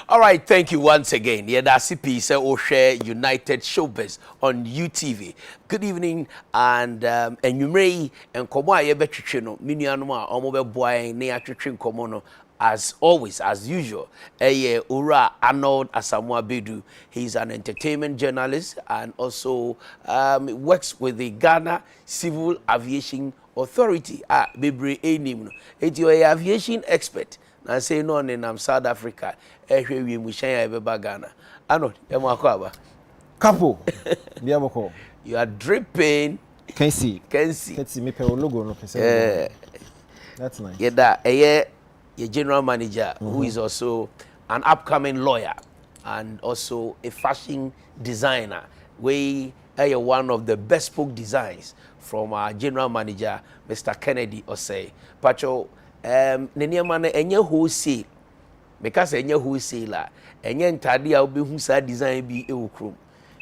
All right, thank you once again. Yeah, that's CP say share United Showbiz on UTV. Good evening and you may and komo aye betwetwe no minuanu a omo be boy na atwetwe komo no as always as usual. Ura Arnold Asamoah Bedu. He's an entertainment journalist and also works with the Ghana Civil Aviation Authority. Bebre enim no. Eti aviation expert. Na say no in South Africa. Ehwe wi mu hyan ebeba Ghana. Arnold, aba. Couple. Biaboko. You are dripping. Can see me pe logo no pese. That's nice. Yeah, that your general manager who is also an upcoming lawyer and also a fashion designer. We are one of the bespoke designs from our general manager, Mr. Kennedy Osei. Pacho, neniamane enye wholesale. Because enye wholesale, enye ntade a obi hu sa design bi ewukrum.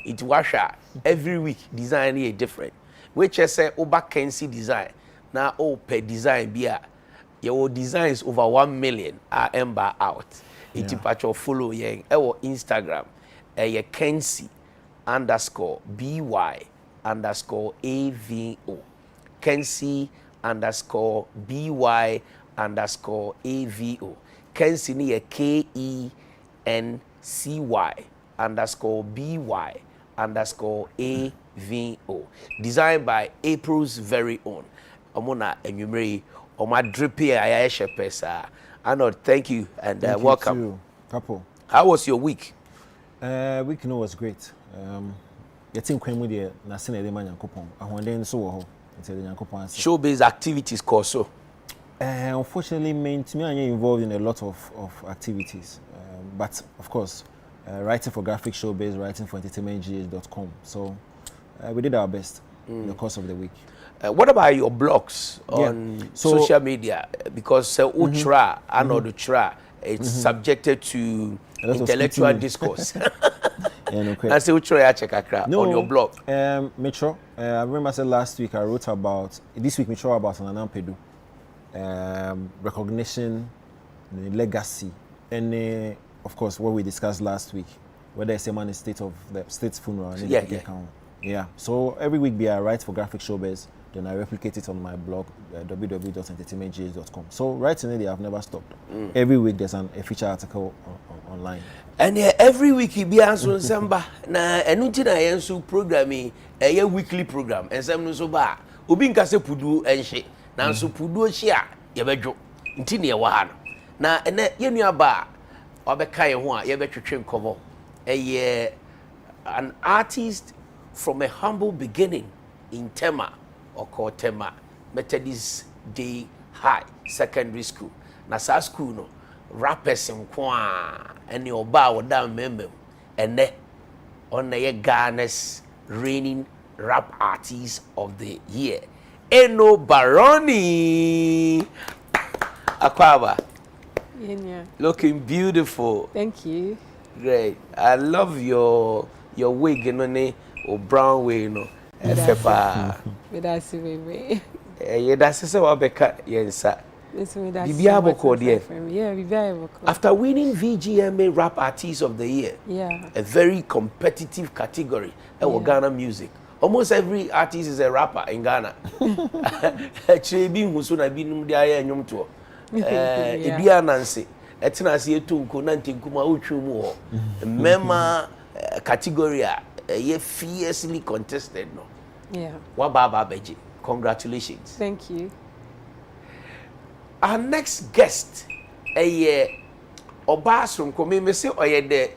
It washa every week design is different. Which I say oba Kensi design. Now per design be your designs over 1 million are ember out. It pacho follow yang our Instagram Kensi _BY_AVO. Kensi _BY_AVO. Kensi ni KENCY_BY_AVO. Designed by April's very own Amona Enyumere Oma Drippy Ayesha Pesa. Arnold, thank you and welcome. You, couple. How was your week? Week no was great. Getting kwemu de na se na de man yankopon. Ahonde so wo ho. Nti de yankopon ase. Showbiz activities so. Unfortunately, me I'm involved in a lot of activities. But of course, writing for graphic Showbiz, writing for entertainmentgh.com. So we did our best in the course of the week. What about your blogs on social media? Because Ultra, Arnold Ultra, it's subjected to intellectual discourse. I say Ultra check on your blog. Metro. I remember I said last week I wrote about this week Metro about Santana Pedu. Recognition, legacy, and of course what we discussed last week, whether it's a man in state of the state's funeral. Yeah. So every week I write for graphic Showbiz. Then I replicate it on my blog, www.entertainmentgh.com. So right today, I've never stopped. Every week there's a feature article online. And every week he be answering samba na enuti na yensu programming a weekly program and some no so ba obi nka se pudu enhye na so pudu hye a ye bedwo nti ne ye wa ha no na ene yenu aba obeka ye ho a ye betwetwe nkomo an artist from a humble beginning in Tema or called Tema Methodist Day High Secondary School. Na sa school no rappers nkwa ene oba woda memem ene on the Ghana's reigning rap artist of the year. Eno Baroni Akwaba. Yeah. Looking beautiful. Thank you. Great. I love your wig, you know, or brown wig, you know. That's baby. Yeah, that's so Abeiku, yes, sir. After winning VGMA Rap Artist of the Year, a very competitive category in Ghana music. Almost every artist is a rapper in Ghana. Actually, being who's soon been there and yum to Ibia Nancy. Etina see to Kunanti Kuma Uchumo. Mema category fiercely contested. No. Yeah. Wababa Beji. Congratulations. Thank you. Our next guest, Obasum Kome say oye the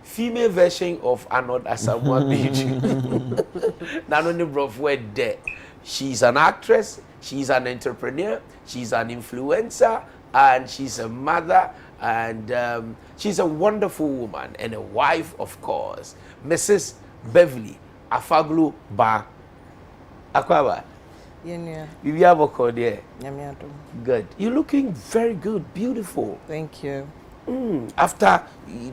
female version of Arnold Asamoah Bedu. Not only broth word there. She's an actress, she's an entrepreneur, she's an influencer, and she's a mother, and she's a wonderful woman and a wife, of course. Mrs. Beverly Afaglu Ba Akwaba. Yeah. Good. You're looking very good, beautiful. Thank you. After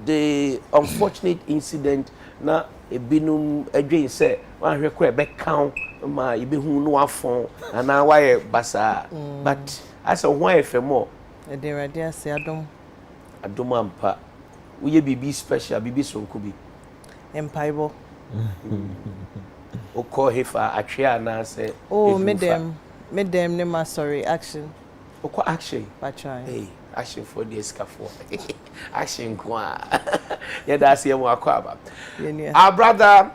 the unfortunate incident, na ebinum Aggrey say one require back count ma ibehu no afon and now why basa. But as a why for more. Ederade ase adom. Adomampa. we be special, be sonko bi. Empaibo. O call hefa atwea na say. Oh, me them ne ma sorry action. O call action. Patrai. Hey, action for the escafo. Action kwa. Yeah, that's here mo akwa. Our brother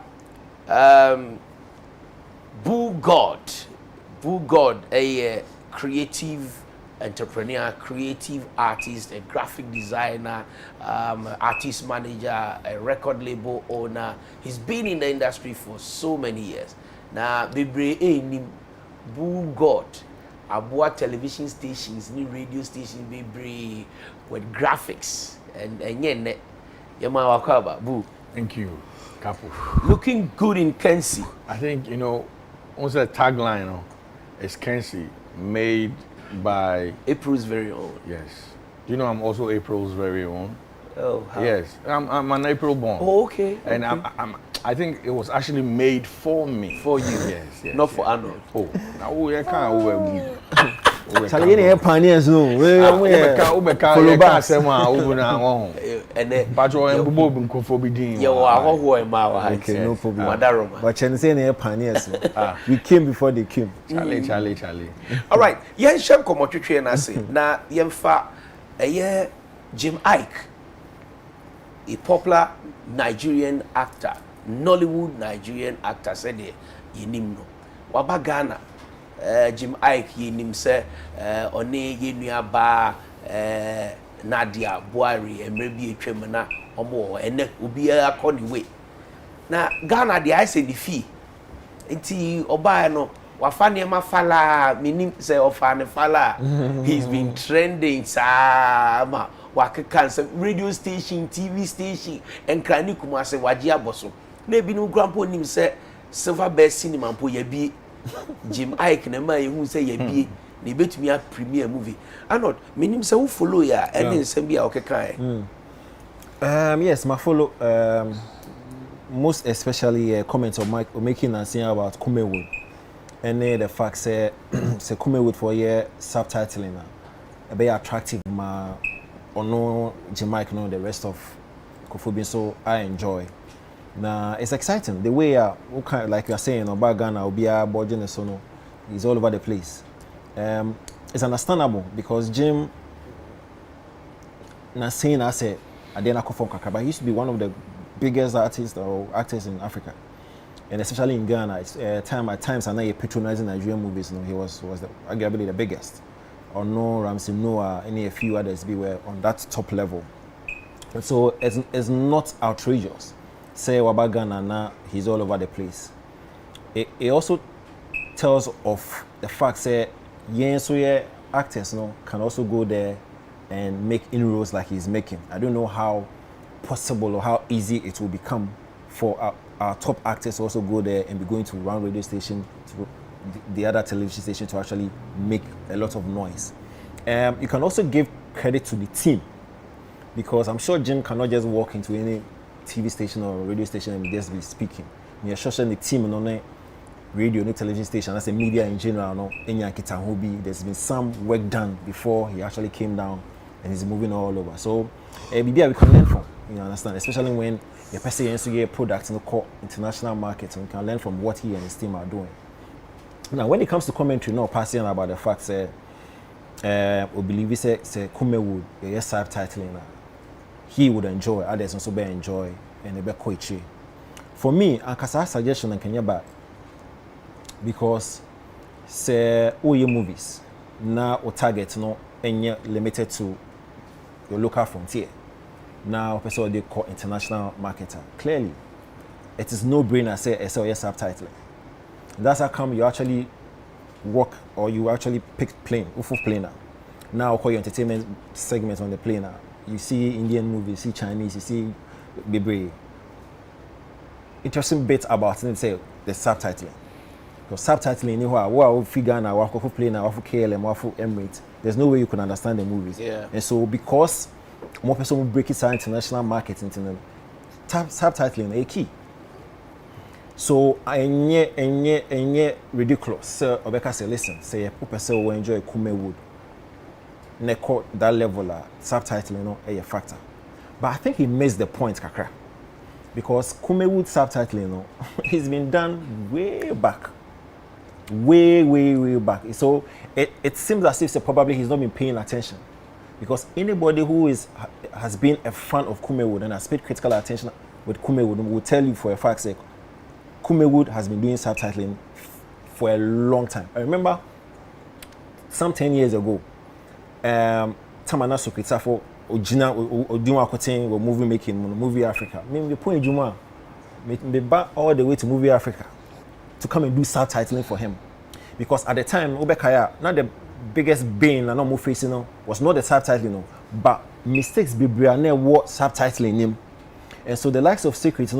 Boo God, a creative entrepreneur, creative artist, a graphic designer, artist manager, a record label owner. He's been in the industry for so many years. Now, Boo God, Abua television stations, new radio stations, with graphics and yen. Yama wakaba, Boo. Thank you, Kapu. Looking good in Kensi. I think, you know, what's the tagline, you know, it's Kensi, made by April's very own. Yes. Do you know I'm also April's very own? Oh, how? Yes. I'm an April born. Oh, okay. And I think it was actually made for me. For you. Yes. Not for Arnold. Oh, now we can't. Charlie, any pioneers no. Ubeka sema ubuna won. Ene Pacho embubo bunkofo bidin. Ye wa ahoho e ma wa. Okay, no problem. Madaroma. But Chen say any pioneers. We came before they came. Charlie. All right. Yen shem komotwetwe na say. Na yen fa Jim Ike, a popular Nigerian actor, Nollywood Nigerian actor, said yenim no. Waba Ghana. Jim Ike yenim se one yenua ba Nadia Buari emrebi etwem na omo ene obi akọ ni we na Ghana de I say the fee nti oba no wafa ne ma fala minim se ofa ne fala he's been trending sama wakeka some radio station TV station enkrani kuma se waje aboso na bi no grandpa nim se Silver Best Cinema mpo ya bi Jim Ike na ma yehu say ya bi na betumi a premiere movie anot minim say who follow ya any nsem bia okeka yes, my follow most especially comments of Mike making and saying about Kumewood and the fact say say Kumewood for year subtitling a very attractive ma or no Jim Mike no the rest of Kofobi, so I enjoy. Now it's exciting the way like you are saying about Ghana will be a budget so no is all over the place. It's understandable because Jim na saying I said Adena Kofon Kakaba used to be one of the biggest artists or actors in Africa, and especially in Ghana. It's at times I know patronizing Nigerian movies. You know, he was arguably the biggest. Or no Ramsey Noah, any a few others were on that top level. And so it's not outrageous. Say about Ghana now, he's all over the place. It also tells of the fact that actors can also go there and make inroads like he's making. I don't know how possible or how easy it will become for our top actors to also go there and be going to one radio station, to the other television station to actually make a lot of noise. You can also give credit to the team because I'm sure Jim cannot just walk into any TV station or radio station and just be speaking. You're sure the team on radio, no television station, that's a media in general, no any Akitahobi. There's been some work done before he actually came down and he's moving all over. So we can learn from, you understand, especially when your person wants to get products in the international markets, and we can learn from what he and his team are doing. Now, when it comes to commentary, no passing about the fact that we believe say Kumewood, yes, subtitling, he would enjoy, others also be enjoy, and they be quite. For me, I can suggestion and Kenya back because say all your movies now or target no any limited to your local frontier. Now, person they call international marketer. Clearly, it is no brainer say SLS subtitling. That's how come you actually work or you actually pick plane, UFO planer. Now call your entertainment segment on the planer. You see Indian movies, you see Chinese, you see Bibre. Interesting bit about it, say the subtitling. Because subtitling anywhere, wow, figure now, wow, planer, wow, KLM, wow, Emirates. There's no way you can understand the movies. Yeah. And so because more people will break it to international markets, subtitling a key. So I ridiculous. So Obeka say, listen, say a person will enjoy Kumewood. Neko that level subtitling a factor. But I think he missed the point, kakra. Because Kumewood subtitling, you know, it's been done way back. Way back. So it seems as if probably he's not been paying attention. Because anybody who has been a fan of Kumewood and has paid critical attention with Kumewood will tell you for a fact that Kumewood has been doing subtitling for a long time. I remember some 10 years ago, Tamana Sokritafo, Ojina, Odiwa Kotin, were movie making, Movie Africa. Me point Juma, me back all the way to Movie Africa to come and do subtitling for him. Because at the time, Obekaya, not the biggest bane and not facing was not the subtitling, but mistakes be what subtitling him. And so the likes of Secret,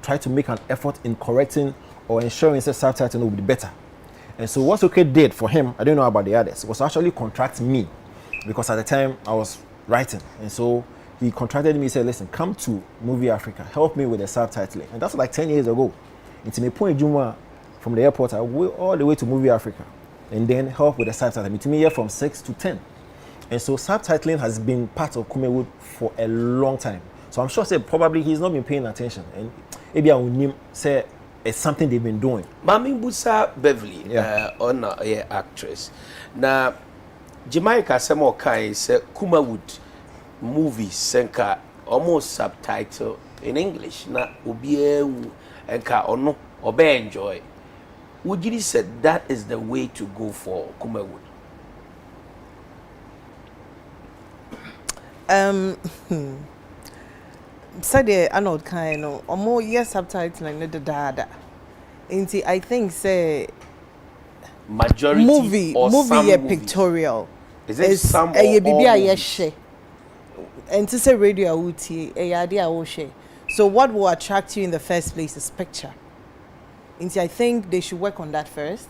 try to make an effort in correcting or ensuring that subtitling will be better. And so what OK did for him, I don't know about the others, was actually contract me, because at the time I was writing. And so he contracted me, he said, listen, come to Movie Africa, help me with the subtitling. And that's like 10 years ago. Into me point Juma from the airport, I went all the way to Movie Africa and then help with the subtitling. To me here from 6 to 10. And so subtitling has been part of Kumewood for a long time. So I'm sure probably he's not been paying attention. And maybe I would say it's something they've been doing. Mami Busa Beverly, on actress. Now, Jamaica Samo Kai said Kumewood movie senka almost subtitle in English. Na ubie enka ono obe enjoy. Would you say that is the way to go for Kumewood? Said Arnold kind or more yes subtitling the dada. I think say majority movie or some a movies. pictorial. Is it some or a baby all a movies? And to say radio uti a idea oshe. So what will attract you in the first place is picture. I think they should work on that first.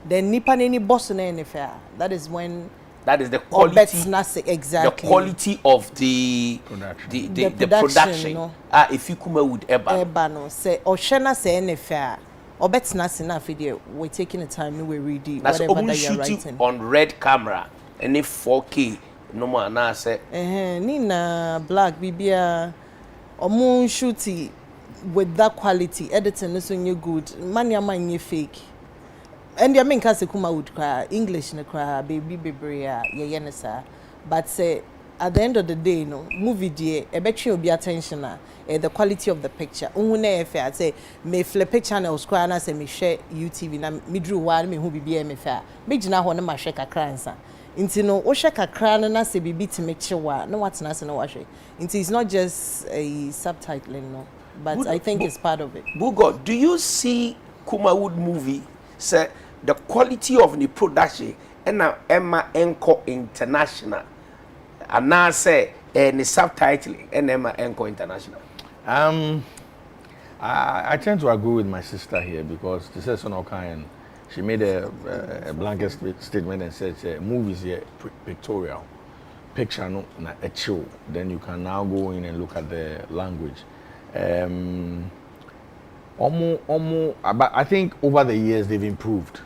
Then nipa any boss on any fair. That is when that is the quality. Exactly. The quality of the production. No? If you come with Eba no say or shana say any fair. Or bet nas enough video. We're taking the time to read it. That's whatever that shooting you're writing on red camera. And if 4K no more na say. Nina black bibia or moon shooty with that quality. Editing is when you good. Man your mind you fake. And the main case kuma would cry English na cry baby ya yenesa. But say at the end of the day, movie day, I bet you will be attention the quality of the picture. Unhune fair say me flip channels cry na say me share UTV na me drew one me who be me fair. Me jina ho na ma share kakra nsa. Inti no o share kakra na say bibi to make sure no what na say no washe. Inti it's not just a subtitling no, but I think it's part of it. Bugo, do you see Kumewood movie say the quality of the production and now Emma Enco International and now say the subtitling and Emma Enco International? I tend to agree with my sister here because this is on kind. She made a blanket statement and said, movies here pictorial, picture no na a chill. Then you can now go in and look at the language. But I think over the years they've improved.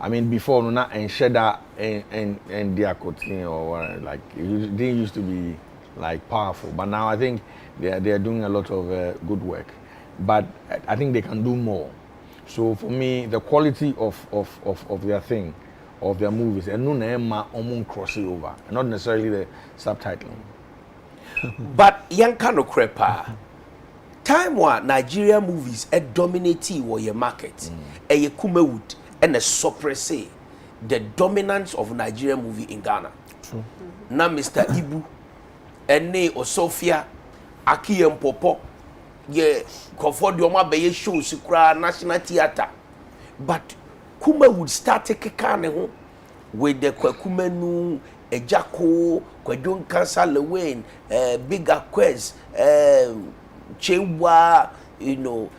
I mean, before no not and Shedda and Diakotin or like it didn't used to be like powerful, but now I think they are doing a lot of good work. But I think they can do more. So for me, the quality of their thing, of their movies, and no cross it over, and not necessarily the subtitling. But young kind of crepa. Time one Nigeria movies dominating your market. A Kumewood and a suppress the dominance of Nigerian movie in Ghana. True. Now Mr. Ibu, Ene or Sophia, Aki and Popo, yeah, comfort the Oma Baye shows National Theatre. But Kumewood start taking kind with the Kwakumenu, a Jacko, Kwadun Cancer Lewin, Bigger Quest, Chewa,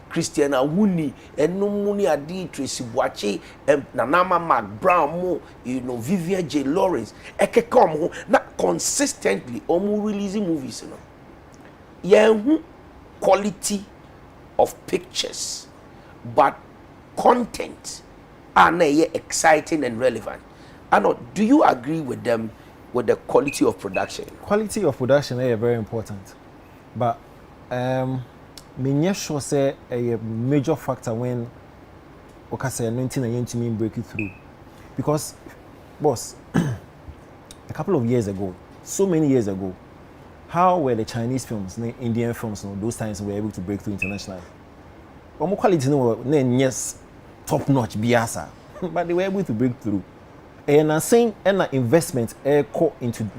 Christiana Wuni, and no money adi Tracy Boache, and Nanama Mark Brown, Vivian J. Lawrence, Eke come home, not consistently, almost releasing movies, quality of pictures, but content are not exciting and relevant. Do you agree with them with the quality of production? Quality of production is very important. But me sure say a major factor when okay say 1990 break it through, because boss a couple of years ago, so many years ago, how were the Chinese films, the Indian films, those times were able to break through internationally? More quality, yes, top notch, biasa, but they were able to break through. And I'm saying, and investment into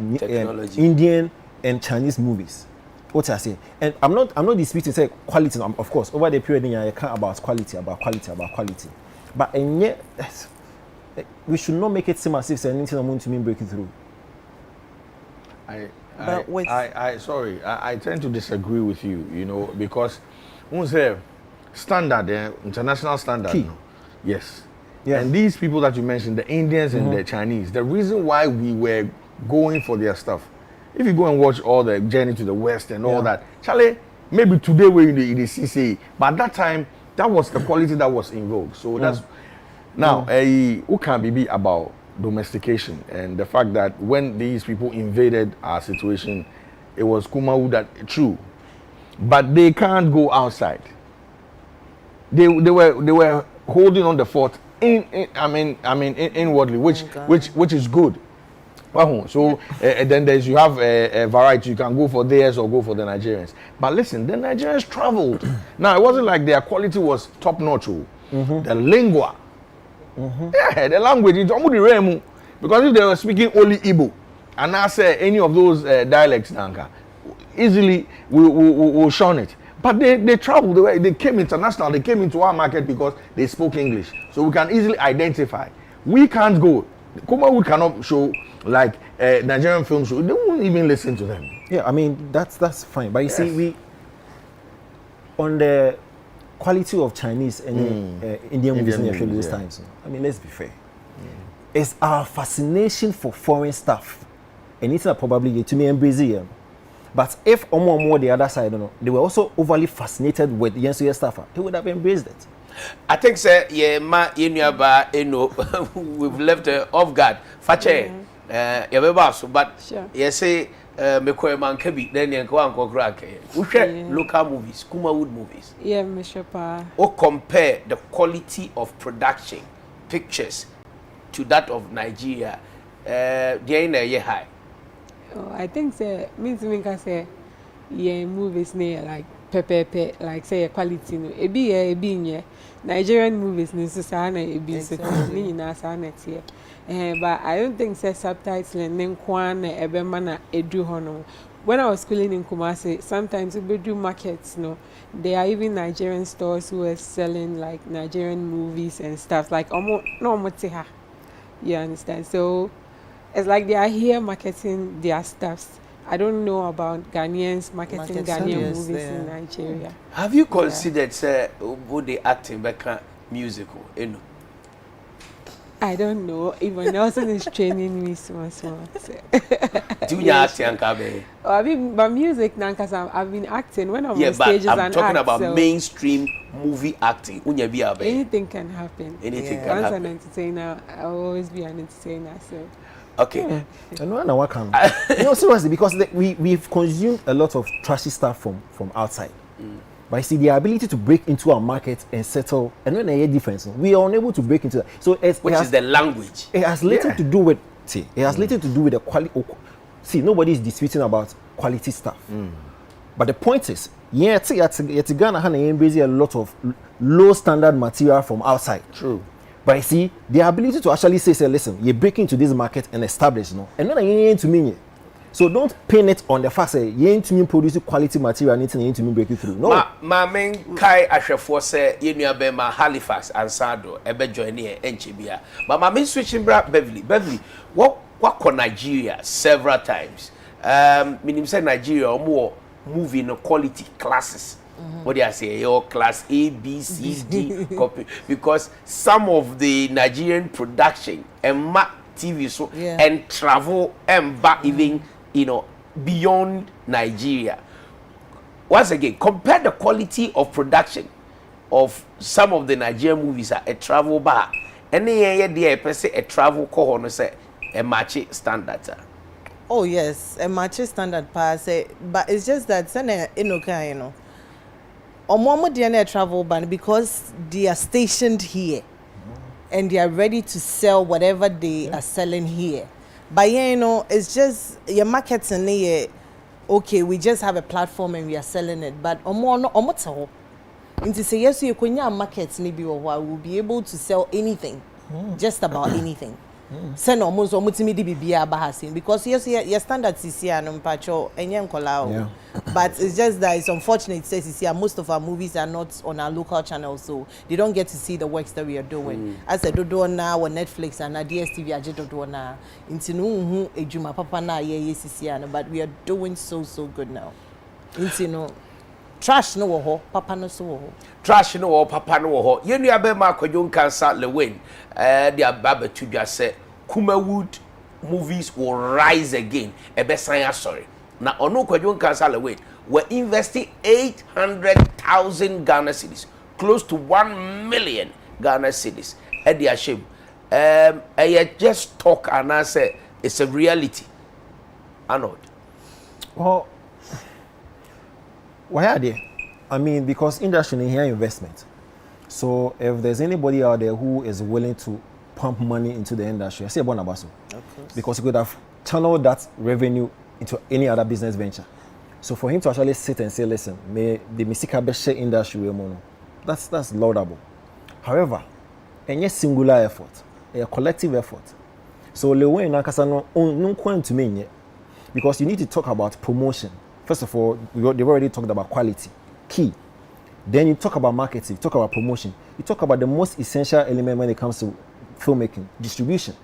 Indian and Chinese movies. What I say, and I'm not disputing say quality. Of course, over the period, I care about quality. But and yet, we should not make it seem as if anything I'm going to mean breaking through. I tend to disagree with you, you know, because when say standard, international standard, key. No? Yes. Yeah. And these people that you mentioned, the Indians and the Chinese, the reason why we were going for their stuff, if you go and watch all the Journey to the West and all that, Charlie, maybe today we're in the CCA, but at that time, that was the quality that was in vogue. So that's now, who can be about domestication and the fact that when these people invaded our situation, it was Kumawu that true, but they can't go outside. They were holding on the fort inwardly, which is good. So then you have a variety. You can go for theirs or go for the Nigerians. But listen, the Nigerians traveled. Now it wasn't like their quality was top notch. The lingua. Yeah, the language is almost the remu, because if they were speaking only Igbo and I say any of those dialects, easily we'll shun it. But they traveled, they came international, they came into our market because they spoke English. So we can easily identify. We can't go. We cannot show like Nigerian film show. They won't even listen to them. Yeah, I mean that's fine. But you see, we on the quality of Chinese and Indian movies in those times. I mean, let's be fair. It's our fascination for foreign stuff, and it's probably to me embrace it. But if more the other side, they were also overly fascinated with Yensuya stuff, they would have embraced it. I think, sir, we've left off guard. Fache, but you say, Mekoeman Kebi, then you go and go crack. We share local movies, Kumawood movies. Yeah, Mr. Pa. Or compare the quality of production, pictures, to that of Nigeria. They are high. Oh, I think means we can say movies near like pepe like say quality no ebi Nigerian movies ni so sana ebi so ni na sana tie but I don't think say subtitles ne nkwa na ebe ma na edu hono. When I was schooling in Kumasi, sometimes we do markets, there are even Nigerian stores who are selling like Nigerian movies and stuff like you understand? So it's like they are here marketing their stuffs. I don't know about Ghanaians marketing Ghanaian movies in Nigeria. Have you considered, sir, would they acting back musical? I don't know. Even Nelson is training me small. Do you acting, Kabe? I mean, but music, I've been acting when I'm on but stages I'm talking about mainstream movie acting. Anything can happen. Anything can happen. Once an entertainer, I'll always be an entertainer. So. Okay. Seriously, because we've consumed a lot of trashy stuff from outside. But you see, the ability to break into our market and settle, and when there's a difference, we are unable to break into that. So which is the language. It has little to do with the quality. See, nobody is disputing about quality stuff. But the point is, Ghana has a lot of low standard material from outside. True. But you see, the ability to actually say, listen, you're breaking into this market and establish, and then you ain't to mean it. So don't pin it on the fact that you ain't to mean producing quality material and you ain't to mean breaking through. No. My main Kai Ashefo say you know my Halifax and Sado ebe join here Enchibia. But my main switching back Beverly, what con Nigeria several times. Meaning say Nigeria or more movie no quality classes. What do I say? Your class A, B, C, D copy, because some of the Nigerian production and TV so and travel and back even beyond Nigeria. Once again, compare the quality of production of some of the Nigerian movies at a travel bar. Any year there, per se a travel cohort say a match standard. Oh yes, a match standard pass. But it's just that you know. Omomo DNA travel ban because they are stationed here and they are ready to sell whatever they are selling here. But you know, it's just your markets and okay, we just have a platform and we are selling it. But omo tell. Into say yes, you kunya markets maybe will be able to sell anything, just about anything. Send almost omutimi di bibia bahasin because yes, your standards is here no mpacho enye nkola. But it's just that it's unfortunate it says here most of our movies are not on our local channels, so they don't get to see the works that we are doing. As a dodo na or Netflix and DSTV aje dodo na into no ejuma papa na ye but we are doing so good now. Into no trash no ho papa no so ho. Trash no ho papa no ho. Ye nua be ma kwadwo cancer Lewin the ababa to just say Kumawood movies will rise again. Ebe san sorry. Na ono kwadwo cancer Lewin we're investing 800,000 Ghana cedis, close to 1 million Ghana cedis. At the ashim. I just talk and I say it's a reality. Arnold. Well, why are they? I mean, because industry in here investment. So if there's anybody out there who is willing to pump money into the industry, I say about Nabaso. Because he could have channeled that revenue into any other business venture. So for him to actually sit and say, listen, may the Misika Beshe industry, that's laudable. However, any singular effort, a collective effort. So Lewe Nakasano no point to me, because you need to talk about promotion. First of all, they've already talked about quality, key. Then you talk about marketing, you talk about promotion, you talk about the most essential element when it comes to filmmaking, distribution.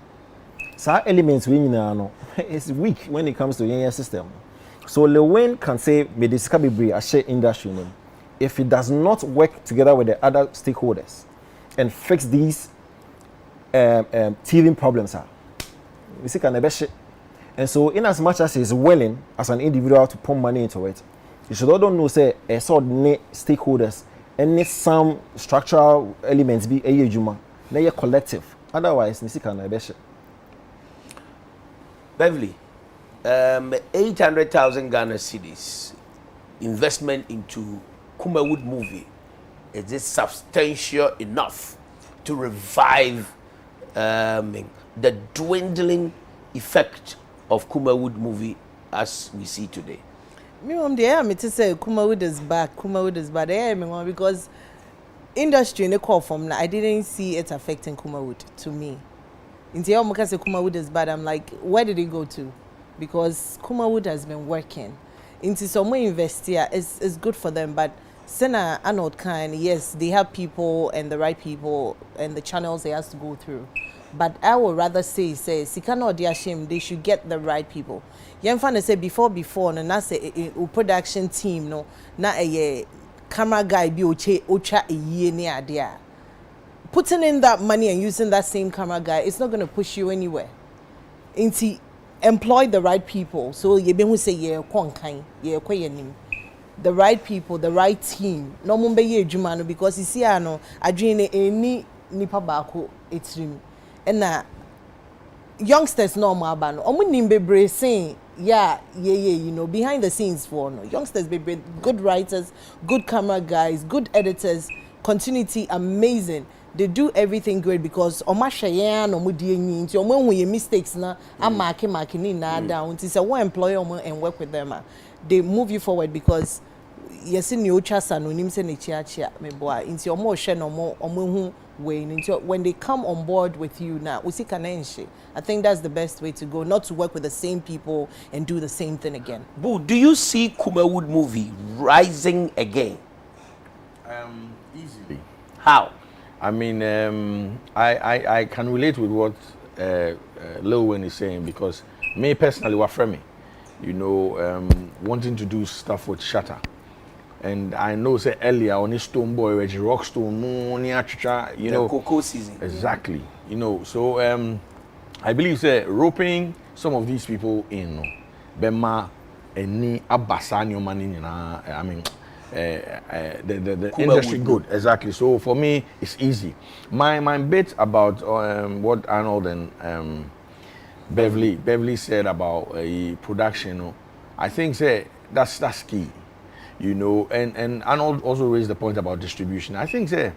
So our elements it's weak when it comes to the system. So Lewin can say, may this be a share industry name. If it does not work together with the other stakeholders and fix these teething problems, we see can shit. And so, in as much as he's willing as an individual to put money into it, you should also know say a sort of stakeholders and some structural elements be a juma, na collective. Otherwise, you see can be shit. Beverly, 800,000 Ghana cedis investment into Kumawood movie. Is it substantial enough to revive the dwindling effect of Kumawood movie as we see today? Me me to say Kumawood is back. Kumawood is bad. Because industry in the call from I didn't see it affecting Kumawood to me. Until say Kumawood is bad, I'm like, where did it go to? Because Kumawood has been working. Into some way invest here is good for them, but Sena Arnold kind, yes, they have people and the right people and the channels they have to go through. But I would rather say Sikano Diashim, they should get the right people. Yemfana say before, no, na say a production team, no, na a camera guy be ocha a year near there. Putting in that money and using that same camera guy, it's not going to push you anywhere. Inti employ the right people. So you be who say the right people, the right team. No mumbe ye jumano because you see ano adwene eni nipa baako etrim. And na youngsters no more about no. Omo nimbe bracing yeah, you know, behind the scenes for no. Youngsters be good writers, good camera guys, good editors, continuity amazing. They do everything great because omashayan omudie nyi nti omo hu mistakes na amake ni na down. It is a one employer and work with them. They move you forward because yes in your chasa no nim se ne chiachia me boa nti omo hwe no omo hu way nti when they come on board with you now we see kanenshi. I think that's the best way to go, not to work with the same people and do the same thing again. Boo, do you see Kumawood movie rising again? Easily. How? I mean, I can relate with what Lil Wayne is saying because me personally, what for me, you know, wanting to do stuff with Shatter. And I know, say earlier on this Stone Boy, Reggie Rockstone, you know, Cocoa season. Exactly. You know, so I believe, say roping some of these people in, Bema, any Abasanyo money, I mean. The industry good, exactly. So for me, it's easy. My bit about what Arnold and Beverly said about production, you know, I think say that's key, you know, and also raised the point about distribution. I think say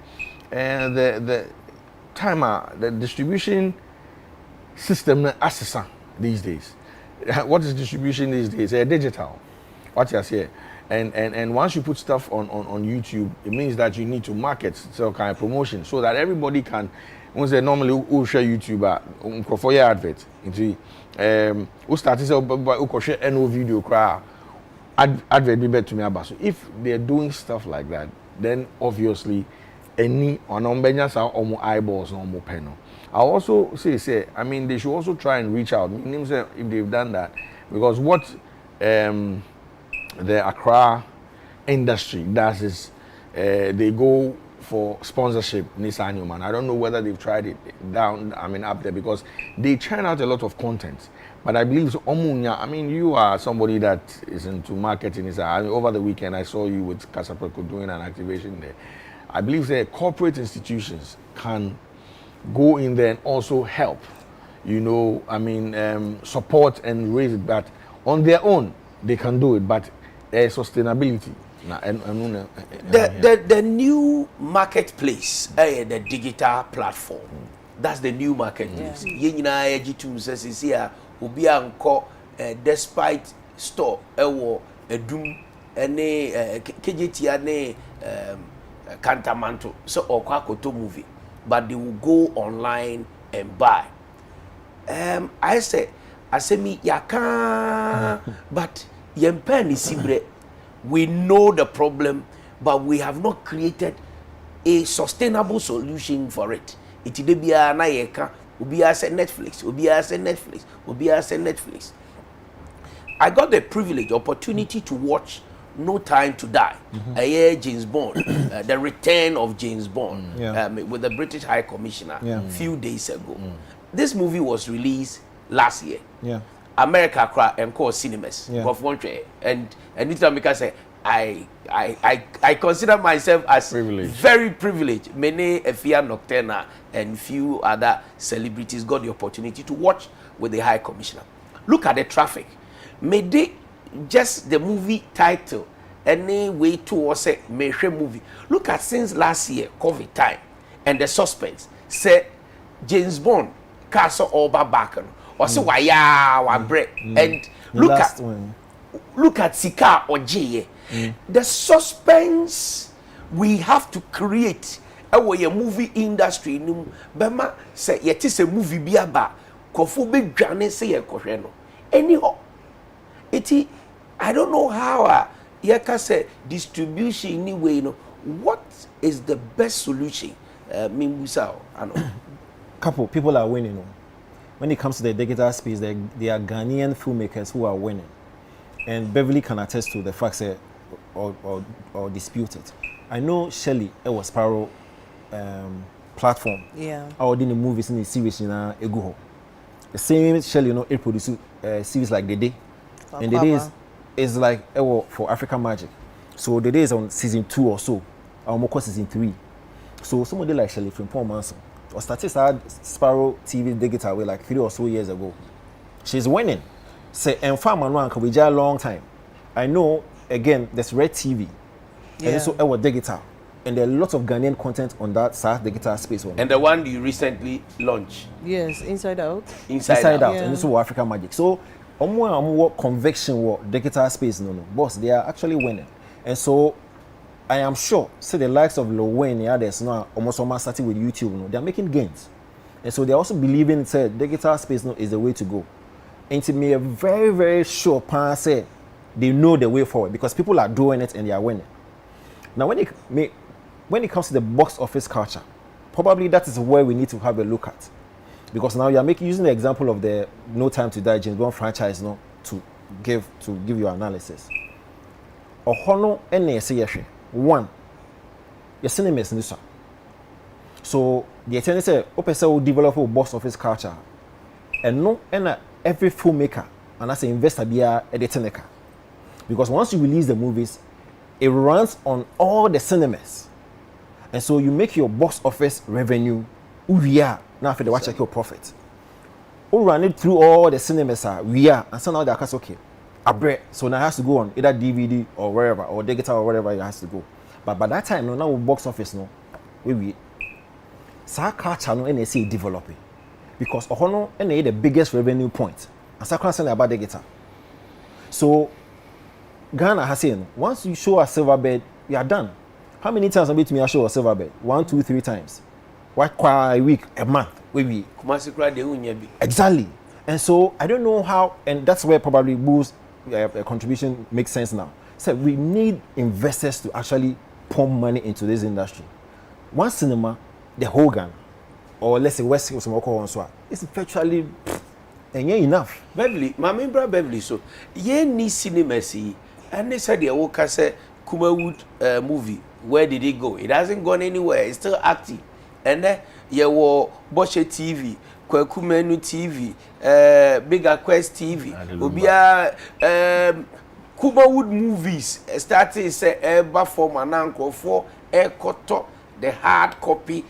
the the distribution system assessor these days. What is distribution these days? Digital. What you say? And once you put stuff on YouTube, it means that you need to market some kind of promotion so that everybody can. Once they normally who share YouTuber, for your advert into who started to share no video cry advert be better to me about. So if they're doing stuff like that, then obviously any on or eyeballs or more panel. I also say I mean they should also try and reach out. If they've done that, because what the Accra industry does is they go for sponsorship Nissan Newman. I don't know whether they've tried it up there because they churn out a lot of content. But I believe Omunya, I mean you are somebody that is into marketing. Over the weekend I saw you with Kasapreko doing an activation there. I believe that corporate institutions can go in there and also help, you know, I mean support and raise it, but on their own they can do it, but sustainability. The new marketplace, the digital platform, that's the new marketplace. Despite store, KJT Cantamanto, so or Kwakoto movie, but they will go online and buy. I say me yaka, but yempen is sibre. We know the problem, but we have not created a sustainable solution for it. It is bia na yeka, ubia say Netflix, ubia say Netflix, ubia say Netflix. I got the privilege, opportunity to watch No Time to Die, a year James Bond, the return of James Bond, with the British High Commissioner a few days ago. This movie was released last year. America cry and call cinemas of one tray, and this time because I consider myself as very privileged. Many Efia Nocturna and few other celebrities got the opportunity to watch with the High Commissioner. Look at the traffic. May they just the movie title any way towards a major movie. Look at since last year COVID time and the suspense say James Bond Castle Oba Bakan or say waya wa bread and look at Sika or J. The suspense we have to create our movie industry bema say yet is a movie biaba kofu be dwane say e kohwe no anyhow it I don't know how yaka say distribution anyway, you know, what is the best solution? Mimbusa, I know. Couple people are winning. You know. When it comes to the digital space, they are Ghanaian filmmakers who are winning, and Beverly can attest to the fact that or dispute it. I know Shelley it was Sparrow platform. Yeah. Or did the movies in the series in Eguho. The same Shelley, you know, it produced series like The Day. And The Day is like for African Magic. So The Day is on season 2 or so. Almost season 3. So somebody like Shelley from Paul Manson or started Sparrow TV digital way like 3 or so years ago. She's winning. Say and farm and one we a long time. I know again there's Red TV. And also our digital. And there are lots of Ghanaian content on that digital space. And the one you recently launched. Yes, Inside Out. Inside Out. Yeah. And also African Magic. So what conviction what digital space no boss they are actually winning, and so I am sure say the likes of Lil Wayne others now almost starting with YouTube no they are making gains, and so they are also believing say digital space no is the way to go, and to me a very very sure pan say they know the way forward because people are doing it and they are winning. Now when it comes to the box office culture, probably that is where we need to have a look at. Because now you are using the example of the No Time to Die James Bond franchise no, to give your analysis. Ohono ene say one, your cinema is nisa. So the attorney say, "Opesa will develop a box office culture," and no, and every filmmaker and as an investor be a editor. Because once you release the movies, it runs on all the cinemas, and so you make your box office revenue. Now for the watch your profit. we run it through all the cinemas we are, and so now they're okay. Abeiku, so now it has to go on either DVD or wherever, or digital or wherever it has to go. But by that time, no, now box office no, we so culture no NSA developing because Ohono NA the biggest revenue point. And Sakura saying about the guitar. So Ghana has saying once you show a silver bed, you are done. How many times have me show a silver bed? 1, 2, 3 times. What a week, a month, we exactly. And so I don't know how, and that's where probably Boo's contribution makes sense now. So we need investors to actually pump money into this industry. One cinema, the whole Ghana, or let's say West Coast, it's virtually enough. Beverly, my member Beverly, so ye ni cinema see, and they said the Woka say Kumawood movie. Where did it go? It hasn't gone anywhere. It's still active. And then ye wo Boshe TV, Kwakumenu TV, Bigger Quest TV, Obia Kumawood movies started say Eba for Mananko for Koto the hard copy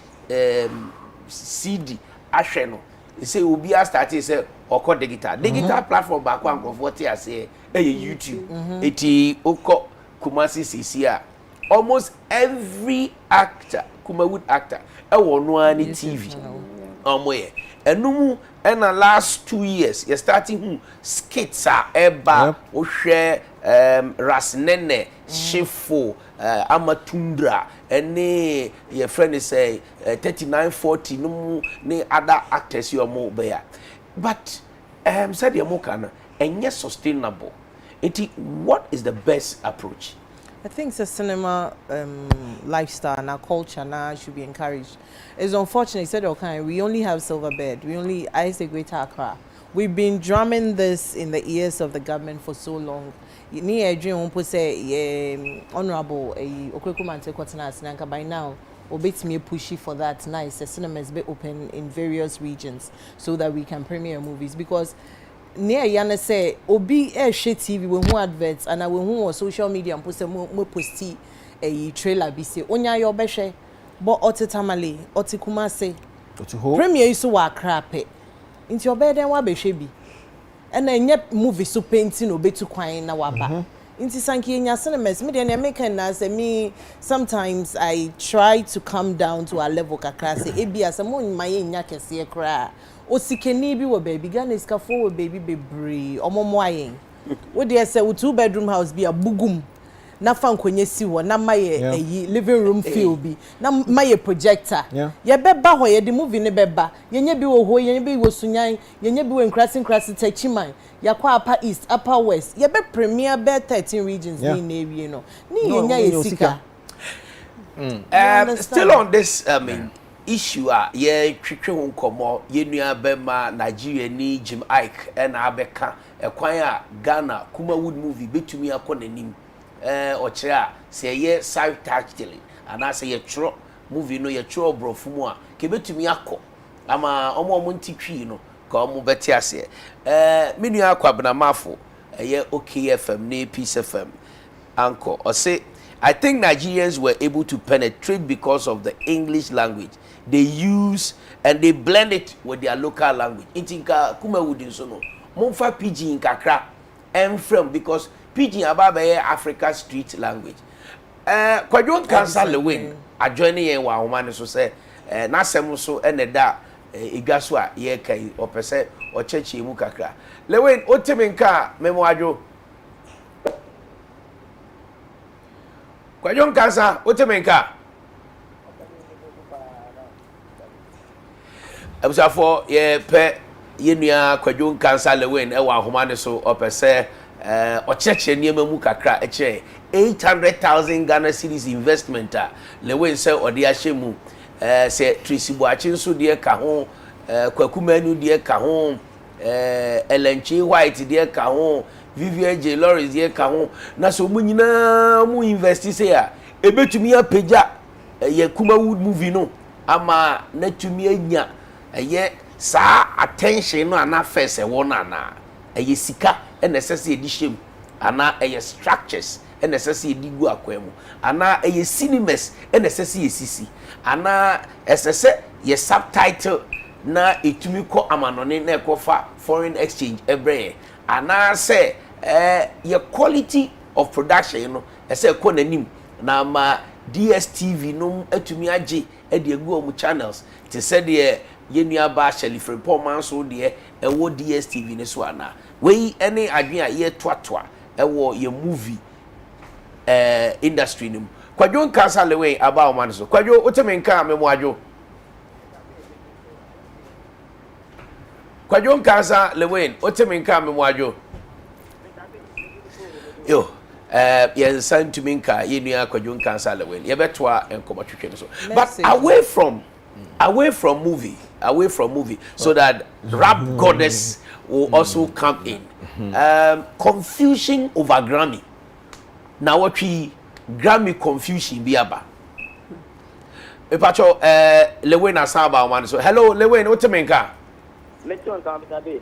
CD Asheno. They say Obia started say Oko digital platform back one of what I say YouTube. Eti Oko Kumasi CCR. Almost every actor, Kumawood actor, one TV. And no, and the last 2 years, you're starting skits are eba, share Rasnene, Shifo, Amatundra, and ne your friend is say 3940, no ne other actors you are more there. But said your mokana and yes sustainable. What is the best approach? I think the cinema lifestyle and our culture now should be encouraged. It's unfortunate, said okay, we only have Silverbird. I say Greater Accra. We've been drumming this in the ears of the government for so long. Ni Adrian won't say honorable Okwekumante Kotanas Nanka by now. Obey me pushy for that. Nice, the cinemas be open in various regions so that we can premiere movies because. Near Yana say, Obi share TV when who adverts and I will who on social media and post mo posti a trailer be say onya your beshe but otetamale otikumase premier is so crap into your bed and wa beshe bi and then yet movie so painting obe to kwine na waba into sanki nya cinemas me dey American na say me sometimes I try to come down to a level kakra say ebi asamo my nya kese kra Osikeni bi wo baby Ghana is kafo wo baby bebre omomo ayen wo dey say wo 2-bedroom house bi abugum na fa nkonye si wo na maye living room feel bi na maye projector ye beba ho ye the movie ne beba yenye bi wo ho yenye bi wo sunyan yenye bi wo nkrasi tachiman yakwa upper east upper west ye be premier be 13 regions ni na ewie no ni yenya ye sika still on this issue ye twetwe ho nkomo ye nua bema Nigeria ni Jim Ike and Abeka ekwan a Ghana Kumawood movie betumi akonanim okire a se ye subtitle ana se ye tro movie no ye tro brofumu a ke betumi akọ ama omo ntitwi no ka omo beti ase me nua akwabna mafo ye OKFM na Peace FM anko or say I think Nigerians were able to penetrate because of the English language they use and they blend it with their local language. Intinka Kumawood in sono. Monfa pidgin kakra and from because pidgin ababe Africa street language. Kwadwon Cancer Lewin adjoining ye wa woman so say na sem so eneda igwaso a ye kai opese o chechi mu kakra. Lewin otemenka memo adwo. Kwadwon Cancer otemenka Abusafo ye pe ye nua Kwadwon Cancer Lewin e wa ahoma ne so opese o cheche niema mu kakra eche 800,000 Ghana cedis investment Lewin say odi ahemu se Tracy Boachi nso de ka ho Kwakumanu de ka ho Elenchi White de ka ho Vivian J Lawrence de ka ho na so mu nyina mu invest say a ebetumi apagya ye Kumawood movie no ama natumi anya eye sa attention no ana first e won ana eye sika necessary edition ana eye structures necessary edigu akwemu ana eye cinemas necessary sisi ana esese ye subtitle na etumi kɔ amanone na ɛkɔfa foreign exchange ebre ana say your quality of production you know ɛsɛ ɛkɔ n'anim na ma DSTV no etumi agye ɛde egu omu channels te sɛ de yenua ba Shelley Frimpong man so de ɛwɔ DSTV ne so ana we any adwen a ye toatoa ɛwɔ ye movie industry nim kwadwo nkansa lewe aba o man so kwadwo oteme nka me mo adwo kwadwo nkansa lewe oteme nka me mo adwo yo yen san to minka yenua kwadwo nkansa lewe ye betoa enkomo twetwe so but away from movie so that rap goddess will also come in confusion over Grammy na what we Grammy confusion bi aba epacho Lewen asaba one so hello Lewen what menka Meton ka mtabe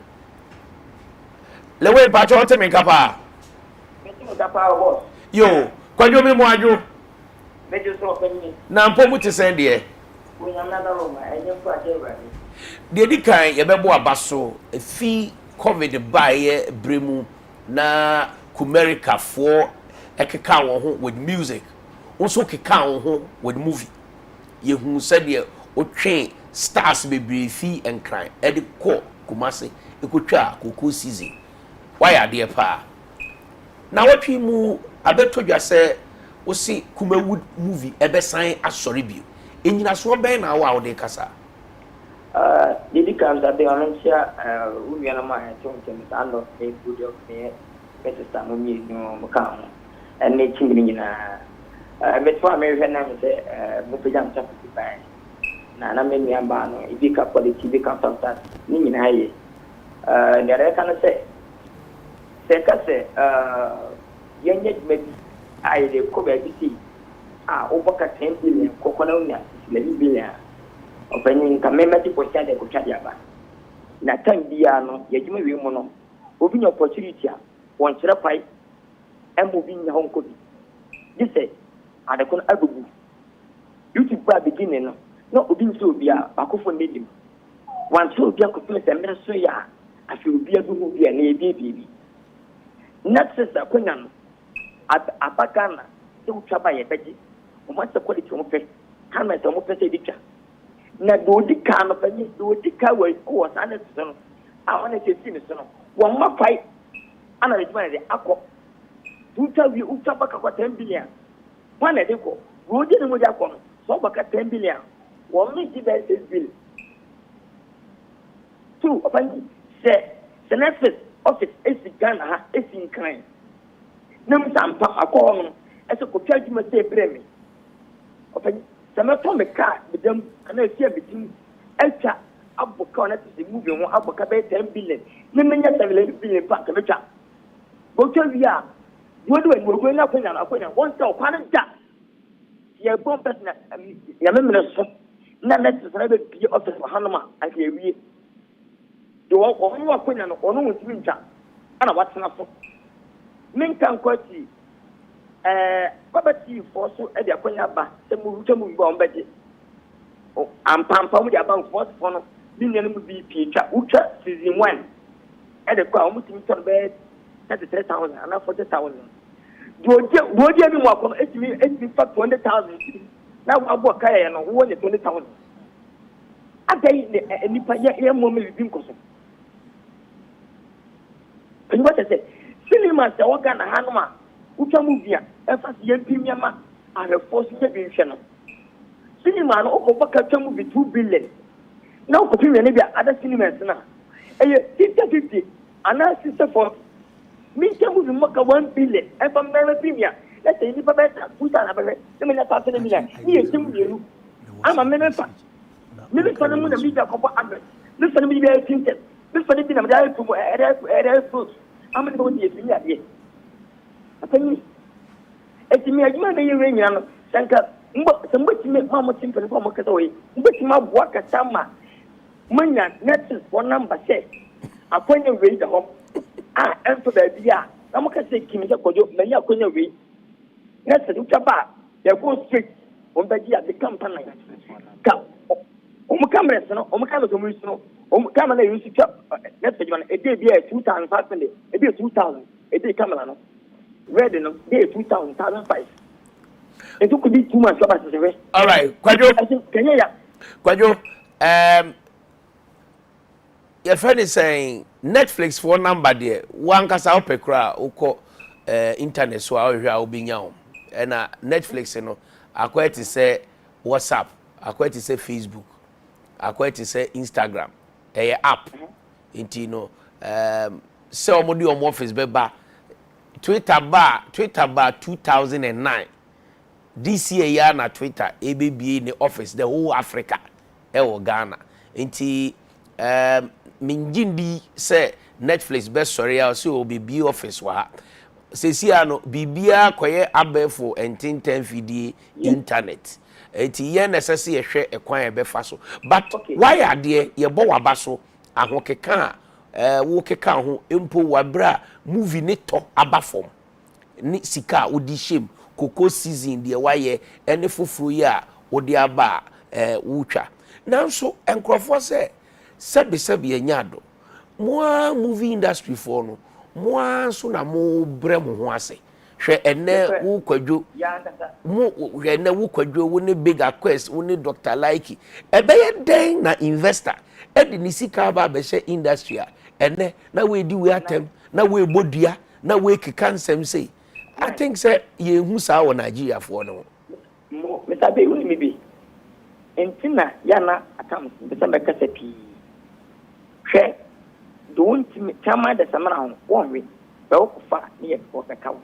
Lewen pacho what menka pa Meton ka pa boss yo kwadwo me mo adwo mejo so penni na mpo mu te send de we am na roma enye fu ate de di kan ye bebo abaso fi covid bae bremu na Kumerica for ekeka wo ho with music also keka wo ho with movie ye hu said ye otwe stars bebre fi enkran e de ko Kumase ekotwa koko season why ade pa na watwi mu abeto dwa se o si Kumawood movie ebesan asori bio enyina so ben na wa de kasa Didi kan da be onsia uwi na ma tonke ando e good of me sister no mi no kan ene chingiri nyina metwa me hwe na me se mo pejam cha bai na me mi amba no ibi ka quality bi ka fantastic ni nyina ye ne re kan se ka se yenye me ai de ko be bi obaka 10 billion kokona unya 11 billion opening ka memati ko chade ko chade aba na tan bia no yejuma wi mu no obi nya opportunity a won kire pai emo bi nya honko bi dise adekon agugu YouTube ba beginning no obi nso obi a bakofo nedim wan so obi akofo se mere so ya afi obi agugu bi na ebi next is akonya no abagana se utwaba ye beji o ma se quality o pe camera se mo pe se dika na dodi ka no pa ni dodi ka we ko sana so no a wona se sin so no wo ma pai ana le juma de akọ utawi utaba ka 10 billion pana de ko roje ni mo ja ko so ba ka 10 billion wo mi di be 6 billion tu opanji se nefis office esi Ghana ha esi nkran nam sampa akọ no ese ko twa juma se bremi opanji samato me ka bidam ana esi bitim elcha abuka na tisi movie ho abuka be 10 billion ne menya 7 billion pa ka betwa bo twa wi a wodo en wo na kwanya won ta okwan da ye bon person ya memre so na net so be bi office hanoma ake ewie do wo wa kwanya no ono won ncha ana watena so minkan kwati babati for so e de akwanya ba se mu ba on beje o ampampa mu de aba force for no binyane mu bi twa utwa season 1 e de kwa mu timi tor be 33,000 ana 40,000 doje bi mu akọ etimi fa 20,000 na wa bo kaya no wo ne 20,000 adai ne nipa ye mo me bi nkoso ni what say cinema se wo Ghana hanoma utwa movie a efa se yempimiama are force ye bi hwe no cinema no ko baka twa movie 2 billion na ko pimi ne bia other cinemas na eye 50 ana 64 mi twa movie maka 1 billion efa mera pimia let's say ni baba ta puta na baba ne me na ta se ne mi ni ye tim yenu ama me me fa ni bi fa mu na mi da ko ba Aggrey ni fa ni bi ya tinted ni fa ni bi na da ya tumo era fruit ama ni woni ye fi ya ye atani etimi adwuma na yewe nyina no sanka mbo timi ma mo timpe ko mo kasa we mbo timi aboa kasa ma manya next one number say akonya we da hom enso da bia na mo kasa kimi se kojo manya akonya we next utaba ya go straight on be dia the company ka cameras no cameras no camera use Netflix one a day be 2,500 a day 2,000 a day camera no red no day 2,000 1,500 it could be too much about the rest. All right, Kwadwo. Can you Kwadwo, your friend is saying Netflix for number there. One kasa opekra uko internet so ahwe obinya and Netflix you know akwa to say WhatsApp, akwa to say Facebook, akwa to say Instagram. App. Into you know so omodi on office beba Twitter bar 2009. This year na Twitter ABB in the office the whole Africa Ghana inti minjindi say Netflix best sorry also be office wa say see ano bibia koye abefo entin 10 video internet inti ye necessary ehwe ekwan ebefa so but why are there ye bo waba so ahokeka wo keka ho empo wabra movie ne to abafom ni sika odi shem Cocoa season the waye any fufuru ya odi aba wutwa nanso enkrofo se sebi enyado mo movie industry for no mo so na mo bre mo ho ase hwe ene wo kwadwo mo hwe ene wo kwadwo wo ne bigger quest wo ne Dr. Like ebeye den na investor edi ni sika ba be she industry ene na we di we atem na we bodua na we kikansem say I think say ye hu sa wo Nigeria for no Mr. Abeiku ni bi entina yana account be some kasa pi hwe don't chama da samana ho won we be wo fa ni e ko ka wo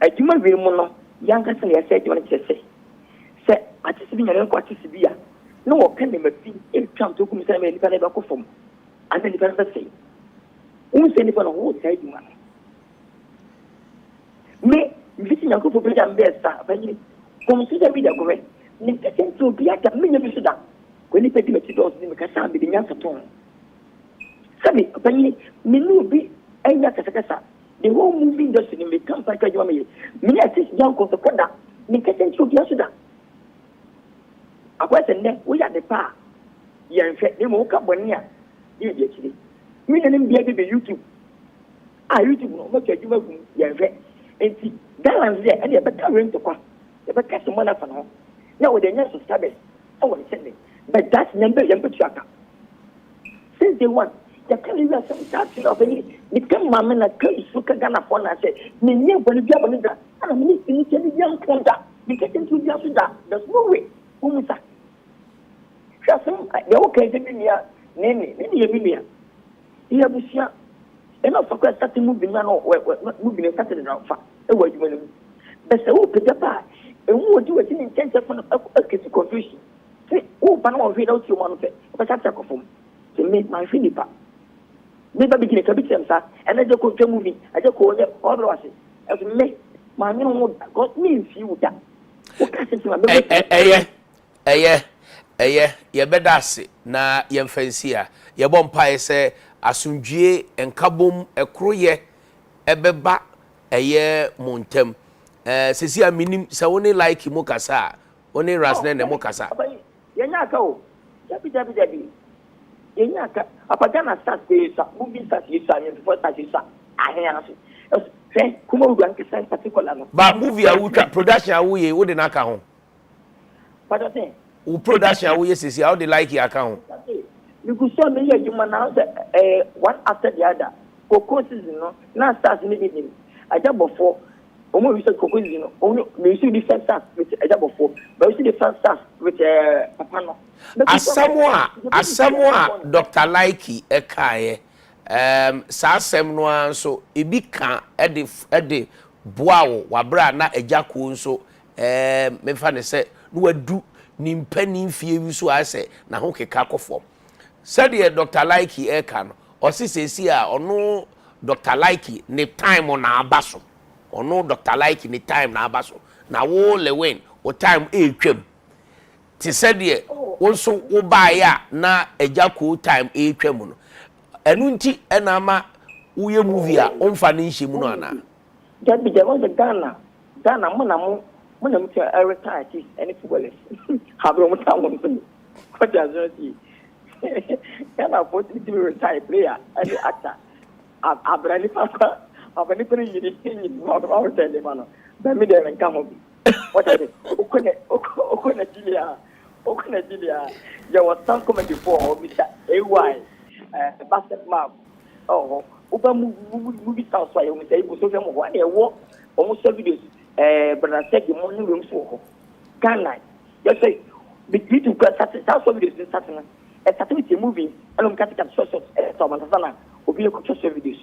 adwuma bi mu no yanka se ya se adwuma ni se atisi bi nyane ko atisi bi ya no wo kan de mafi e twam to kum se me ni pa na ba ko fom ande ni pa na se un se ni pa no wo sai adwuma me visi na ko po pele ambe sa bani comme si j'avais d'accord ni peut-être to bi ata me nyabi suda ko ni peti me ti do ni me ka sa bi nya saton sabi bani me no bi anya kasa the whole movie industry ni me kampa ka jwa me me ati jan ko to koda ni ka ten to bi suda akwa se ne wo ya de pa ye nfe ni mo ka boni a ye je chiri me na ni bi be YouTube YouTube no mo ka jwa gu ye nfe enti balance there and you better rent to kwa you better some money for now now with the next subscribers I want to send but that number you put you since day one you can't even some start of any the come mama na can you look at Ghana for na say me nye boni bia boni da and me ni ni young conda you get into the Sudan there's no way umusa some they okay the media nene ye media here busia enough for start moving no moving started now fa e wa juma no but say o pete pa e wo di wetin in change for a confusion say o pa no we out you man fe o start ko fom to me my finipa me ba bigine ka bitem sa and I go to movie I just go on all the way as me my no got me if you da o ka se ma ye bedase na ye mfansi a ye bom pae se asundwie enkabom ekroye ebeba eye montem sesi a minim se woni like mo kasa woni rasne ne mo kasa yenya ka o jabi yenya ka apagana start pe sa movie start yesa ye before start yesa ahia so kuma ugan kesa particular no ba movie a wutwa production a wo ye wo de na ka ho but say u production a wo ye sesi a wo de like ya ka ho because so many you man now one after the other cocoa season no now starts immediately aja before omo we say cocoa season no omo we see different stars with aja before but we see different stars with papa no asamoa Dr. Like ekaye sa asem no anso ebi ka ede boawo wabra na aja ko nso me fa ne se no wadu ni mpani fie wi so ase na ho keka kofom said Dr. Like eka no osisesi a ono Dr. Like ni time na abaso ono Dr. Like ni time na abaso na wo lewen o time twam ti said wonso wo baaya na ejako time twam no enu nti enama uye movie a onfa ni nhemu no ana that be the one the Ghana mo na mo to retire artist any footballers have no time What does that see? Can I put it to retire player and the actor? I've been papa. I've been putting you in our telephone. But me there and come up. What is it? Okuna Julia. There was some comment before, Mr. AY, basketball. Oh, Uber movie stars, why you say, so one year walk almost 7 videos. But I said the morning room for Ghana. Just say, the YouTube got South videos in Santana. A certain movie, and I'm cutting up social Santana, will be a social videos.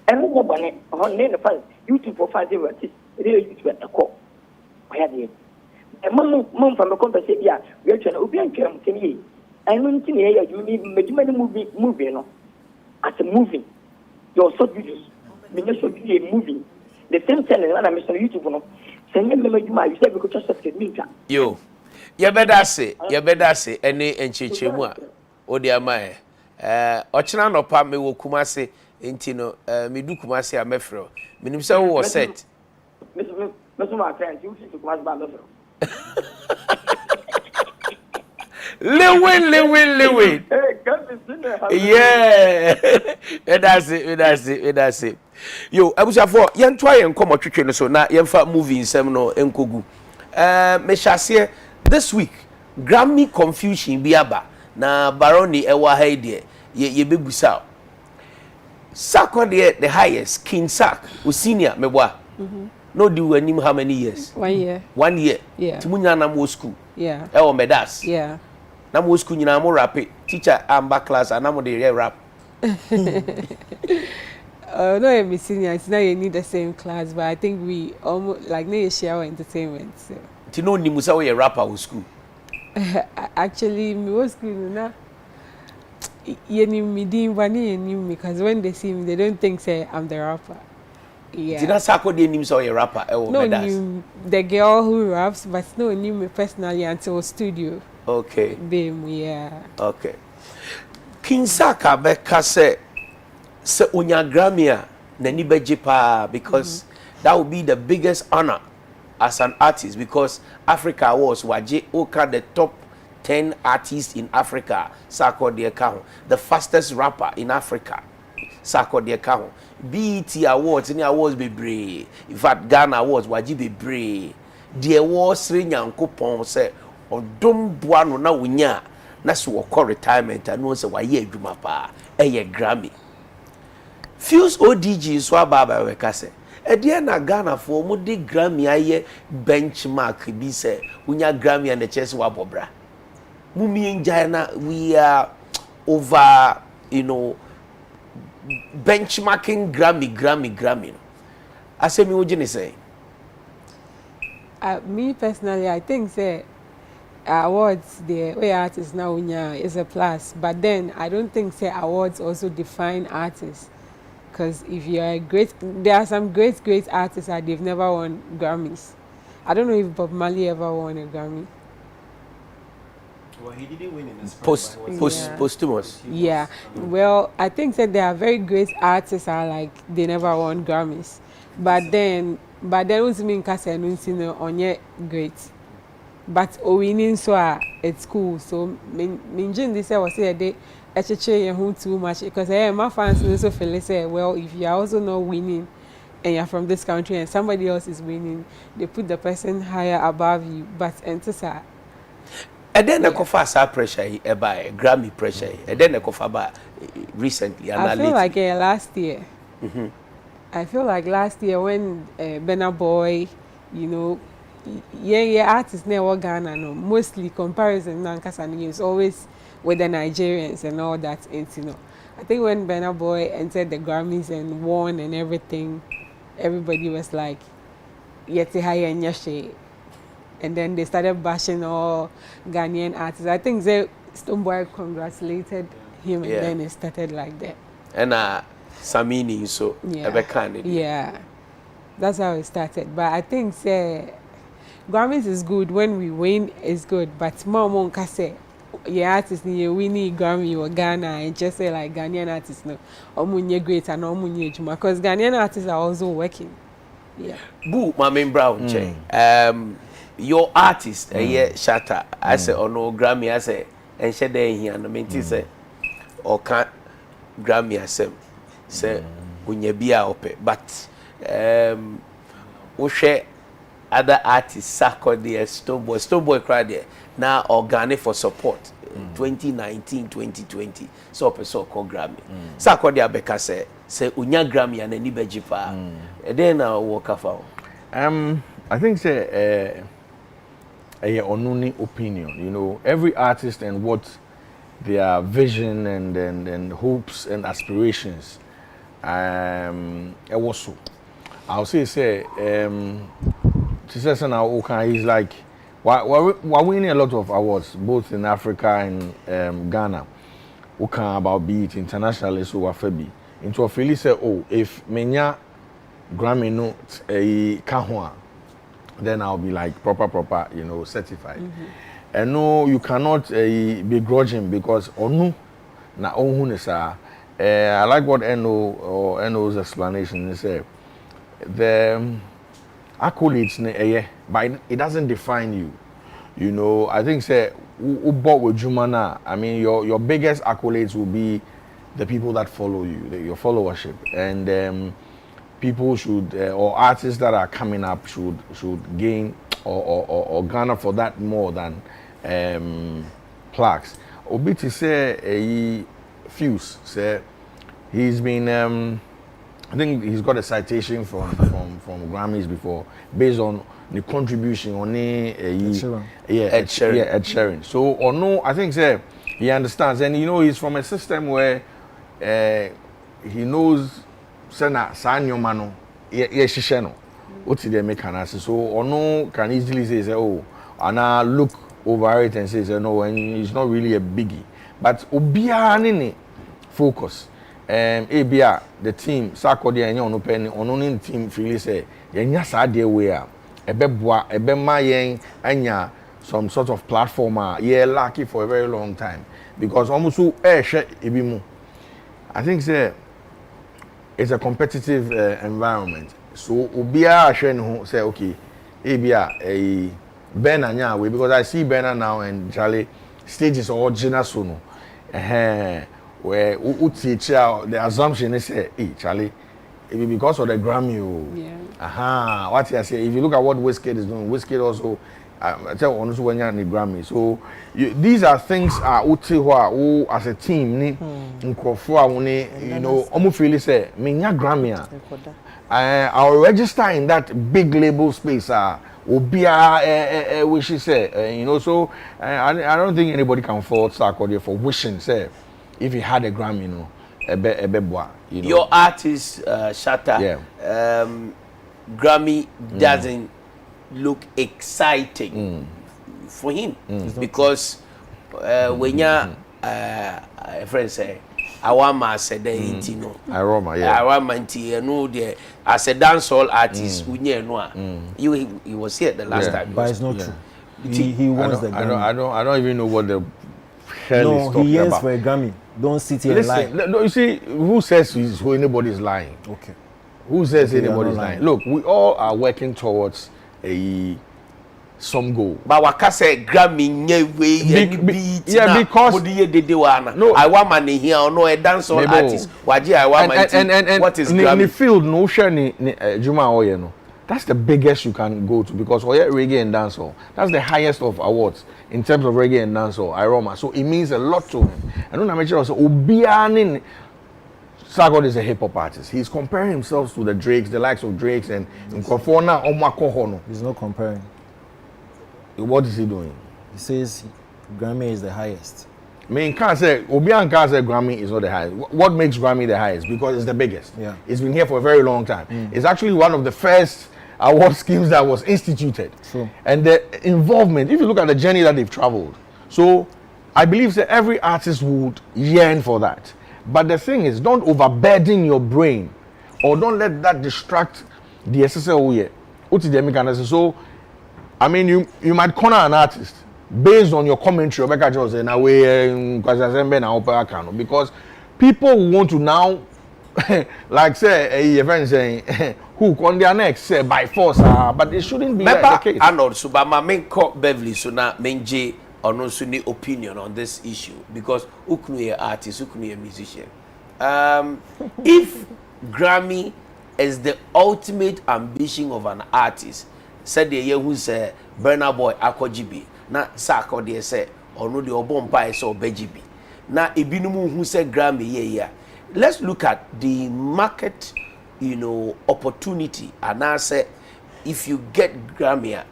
And one on the file, YouTube for 5 0 artists, real YouTube at the call. Where did a mom from a company said, yeah, we are trying to be a camp. And when you need many movie, no, as a movie, your short videos, when you should be a movie. The same channel, and I'm on YouTube, no, send me you said we could just get me. Yo, you better say, any and chichimua, or dear my, Ochina no pa me wo kumase, intino, me do kumase a mefro. Minimsa was set. Mr. My friend, you see to come back. Lewin. Yeah, that's it. Yo, abusa for yen try yen come twetwe no so na yen fa movie nsem no enkogu. Me shase this week Grammy confusion bi aba na Baroni ewa ha de ye bebusa. Sako the highest King Sak, senior meboa. No do anim how many years? 1 year. 1 year. Yeah. Timunya na mo school. Yeah. E o medas. Yeah. Na mo school nyina mo rap. Teacher amba class and na mo dey rap. No, I'm senior. It's not you need the same class, but I think we almost like no share our entertainment. So. Ti no ni musa we rapper wo school. Actually, me was school na. You need me din vani me because when they see me, they don't think say I'm the rapper. Yeah. Did not Sako de nim so a rapper e o No, medas. knew the girl who raps, but no knew me personally until studio. Okay. Them, yeah. Okay. King Saka beka se unya Grammy a nani beje pa because that would be the biggest honor as an artist because Africa Awards waje oka the top 10 artists in Africa Sako de account the fastest rapper in Africa Sako de account BET Awards any awards bebre in fact Ghana Awards waje bebre the awards nyankopon se odom boa no na wonya na so wɔ retirement anu se waye adwuma pa eye Grammy Fuse ODG so ababa we ka se e na Ghana for mu di Grammy aye benchmark bi se wonya Grammy and the chess wa bobra mu mi na we are over benchmarking Grammy no asemi woji ne say Me personally, I think say awards the way artists now is a plus, but then I don't think say awards also define artists. Because if you are there are some great artists that they've never won Grammys. I don't know if Bob Marley ever won a Grammy. Well, he didn't win in his posthumous. Yeah. Well, I think that there are very great artists are like they never won Grammys, but then also mean kase no onye great. But winning so it's cool. So minjin this was say they actually too much because my fans also feel say well if you are also not winning and you're from this country and somebody else is winning, they put the person higher above you. But enter and then the cofa pressure by Grammy pressure and then the cofa recently and I feel like last year. I feel like last year when Burna Boy, artists never Ghana no mostly comparison Nankasani is always with the Nigerians and all that I think when Burna Boy entered the Grammys and won and everything, everybody was like yeti higher and yashe, and then they started bashing all Ghanaian artists. I think Stonebwoy congratulated him and then it started like that. And Samini so yeah, that's how it started. But I think Grammys is good when we win is good, but more say artists we need Grammy or Ghana and just say like Ghanaian artists no omunye great and omunye juma because Ghanaian artists are also working. Yeah. Boo Mama Brown your artist Shatta I say no Grammy I say and share there here and mean say or can't Grammy asem say unya bia ope but we share other artists Sakode Stoneboy cried there now organic for support 2019 2020 so person call Grammy Sakode Abeiku say unya Grammy and any bejipa and then walk out I think say a only opinion, you know, every artist and what their vision and hopes and aspirations also I'll say he's like we're winning a lot of awards both in Africa and Ghana. Okay, about be it internationally so wafabi into a feeling say oh if menya Grammy no a kahwa then I'll be like proper you know certified. And no you cannot begrudge him because onu na ohun is I like what No's explanation is the accolades but it doesn't define you. You know, I think say bought with Jumana, I mean your biggest accolades will be the people that follow you, your followership, and people should or artists that are coming up should gain or garner for that more than plaques. Obiti say Fuse say he's been I think he's got a citation from Grammys before based on the contribution on Ed Sheeran. So or no, I think say he understands and you know he's from a system where he knows Sanyomano Yeshisheno. What's the mechanism? So or no can easily say oh and I look over it and say no and it's not really a biggie. But Obianini focus. Abia the team Sakode and no penny on team freely say yenya sa de we a ebeboa ebema yen anya some sort of platform lucky for a very long time because almost ebimu I think say it's a competitive environment so obia ahwe say okay Abia Ben anya we because I see Ben now and Charlie stages original sono where the assumption is hey Charlie it be because of the Grammy what I say if you look at what Wizkid is doing Wizkid also I tell honestly when you're the Grammy so these are things who as a team ni you know almost feel say menya Grammy I'll register in that big label space wish say you know so I don't think anybody can fault Sarkodie for wishing say if he had a Grammy, you know, you know. Your artist, Shatta, Grammy doesn't look exciting for him because when your friend say, I want my said you know, I want my tea, no, there as a dancehall artist, he was here the last time, but it's not true. He wants the Grammy. I don't even know what the hell is talking he yearns about. for a Grammy. Don't sit here and lie. No, you see, who says anybody's lying? Okay. Who says anybody's lying? Look, we all are working towards some goal. But what can say Grammy because no, I want money here or no a dancehall artist. I want my what is Grammy? In the field, no share Juma Oye no. That's the biggest you can go to because reggae and dancehall. That's the highest of awards in terms of reggae and dancehall. Aroma. So it means a lot to him. I don't know mention also Obianin Sarkodie is a hip hop artist. He's comparing himself to the Drakes, the likes of Drakes and Nkofona Omakohono. He's not comparing. What is he doing? He says Grammy is the highest. I mean, can't say Obian can't say Grammy is not the highest. What makes Grammy the highest? Because it's the biggest. Yeah. It's been here for a very long time. It's actually one of the first award schemes that was instituted. True. And the involvement, if you look at the journey that they've traveled. So I believe that every artist would yearn for that. But the thing is, don't overburden your brain or don't let that distract the SSL. So, I mean, you might corner an artist based on your commentary because people want to now like say a friend saying hook on their neck say by force but it shouldn't be like the case. Arnold so but my main court Beverly so na menje or no any opinion on this issue because ukunu artist, ukunu musician. If Grammy is the ultimate ambition of an artist, said the year who say Burna Boy Akojibi, na Sako de say or no the Obompa so Bejibi. Na Ibinumu who said Grammy yeah. Let's look at the market, opportunity, and I say if you get Grammy,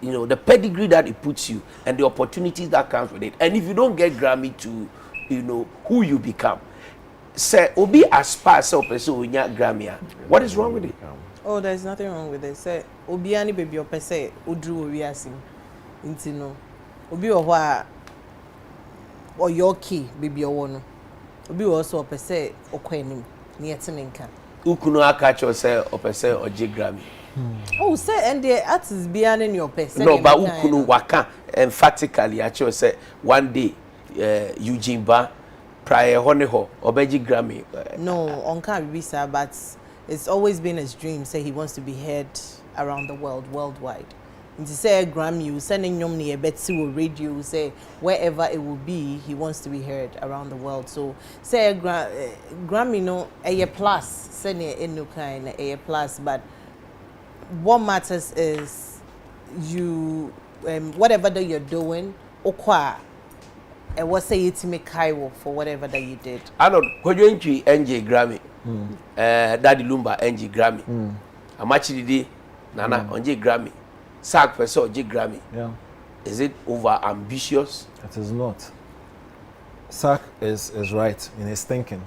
the pedigree that it puts you and the opportunities that comes with it. And if you don't get Grammy to, who you become. Say, Obi aspire so person when you Grammy. What is wrong with it? Oh, there's nothing wrong with it. Say, Obi ani baby or say, Udru Obiasim. Intino. Obi or your key, baby or one. Obi also per se or quenim near Tinenka. Ukuno catch or say or per se or J Grammy. Oh, say, and the artists behind in your person. No, but Ukuno waka emphatically actually say one day Eugene Ba prior Honeho or Beji Grammy. No, on can't be sir, but it's always been his dream. Say he wants to be heard around the world, worldwide. And to say a Grammy, you sending him near Betsy or radio, say wherever it will be, he wants to be heard around the world. So say a Grammy, no, a year plus, send it no kind a year plus, but what matters is you, whatever that you're doing, okwa. And what say it to me Kaiwo for whatever that you did. I don't NG Grammy. Daddy Lumba NG Grammy. Amachidi Nana on J Grammy. Sack person J Grammy. Yeah. Is it over ambitious? It is not. Sack is right in his thinking.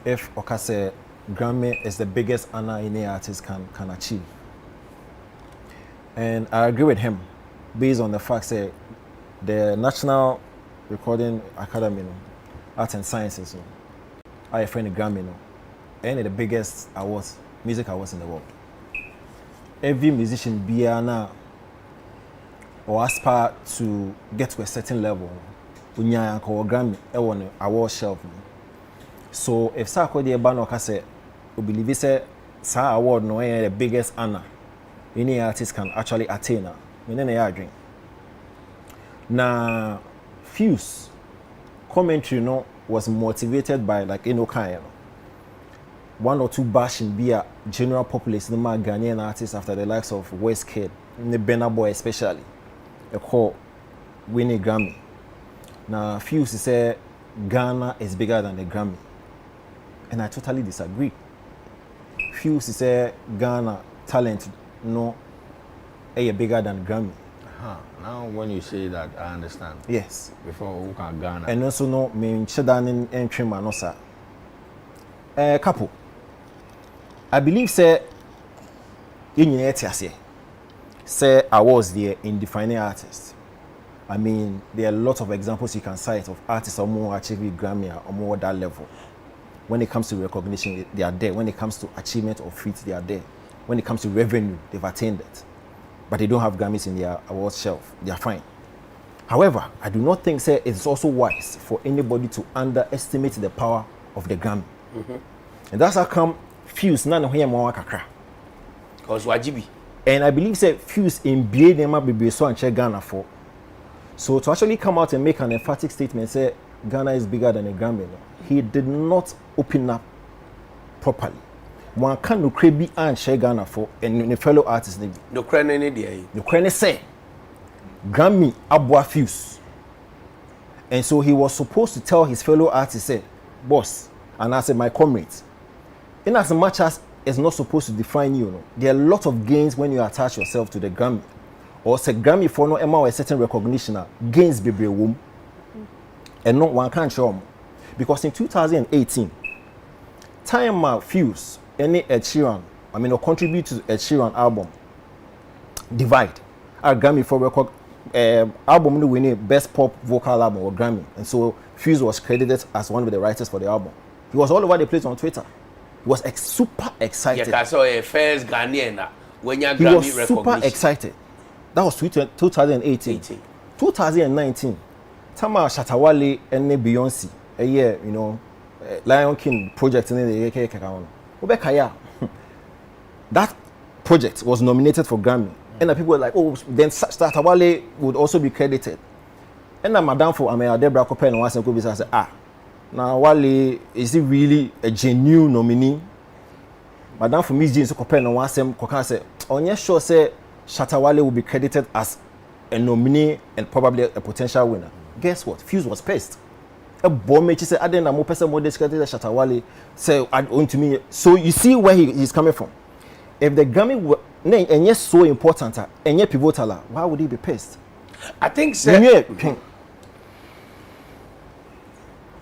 If Okase Grammy is the biggest honor any artist can achieve. And I agree with him based on the fact that the National Recording Academy, Art and Sciences, I friend Grammy, and the biggest awards, music awards in the world. Every musician be now or aspire to get to a certain level. Unya or Grammy, on award shelf. So if Sako de Bano Kase, we believe it's Sa award no the biggest honor any artist can actually attain. Dream. Now Fuse commentary was motivated by like kind one or two bashing be a general populace no more Ghanaian artists after the likes of Wizkid, the Burna Boy especially a call winning Grammy. Now Fuse say Ghana is bigger than the Grammy, and I totally disagree. Fuse say Ghana talent bigger than Grammy. Now when you say that, I understand. Yes. Before who can Ghana. And also no mean Chedan and Trimma no sir. Couple. I believe say say I was there in defining artists. I mean there are a lot of examples you can cite of artists or more achieving Grammy or more that level. When it comes to recognition, they are there. When it comes to achievement or feats, they are there. When it comes to revenue, they've attained it. But they don't have Grammys in their awards shelf. They are fine. However, I do not think say it's also wise for anybody to underestimate the power of the Grammy. And that's how come Fuse none of him more kakra. Because Wajibi. And I believe say Fuse in BA Nema be so and check Ghana for. So to actually come out and make an emphatic statement say Ghana is bigger than a Grammy, he did not open up properly. One can no creepy and share Ghana for and the fellow artists. No cranny any day. The cranny say Grammy Abwa Fuse. And so he was supposed to tell his fellow artists, say, boss, and I said, my comrades, in as much as it's not supposed to define you, there are a lot of gains when you attach yourself to the Grammy. Or say Grammy for no amount of certain recognition, gains be womb. And not one can't show them. Because in 2018, time Fuse, any Ed Sheeran, or contribute to Ed Sheeran album, Divide, our Grammy for record album winning best pop vocal album or Grammy, and so Fuse was credited as one of the writers for the album. He was all over the place on Twitter. He was super excited. Yeah, I saw a first Ghanaian when you He was super excited. That was 2018. 2019, Tama Shatawale and Beyonce, a year, Lion King project in the Obekaya. That project was nominated for Grammy. And the people were like, oh, then Shatawale would also be credited. And madam for Debra Copen and once and could be say, now Wale, is he really a genuine nominee? Madam for Miss Jeans Copen and once and Coca say, on your show say Shatawale will be credited as a nominee and probably a potential winner. Guess what? Fuse was pissed. A bomb makes say, I didn't know person more discredited Shatawale. Say, I own to me. So you see where he's coming from. If the Grammy were and yes, so important, and yet pivotal, why would he be pissed? I think so.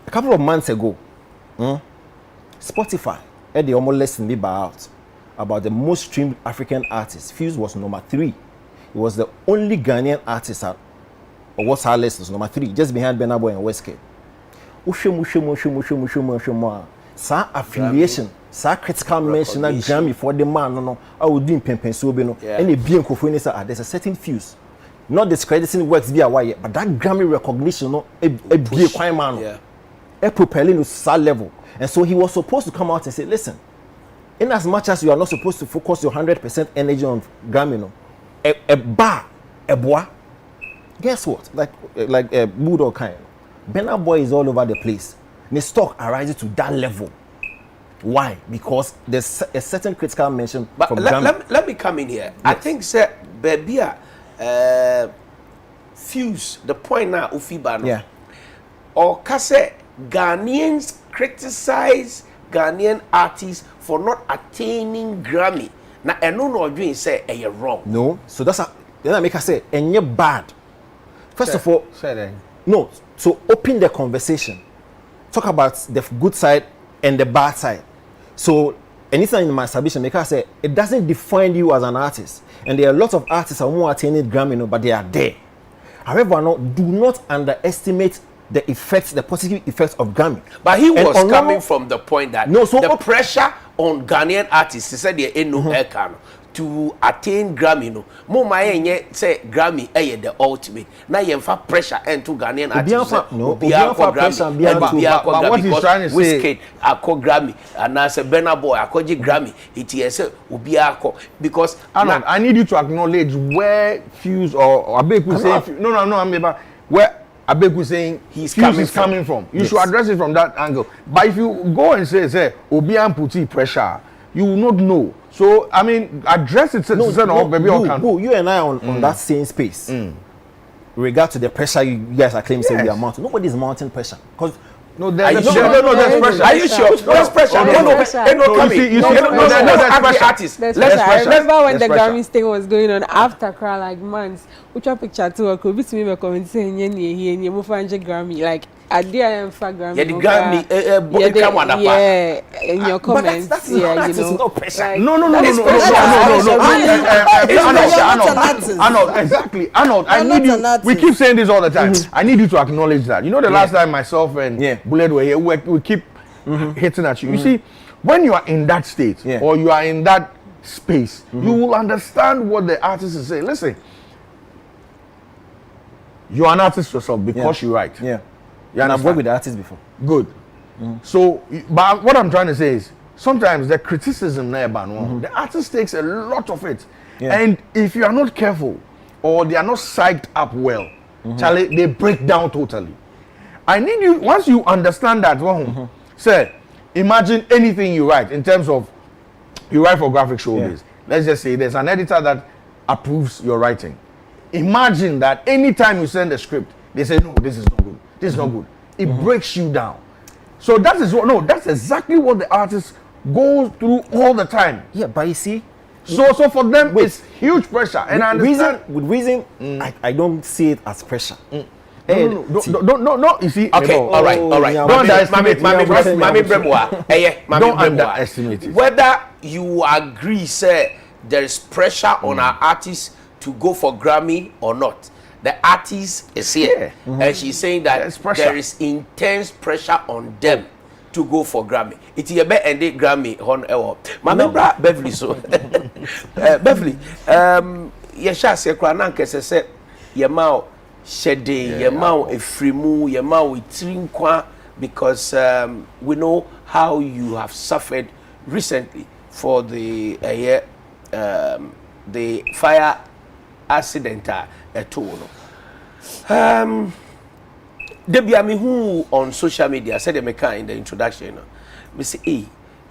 A couple of months ago, Spotify had the almost lesson be out about the most streamed African artist. Fuse was number 3. He was the only Ghanaian artist or what's our list was number 3, just behind Burna Boy and Westgate. Sa affiliation, sa critical mention and Grammy for the man, no, I would do in Pempensobe, no, any being confined, there's a certain fuse. Not discrediting works via why, but that Grammy recognition, no, a be a crime man, a propelling to that level. And so he was supposed to come out and say, listen, in as much as you are not supposed to focus your 100% energy on Grammy, no, a bar, a bois, guess what? Like a bulldog kind. Burna Boy is all over the place. The stock arises to that level. Why? Because there's a certain critical mention but from let me come in here. Yes. I think sir, baby, Fuse the point now Ufiba no. Yeah. Or kase Ghanaians criticize Ghanaian artists for not attaining Grammy. Now I know no doing say you're wrong. No. So that's then I make us say and you're bad. First of all, no. So open the conversation. Talk about the good side and the bad side. So anything in my submission, make us say it doesn't define you as an artist. And there are a lot of artists who are attaining Grammy, no, but they are there. However, no, do not underestimate the effects, the positive effects of Grammy. But he was coming from the point that the pressure on Ghanaian artists, he said, to attain Grammy, no. Mo my say Grammy, the ultimate. Now you have pressure and to Ghanaian artists. No, but what he's trying to say, I call Grammy, and I say Burna Boy, I call Grammy. It is because I need you to acknowledge where Fuse or Abeiku saying no, where Abeiku saying he's coming from. You should address it from that angle. But if you go and say Obian putti pressure, you will not know. So I mean, address it. You and I on that same space. Regard to the pressure you guys are claiming say we are mounting. Nobody's mounting pressure because there's pressure. Are you sure? There's pressure. There's pressure. Remember when the Grammys thing was going on after crowd like months? Which one picture too? I could be to me a comment saying you move on Grammy like. I did Grammy. Yeah, the Grammy. Yeah, in your comments. That's you know. No pressure. Like, No. Arnold, exactly. Arnold, I need you. We keep saying this all the time. I need you to acknowledge that. You know, the last time myself and Bullet were here, we keep hitting at you. You see, when you are in that state or you are in that space, you will understand what the artist is saying. Listen, you are an artist yourself because you write. Yeah. And I've worked with the artists before. Good. So, but what I'm trying to say is, sometimes the criticism the artist takes a lot of it. And if you are not careful, or they are not psyched up well, Charlie, they break down totally. I need you, once you understand that, say, imagine anything you write in terms of, you write for graphic showbiz. Let's just say there's an editor that approves your writing. Imagine that anytime you send a script, they say, no, this is not good. This is not good. It breaks you down. So that is that's exactly what the artist goes through all the time. Yeah, but you see, so for them it's huge pressure. And I understand with reason, I don't see it as pressure. No, you see. Okay, all right. Don't underestimate. Don't underestimate it. Whether you agree, say there is pressure on our artists to go for Grammy or not. The artist is here, and she's saying that there is intense pressure on them to go for Grammy. It's a better end Grammy on our. My member Beverly so Beverly, yesha se kwa na nkese se yema shede yema efrimu yema witirinkwa because we know how you have suffered recently for the fire accident at all. Debbie, I mean, who on social media said they kind in the introduction, me say, hey,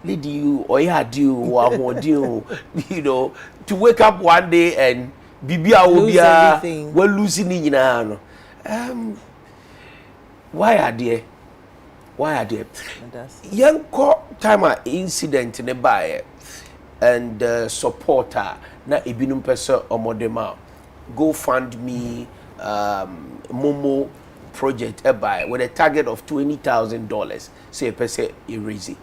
lady, you or yeah, do or do, you know, to wake up one day and Bibia will be well losing in why are they? Why are they? Young time incident in the buyer and supporter na ibinum person omodema go fund me Momo project buy with a target of $20,000 say a person easy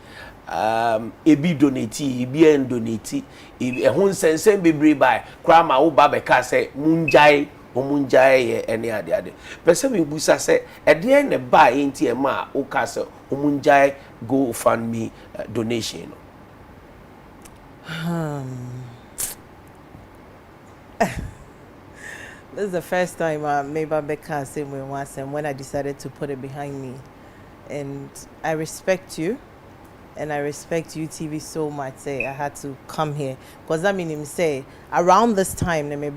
ebi donate ebi en donate e hon sense be buy krama wo ba be ka say munjai omunjai any ade person we busa say e dey na buy enti e ma wo ka say omunjai go fund me donation. This is the first time maybe Becca same way once, and when I decided to put it behind me, and I respect you, and I respect UTV so much. Say I had to come here because I mean him say around this time, maybe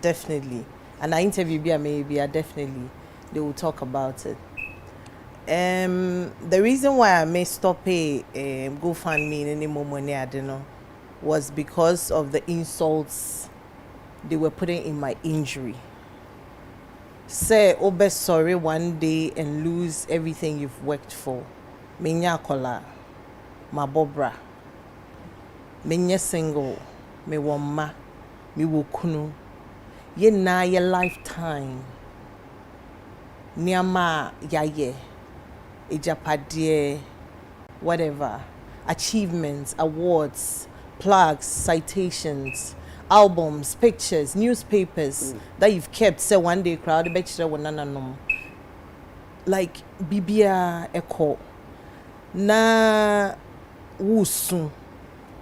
definitely, and I interview maybe definitely they will talk about it. The reason why I may stop go fund me in any moment I don't know was because of the insults they were putting in my injury. Say obe sorry one day and lose everything you've worked for. Menya kola, ma bobra. Menya single, me wama, me wukunu. Ye na ye lifetime. Niama yaye, ejapadiye, whatever. Achievements, awards, plaques, citations, albums, pictures, newspapers that you've kept. Say one day crowd betcha wanana like bibia echo na wusu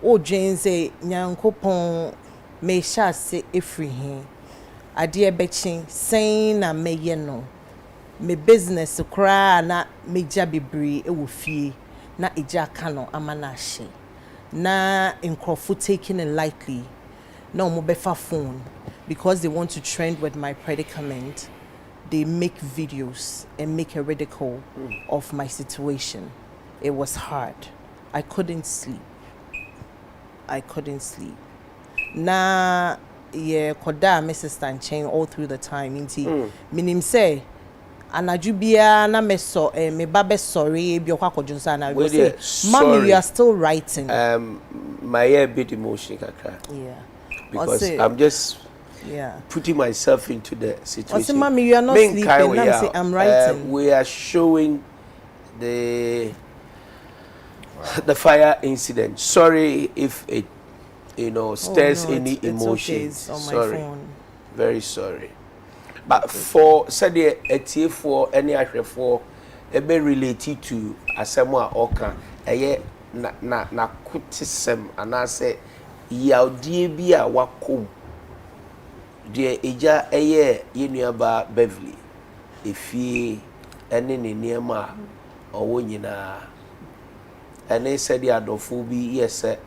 o Jane say nyankopon me sha se efrihin ade betchin saying na meye no me business kra na meja bebre e wo fie na eja kano amana hye na nkrofo taking it lightly. No mo befa phone because they want to trend with my predicament. They make videos and make a ridicule of my situation. It was hard. I couldn't sleep. Na yeah, koda Mrs. Stanchain all through the time. Inti minim say anajubia na meso me babe sorry bi okwa kodunsa na we say mommy you are still writing. My a bit emotional kakra. Yeah. Because I'm just putting myself into the situation. Also, mommy, you are not sleeping. I'm writing. We are showing the fire incident. Sorry if it, stirs any emotions. It's sorry, phone. Very sorry. But for said a for any actual for a be related to asemwa oka eye na kutisem and I say. Yaudie bi a wakom de eja eye yenuaba Beverly efie ene ne niema owo nyina ene said the adofo bi yese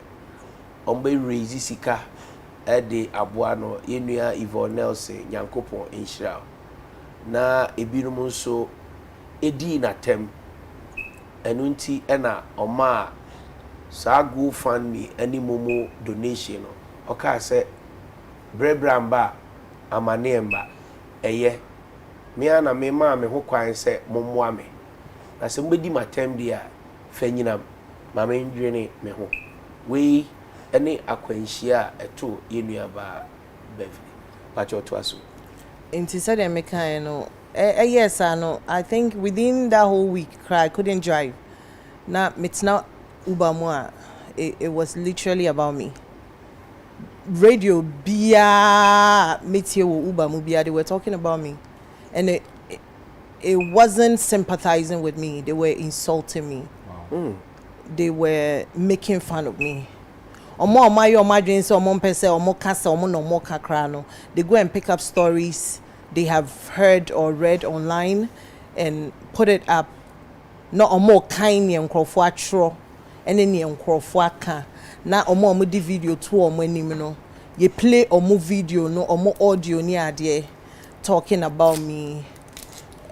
ombe raise sika e de aboa no yenua Yvonne Nelson Nyankopon enhira na ebinum nso edi na tem enu nti ena oma sa go fund me any momo donation oka say brebramba amanemba eye me ana me ma me ho kwan say mommoa me na se mbedi matem dia fanyina ma me ndwene me ho we any akwanhia eto yenuaba Beverly pacho to aso Inti said America yes I think within that whole week I couldn't drive na it's not Uber moi, it was literally about me. Radio Bia Meteo Uber Mubia, they were talking about me. And it wasn't sympathizing with me. They were insulting me. Wow. They were making fun of me. They go and pick up stories they have heard or read online and put it up. No more kind and crofo ene ne enkrofo aka na omo di video to omo anim no ye play omo video no omo audio ni ade talking about me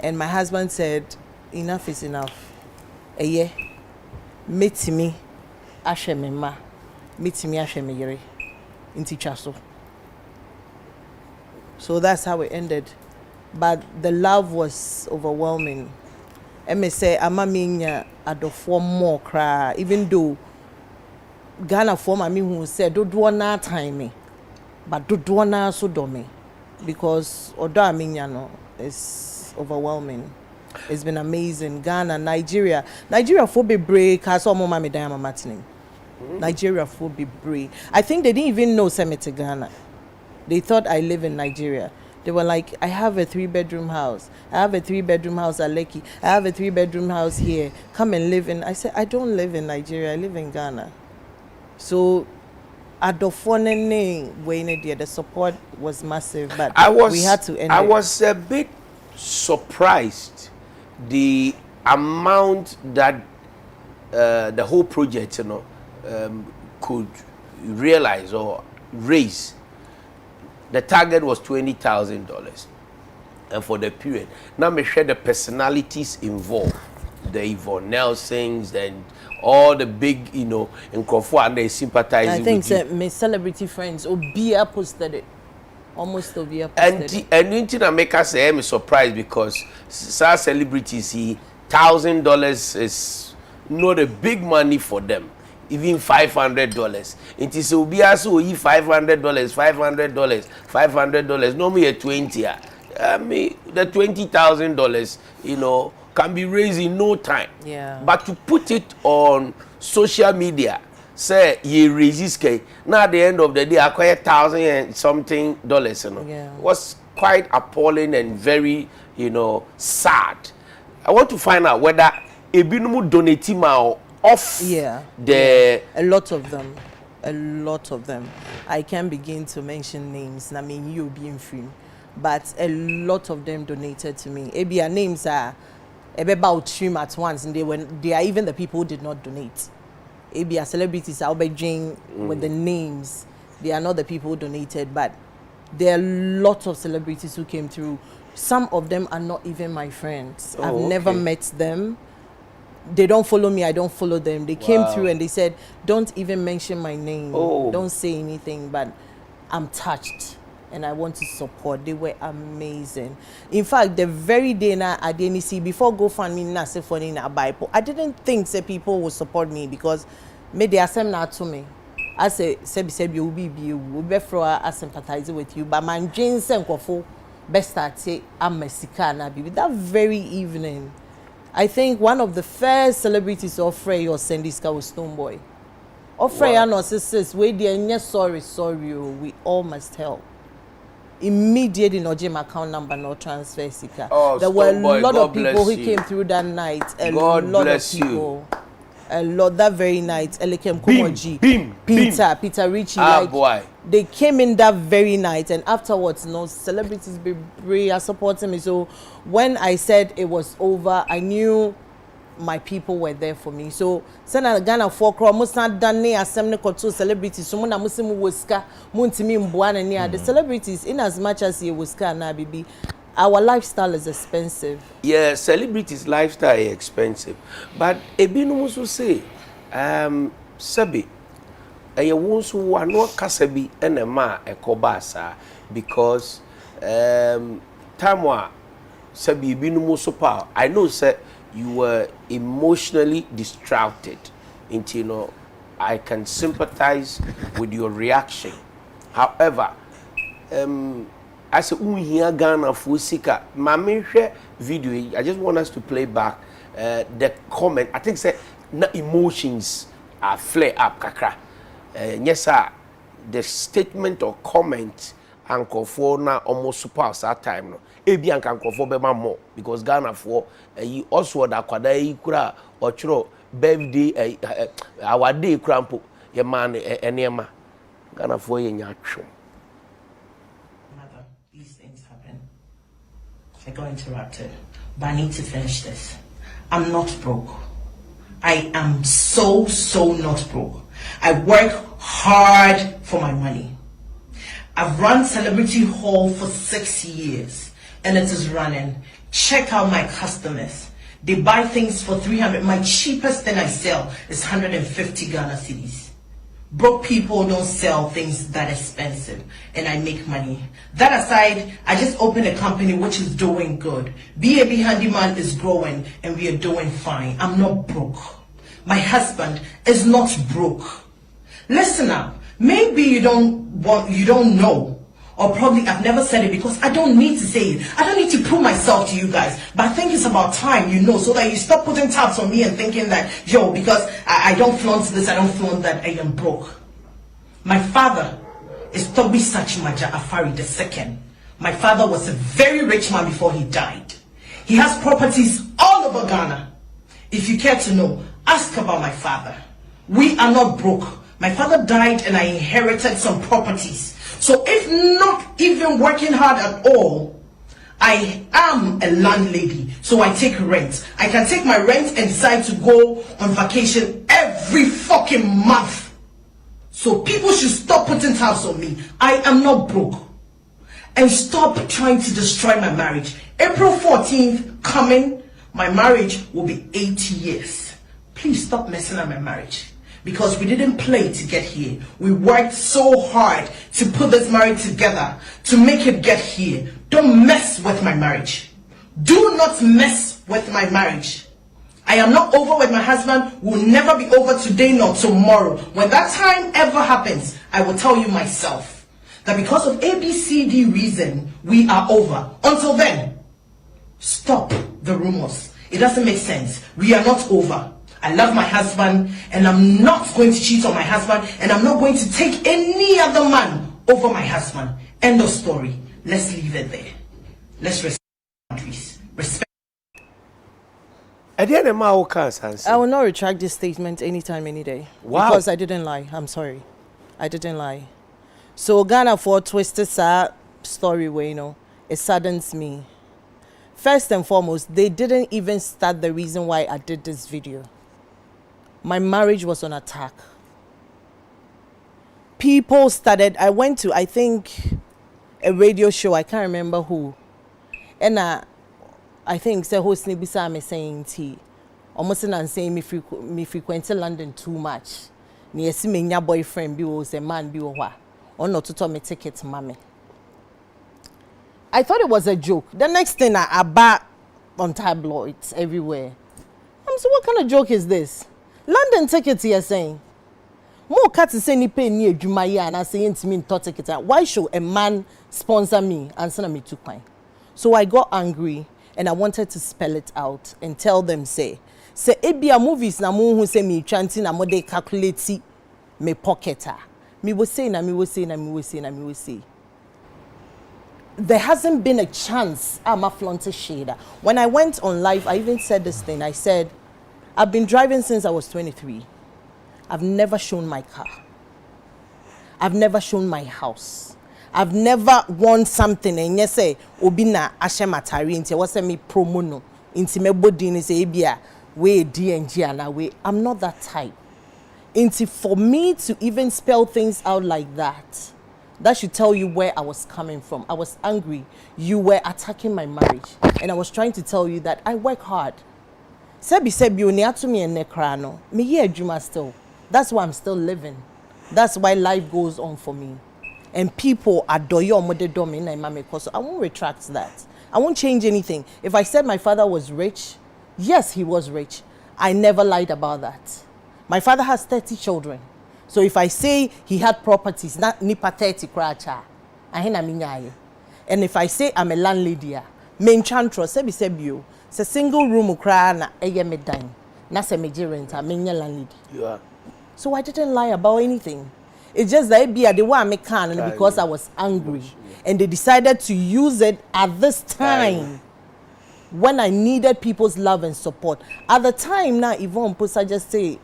And my husband said, enough is enough. A year, meet me, ashe me ma, meet me ashe me yere, inti chaso. So that's how it ended. But the love was overwhelming. And me say, ama minya adofo more cry, even though Ghana form I mean who said do na time me, but do na so do me, because odo minya no is overwhelming. It's been amazing. Ghana, Nigeria for be brave. Kaso mo mama dan mama tinim. Nigeria for be brave. I think they didn't even know Semite Ghana. They thought I live in Nigeria. They were like, I have a 3-bedroom house. I have a 3-bedroom house at Lekki. I have a 3-bedroom house here. Come and live in. I said, I don't live in Nigeria. I live in Ghana. So, the support was massive, but we had to end it. I was a bit surprised the amount that the whole project, could realize or raise. The target was $20,000, and for the period. Now me share the personalities involved, the Yvonne Nelsons and all the big, in Crawford, and they sympathizing. I think my celebrity friends, Obia posted it. Almost Obia posted it. And into make us say I'm surprised because some celebrities see $1,000 is not a big money for them. Even $500. It is Obia so $500, $500. No me a 20. I mean the $20,000, can be raised in no time. Yeah. But to put it on social media, say you resist, now at the end of the day, acquire $1,000 and something, Yeah. was quite appalling and very, sad. I want to find out whether Ebinumu donatima off the a lot of them. I can't begin to mention names. I mean, you being free, but a lot of them donated to me. Their names are about three at once, and they are even the people who did not donate. Maybe celebrities are with the names. They are not the people who donated, but there are lots of celebrities who came through. Some of them are not even my friends. I've never met them. They don't follow me, I don't follow them. They came through and they said, don't even mention my name. Don't say anything, but I'm touched and I want to support. They were amazing. In fact, the very day now I didn't see before GoFundMe na say for in Abeiku, I didn't think say people would support me because made they asem na to me. I say sebi you will be for I sympathize with you, but my Jane Senkofo best start say I'm Mexican na be that very evening. I think one of the first celebrities to offer your Sendiska was Stoneboy. Offer your narcissists, we dear sorry, we all must help. Immediately no gym account number, no transfer sika. There were a lot of people who came through that night. A lot of people. A lot that very night. Elikem Kumoji, Peter Richie. Boy. They came in that very night, and afterwards, celebrities be are supporting me. So when I said it was over, I knew my people were there for me. So Sana Ghana for crowd must not done near assembly control celebrities. So muna musimu wuska muntimi mbwana near the celebrities in as much as you wuska na bibi. Our lifestyle is expensive. Yeah, celebrities' lifestyle is expensive. But Ebinu musu say, Sabi, you want to no kasabi enema ekobasa because time wa Sabi Ebinu musu pa. I know say you were emotionally distracted. Into I can sympathize with your reaction. However, I said, here Ghana for sika. Mami share video. I just want us to play back the comment. I think say na emotions are flare up kakra. Yes sir. The statement or comment anko for na almost surpass that time no. Ebi anko for bema more because Ghana for you also that kwada ikura or chro birthday our day krampo ye man enema Ghana for ye nyatwo. These things happen. I got interrupted, but I need to finish this. I'm not broke. I am so not broke. I work hard for my money. I've run Celebrity Hall for 6 years, and it is running. Check out my customers. They buy things for 300. My cheapest thing I sell is 150 Ghana cedis. Broke people don't sell things that expensive, and I make money. That aside, I just opened a company which is doing good. BAB Handyman is growing, and we are doing fine. I'm not broke. My husband is not broke. Listen up. Maybe you don't know. Or probably I've never said it because I don't need to say it. I don't need to prove myself to you guys. But I think it's about time you know, so that you stop putting tabs on me and thinking that, yo, because I don't flaunt this, I don't flaunt that, I am broke. My father is Tobi Sachimaja Afari II. My father was a very rich man before he died. He has properties all over Ghana. If you care to know, ask about my father. We are not broke. My father died and I inherited some properties. So if not even working hard at all, I am a landlady, so I take rent. I can take my rent and decide to go on vacation every fucking month. So people should stop putting tabs on me. I am not broke. And stop trying to destroy my marriage. April 14th coming, my marriage will be 80 years. Please stop messing up my marriage. Because we didn't play to get here. We worked so hard to put this marriage together, to make it get here. Don't mess with my marriage. Do not mess with my marriage. I am not over with my husband. Will never be over today nor tomorrow. When that time ever happens, I will tell you myself that because of ABCD reason, we are over. Until then, stop the rumors. It doesn't make sense. We are not over. I love my husband, and I'm not going to cheat on my husband, and I'm not going to take any other man over my husband. End of story. Let's leave it there. Let's respect boundaries. Respect. I will not retract this statement anytime, any day. Wow. Because I didn't lie. I'm sorry. I didn't lie. So Ghana for twisted sad story way, it saddens me. First and foremost, they didn't even start the reason why I did this video. My marriage was on attack. People started, I went to, I think, a radio show, I can't remember who. And I think the host Nibisa me saying tea. Almost and saying me frequent London too much. Me see me nya boyfriend be was a man be wa. Or not to tell me tickets, mommy. I thought it was a joke. The next thing I bought on tabloids everywhere. I'm saying, what kind of joke is this? London tickets, you're saying. More cats is saying pay near Jumaya and I saying to me to tickets. Why should a man sponsor me and send me to coin? So I got angry and I wanted to spell it out and tell them say ebia movies na mo hu say me chanting na mo dey calculate me pocketer. Me will say. There hasn't been a chance I'm a flaunted shader. When I went on live, I even said this thing. I said, I've been driving since I was 23. I've never shown my car. I've never shown my house. I've never won something and yes say obina ashematari into what say me promo no into me body ni say ebia we DNG and we. I'm not that type. Into for me to even spell things out like that. That should tell you where I was coming from. I was angry. You were attacking my marriage. And I was trying to tell you that I work hard. Sebi oni to me and nekrano. Me here Juma still. That's why I'm still living. That's why life goes on for me. And people adore your mother domain and mama so I won't retract that. I won't change anything. If I said my father was rich, yes, he was rich. I never lied about that. My father has 30 children. So if I say he had properties, not nipa 30 kracha, and if I say I'm a landlady, main chantro, sebi se single room kra na eye me dan, na se me renta, menya landlady. You are. So I didn't lie about anything. It's just that the way I make can because I was angry, and they decided to use it at this time when I needed people's love and support. At the time now, Yvonne Pusa just say,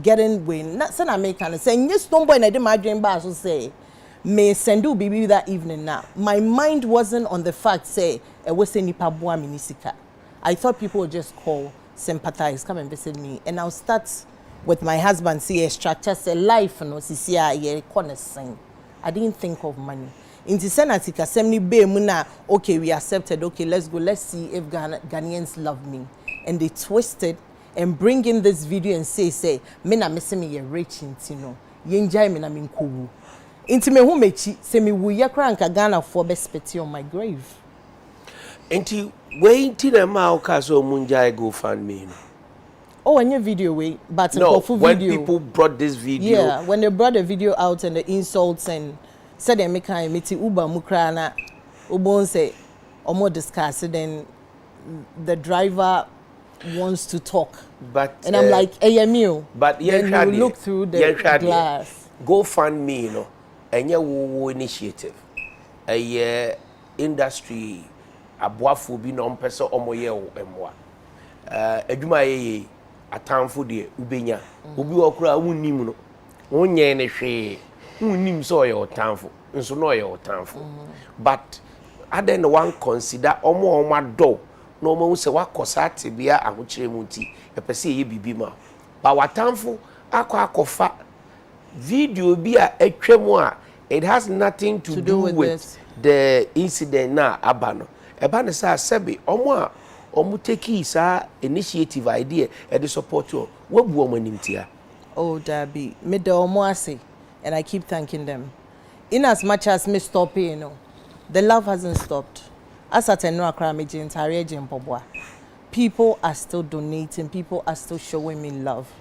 getting win. Not saying I make and saying yes, don't boy and I did my dream bar so say may send you baby that evening now. My mind wasn't on the fact say I was saying nipa boa minisika. I thought people would just call, sympathize, come and visit me, and I'll start with my husband see a structure say life no see I didn't think of money. Inti senati kasemni be muna, okay, we accepted, okay, let's go, let's see if Ghanaians love me. And they twist it and bring in this video and say, me na me se me ye rich intino. Yenjai me na me nkuwu. Inti me hu mechi, se me wu yakra anka Ghana for best peti on my grave. Inti, we inti na ma okaso munjai go fan me. Oh, and your video way, but no, when video. People brought this video. Yeah, when they brought the video out and the insults and said they make a meeting Uber Mukrana, Ubon say, or more discuss it, then the driver wants to talk. But and I'm like, hey, Emil. But then you look through the glass. Go fund me, you know, and your initiative. A industry, a boafu be non person or moye emwa. Eduma atamfo de ubenya obi okura wunnim no wonye ne hwe wunnim so ye otamfo nso no ye otamfo but aden one consider omo do no omo se wakosa tebia ahokyere mu nti epese ye bibi ma ba watamfo akofa video bi a etwemu a it has nothing to do with the incident na abano eba ne sa sebe omo a take sa initiative idea and the support you. What woman in tia? Oh, Darby, me the omoase, and I keep thanking them. In as much as me stop, you know, the love hasn't stopped. As at no akramage in people are still donating. People are still showing me love.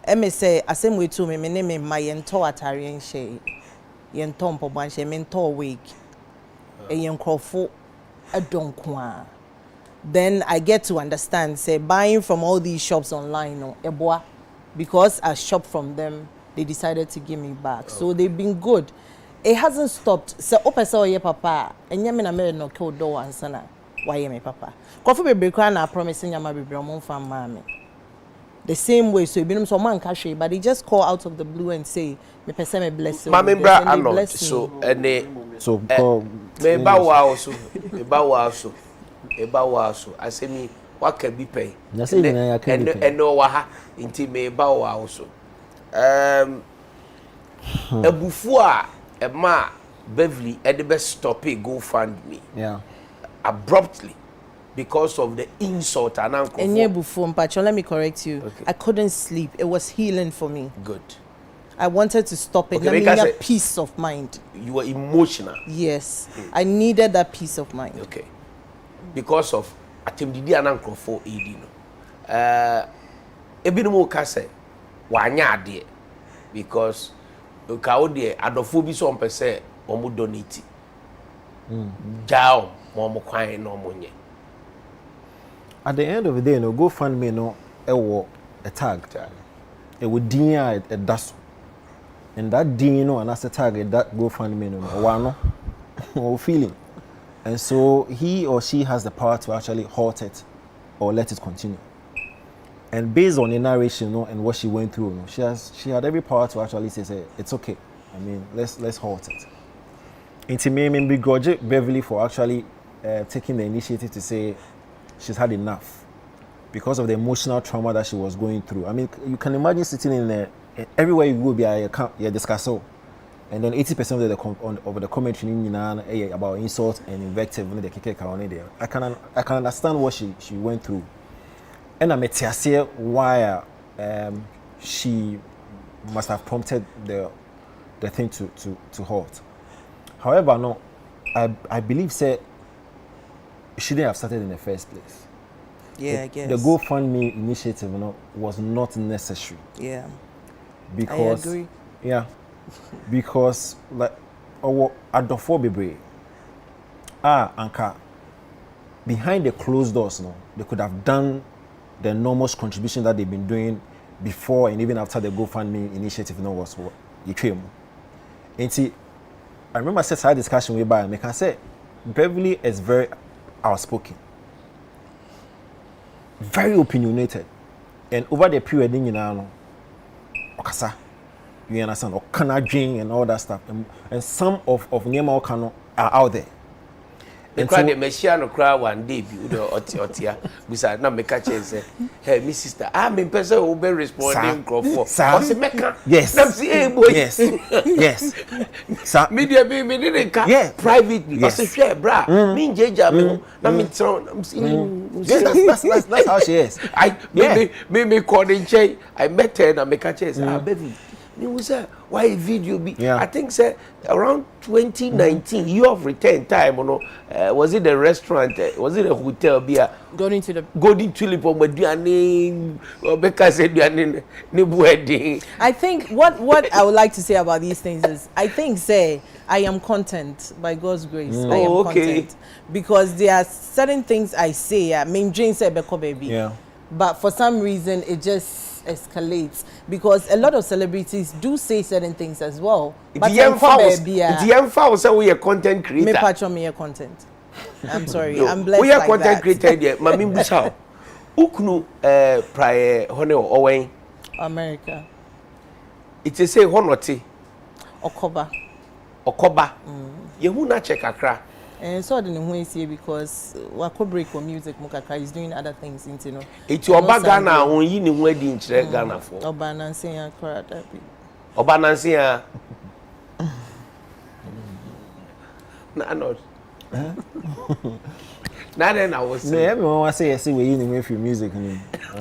And me say, I same way to me name my entire Atarian she, yentom poboa she mentor week, a yenkrofo a donkwa. Then I get to understand, say, buying from all these shops online, no, eboa, because I shop from them, they decided to give me back. Okay. So they've been good. It hasn't stopped. So, opesa oye papa, and yamin a no kill do and sana. Why me papa? Coffee be na promising yama be bramon from mammy. The same way, so you been some man cash, but they just call out of the blue and say, me pesa me bless you. Mammy bra alone. So, and they so me bawa also, me bawa also. Eba waso asemi waka bi pay and no waha inti me eba waso ebufu a ema Beverly edebe stop it go fund me abruptly because of the insult and uncle enye bufu mpacho let me correct you okay. I couldn't sleep it was healing for me good I wanted to stop it. Okay, I needed peace of mind. You were emotional. Yes, I needed that peace of mind. Okay. Because of atemdidi ananko for ed no ebinum ka say wanya ade because ka o de adofo bi so mpese omo donate jao mo kwan no mo nye at the end of the day no go fund me no ewo a tag e wo din a daso and that din no and as a tag that go fund me no wa no o feeling. And so he or she has the power to actually halt it or let it continue. And based on the narration, you know, and what she went through, you know, she had every power to actually say it's okay. I mean, let's halt it. It's me begrudge Beverly for actually taking the initiative to say she's had enough because of the emotional trauma that she was going through. I mean, you can imagine sitting in everywhere you go, be a discussor. And then 80% of the commentary about insult and invective when they kick there. I can understand what she went through. And I'm why she must have prompted the thing to halt. However, no, I believe she shouldn't have started in the first place. Yeah, I guess. The GoFundMe initiative, you know, was not necessary. Yeah. Because I agree. Yeah. Because like adofo bebre anka behind the closed doors no they could have done the enormous contribution that they've been doing before and even after the GoFundMe initiative was what you came. And see, I remember I said discussion with by and I say Beverly is very outspoken, very opinionated, and over the period you know okasa. You understand, or cannot drink and all that stuff, and some of Nema Okano are out there, The crowd the machine crowd one day be otia. We say na me catch say, hey, my sister, I'm in person who be responding for. What's the meka? Yes. Nam say, hey boy. Yes. Yes. Sir. Media be me didn't Yeah. privately. Yes. I say, share, bra. Me jeja me. Na me tron. Yes, that's how she is. Me calling Che. I met her and I catch her say, baby. Me was say, why video be? Yeah. I think say around 2019, year of return time, you know, was it the restaurant? Was it a hotel? Be Going to the Golden Tulip or Mediani or because Mediani wedding. I think what I would like to say about these things is I think say I am content by God's grace. I am content because there are certain things I say. I mean, Jane said Beko baby. Yeah. But for some reason it just escalates because a lot of celebrities do say certain things as well. But the young say we are content creator. Me patch on me a content. I'm sorry. I'm blessed. We are like content that. creator there. Mami Busa. Ukunu prior honor Owen. America. It is say honoti. Okoba. Yehu na check akra. And so I didn't know here because wako break for music mukaka is doing other things you know. It's Oba Ghana on yi ni wedding chire Ghana for. Oba Nancy and crowd that be. Oba Nancy a na not. Na then I was saying. Everyone was say we you need free music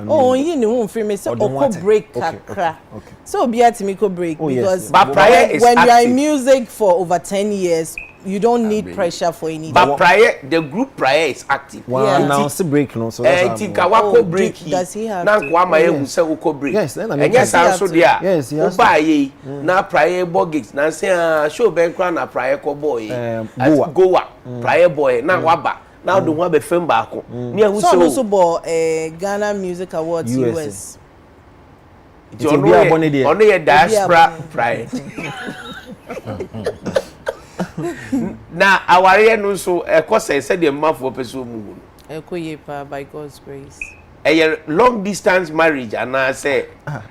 Oh, you know free me so oko break kakra. Okay. So be at me break because but prior is when active. you are in music for over 10 years you don't need pressure for anything. But prior, the group prior is active. Well, now it's break, no. So that's break. Does he have? Now, Kwama say uko break. Yes, then and yes, also there. Yes, yes. Obaye na prior bogigs. Na say show benkra na prior ko boy. Goa prior boy. Na waba. Now the one be film back. So also bo Ghana Music Awards US. It's only a diaspora prior. Na aware no so say said the man for person mu ekoyepa by God's grace a long distance marriage and I say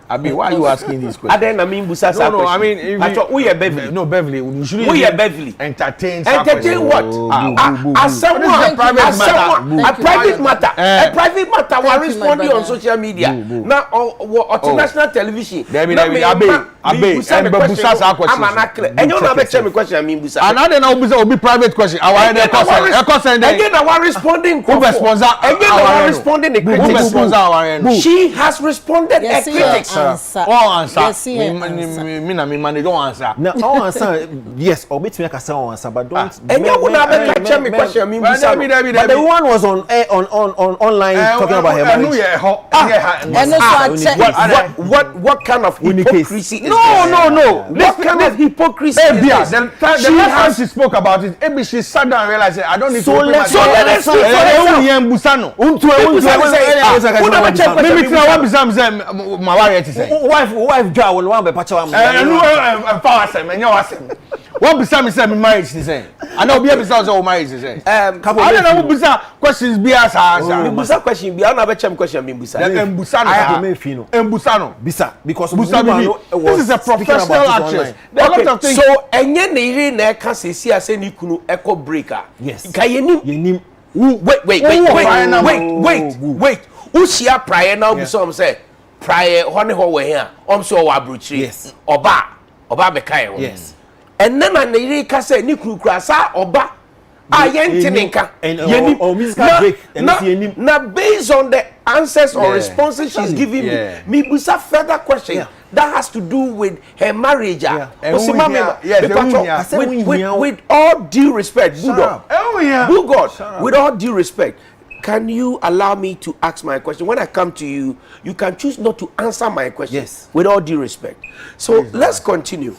Abi, why are you asking this question? I mean busa no, I mean we are Beverly. No, Beverly, you should we are Beverly. Entertain what? As someone a private matter. A private matter was responding on social media. Now on national television. Abi, and busa sa question. And you not check me question I mean busa. Another now busa will be private question. Our again I was responding. Who sponsor? Again I was responding the critics. She has responded a critics. All answer. Me man don't answer. No, all answer. Yes, or bit me answer answer, but don't. And you would have catch me question. But the one was on online talking about her marriage. What kind of hypocrisy is this? No. What kind of hypocrisy is this? The last time she spoke about it, maybe she sat down and realized I don't need to open my so let us speak maybe tell what bizam my wife to say. Wife ja will one be patch am. Power sem and your asem. What bizam say me marriage to say. I know be bizam say marriage to say. I don't know bizam questions be as answer. Me busa question be na be chem question me busa. Embusa no. Bisa because this is a professional actress. There are a lot of things. So enye ne ire na ka sesi ase ni kunu echo breaker. Yes. Ka yenim. Wait. Ushia prior now be some say prior honey ho we here. So wa brochi. Yes. Oba be kai. Yes. And then na ire ka say ni kunu kura sa oba yentinenka. Or musical break and yenim. Now based on the answers or responses she's giving me busa further question that has to do with her marriage. With all due respect, Bugod, with all due respect, can you allow me to ask my question? When I come to you, you can choose not to answer my question. Yes. With all due respect. So let's continue.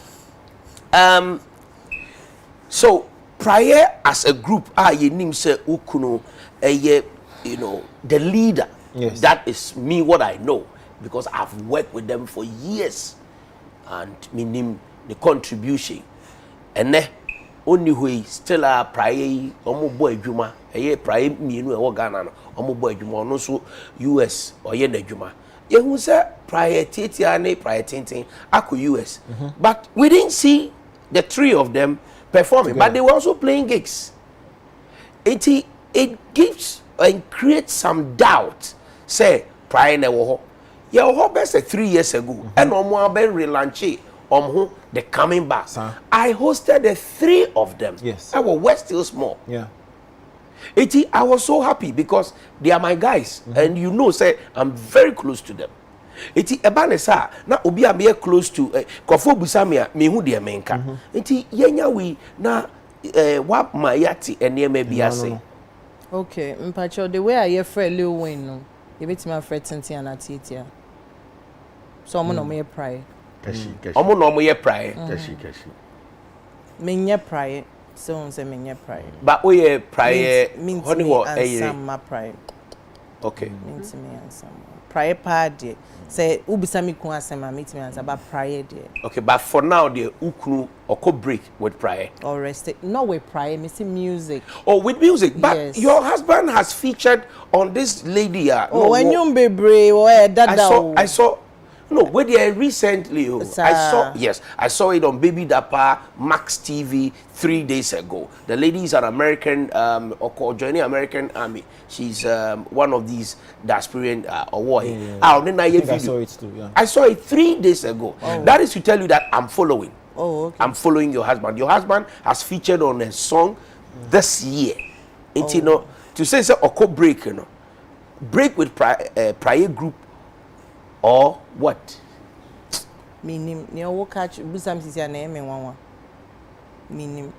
So prior as a group, yenim se ukuno, you know, the leader. Yes. That is me what I know because I've worked with them for years and meaning the contribution and then only way still a prior omo boy juma prior me no Ghana no omo boy juma no so US or ye na juma ye who say prior titia prior tintin ako US but we didn't see the three of them performing but they were also playing gigs it gives and creates some doubt. Say, prior never. Yeah, what best 3 years ago, and no more been relaunch who they coming back. I hosted the 3 of them. Yes. I was West still small. Yeah. I was so happy because they are my guys, and you know, say I'm very close to them. Ebanesa na obi am here close to Kofo Busamia me hu de menka. Yenya we na wa mayati enema bi ase. Okay, mpacho the way I hear Fred Lil Wayne no. You bet my friend Santana and Titia. So I'm no more pray. Kashi. Omo no mo ye pray. Kashi. Menye pray. So on say menye pray. But we ye pray honey what some my pray. Okay. Means me and some. Pray party. Say ubisami ku asema meet me answer but pray there. Okay, but for now the ukunu or break with prayer. Or rest not with prayer, me see music. Oh, with music. But yes. Your husband has featured on this lady. Oh, when you be brave, I saw. No, where they recently. I saw it on Baby Dapper Max TV 3 days ago. The lady is an American, or joining American Army. She's one of these Dasperian award. I saw it too. Yeah. I saw it 3 days ago. Oh. That is to tell you that I'm following. Oh, okay. I'm following your husband. Your husband has featured on a song this year. You know, to say Oko break, you know, break with prior group or what? Minim. You know, catch Busam Sisia name and one. Minim.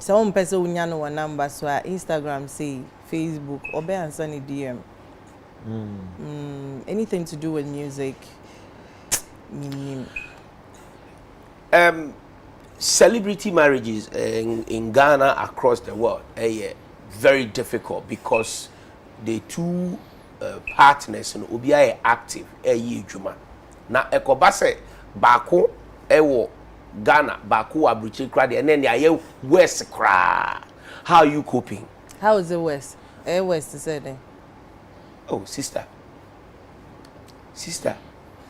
Some person who know one number so Instagram say Facebook or be answer ni DM. Anything to do with music. Celebrity marriages in Ghana across the world very difficult because the two partners and obi are active juma na ekobase bako ewo Ghana bako abuchi krade and then they west kra. How are you coping? How is the west? West is there. Oh, sister.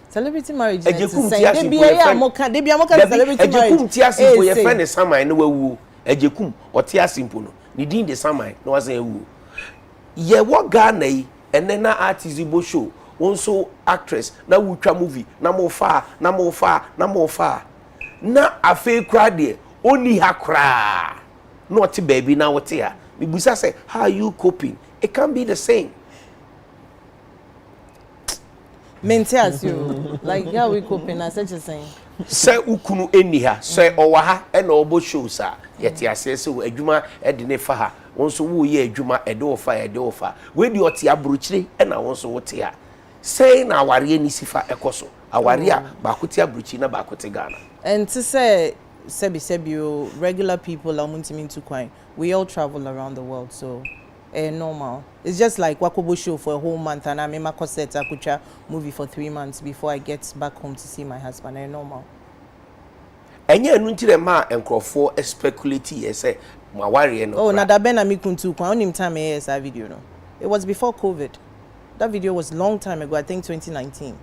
Celebrity marriage. They be celebrity marriage. For your friend is Sama no wu. Ejekum otia simple no. Ni din de Sama no was wu. Ye wo Ghana and then na artist Igbo show. Also actress na wutwa movie na mo fa. Na afi kra de oni ha kra. Not baby na what here. Me busa say how are you coping? It can't be the same. Maintain you like how we coping as such a saying. Say ukunu eni ha say owa ha e na obo show sa yeti asese wo adwuma e de ne fa ha wonso wo ye adwuma e de ofa we di oti abruchire e na wonso wo te ha say na aware ni sifa ekoso aware a ba koti abruchi na ba koti Ghana and to say sebi regular people amuntimi to kwan we all travel around the world so normal. It's just like Wakobo show for a whole month and I'm in my concert Akucha movie for 3 months before I get back home to see my husband. Normal. Enye enu ntire ma enkrofo speculate say ma ware no. Oh, na da ben amikuntu kwa onim time yes that video no. It was before COVID. That video was long time ago, I think 2019.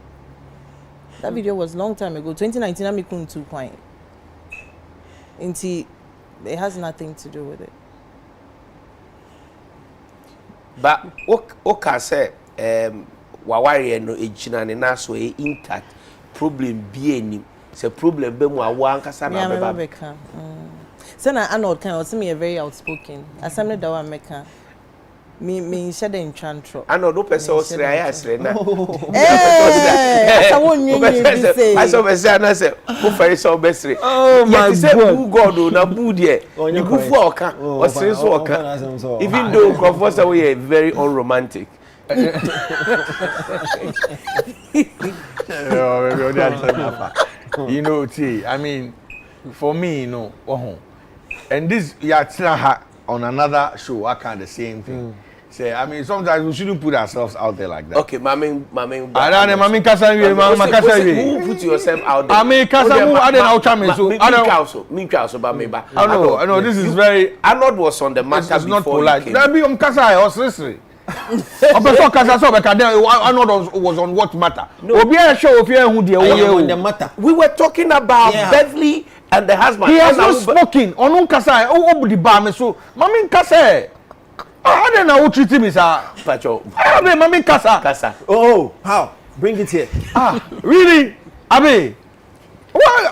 That video was long time ago. 2019 amikuntu kwa. It has nothing to do with it. But okay say waware no ejina ne na so intact problem bi enim say problem be mu awa ankasa na beba say na Arnold kan o say me very outspoken asem da wa meka me shade enchantro Arnold no person osre aya asre na asa wonye ni say I saw be say na say who ferry so besre oh my god god na bu de you go for oka osre so oka even though Professor we are very unromantic. You know, I mean, for me, you know, and this on another show, I can't the same thing. Say, I mean, sometimes we shouldn't put ourselves out there like that. Okay, mami. I don't know, mami kasa. Who put yourself out there? I mean, kasa. I don't Me also, but me ba. I know. This is very. Arnold was on the matter before. Not polite. That be kasa. I was listening. Arnold was on what matter? No. On the matter. We were talking about Beverly and the husband. He has not spoken. Onu kasa. Oh, the bar me so. Mami kasa. How then I will treat him is Pacho. Mami kasa. Kasa. Oh, how? Bring it here. Really? Abe. Why?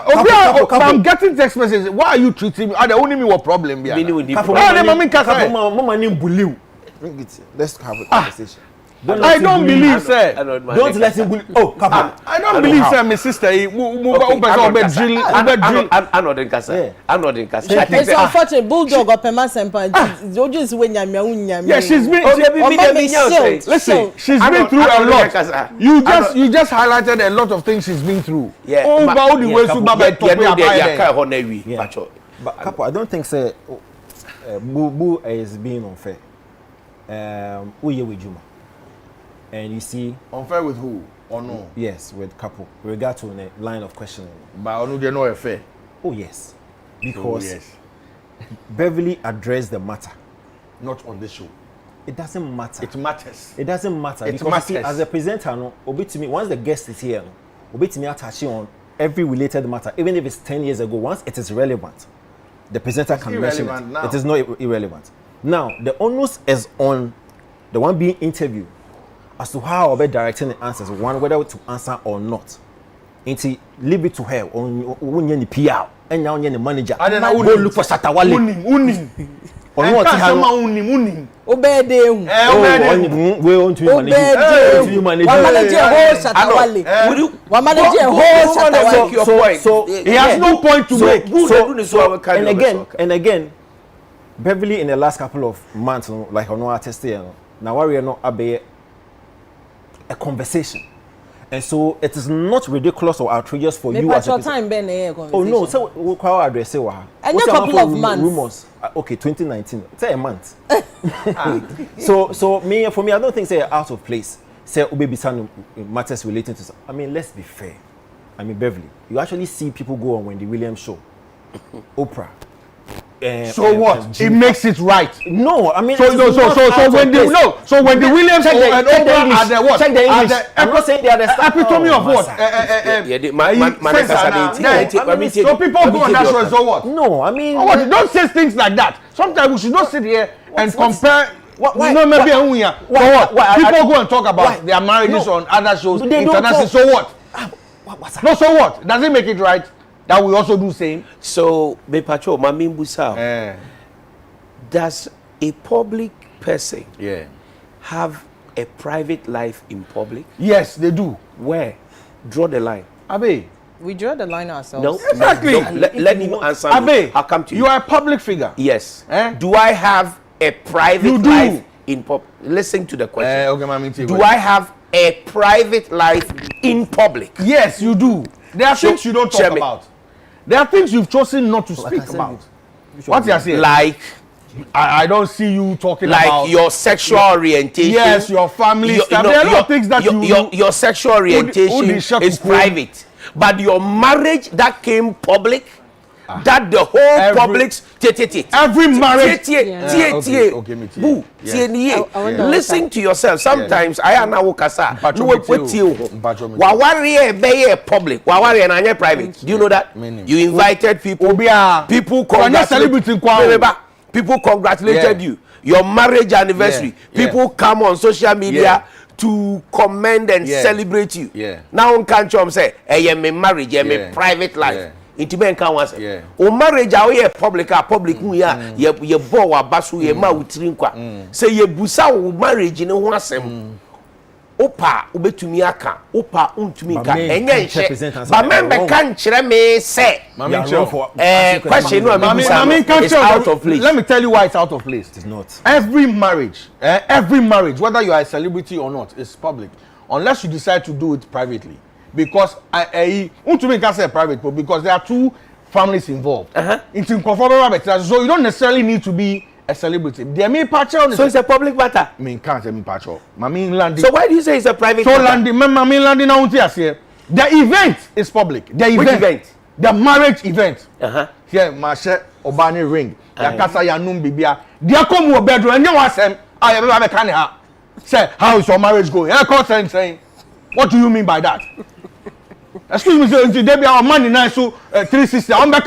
I'm getting text messages. Why are you treating me? Are they only me what problem? Mami kasa. Mama name Buliu. Bring it here. Let's have a conversation. I don't believe, sir. Don't let him bully. Oh, come on. I don't believe, sir, my sister. I'm not in casa. I'm not in casa. It's unfortunate. Bulldog or Pema Sempa. Just when you're yeah, she's been. Listen, she's been through a lot. You just highlighted a lot of things she's been through. Yeah. But Kapo, I don't think say Boo is being unfair. Uye with Juma. And you see, unfair with who or no? Yes, with couple. With regard to the line of questioning. But Onu they know affair. Oh yes, because Beverly addressed the matter. Not on this show. It doesn't matter. It matters. It doesn't matter it because matters. See, as a presenter, no, obey me. Once the guest is here, no, obey me attach on every related matter, even if it's 10 years ago. Once it is relevant, the presenter can mention it. Now. It is not irrelevant. Now the onus is on the one being interviewed as to how I'll be directing the answers, one whether to answer or not. Until leave it to her on the PR and now the manager. I don't know. Go look for Satawale. On what he Obey them. We want to manage. One manager whole Satawale. One manager whole Satawale. So he has no point to make. And again, Beverly in the last couple of months, like on our test here, now we are not a conversation, and so it is not ridiculous or outrageous for you as a time oh no, so we call address and a couple of months rumors. Okay, 2019, say a month. So me, for me, I don't think say out of place. Say baby son matters relating to. I mean, let's be fair. I mean, Beverly, you actually see people go on when the Williams show, Oprah. So what? It makes it right. No, I mean. So when the Williams and Oprah are the what? Check the English. I'm not saying they are the epitome of what? So people go on that show. So what? No, I mean. Don't say things like that. Sometimes we should not sit here and compare. Maybe so what? People go and talk about their marriages on other shows internationally. So what? No, so what? Does it make it right? That we also do same. So, Bepacho, Mami Busa, does a public person have a private life in public? Yes, they do. Where? Draw the line. Abe. We draw the line ourselves. No, exactly. Let him answer. Abe, I'll come to you. You are a public figure. Yes. Do I have a private life in public? Listen to the question. Okay, Mami. Do I have a private life in public? Yes, you do. There are things you don't talk about. There are things you've chosen not to speak about. What you are saying? Like, I don't see you talking like about your sexual orientation. Yes, your family stuff. There are a lot of things that your sexual orientation is private, but your marriage that came public, that the whole public's every marriage. Listen to yourself. Sometimes I am now kasa. No with you. Wawari be public. Wawari and private. Do you know that? You invited people. People congratulated you. Your marriage anniversary. People come on social media to commend and celebrate you. Now on can't say, "Hey, I'm marriage. I'm a private life." Into ben can once. O marriage a we public who ya ye bo wa basu ye ma wutiri nkwa. Say ye busa wo marriage ne ho asem. Opa obetumi aka, opa untumi ka. Enye nhye. Ba membe kan kire me say. Question no am is out of place. Let me tell you why it's out of place. It is not. Every marriage, whether you are a celebrity or not, is public unless you decide to do it privately. Because untumi can say private, but because there are two families involved. It's inconformable, so you don't necessarily need to be a celebrity. So it's a public matter. I mean, can't say me pacho. So why do you say it's a private matter? The event is public. Which event? The marriage event. Here, Masha Obani ring. Yakasa Yanum Bibia. Dia come to bedroom and you ask them, I have a can say, how is your marriage going? Saying, what do you mean by that? Excuse me, sir, they be our money now, so 360. I'm back.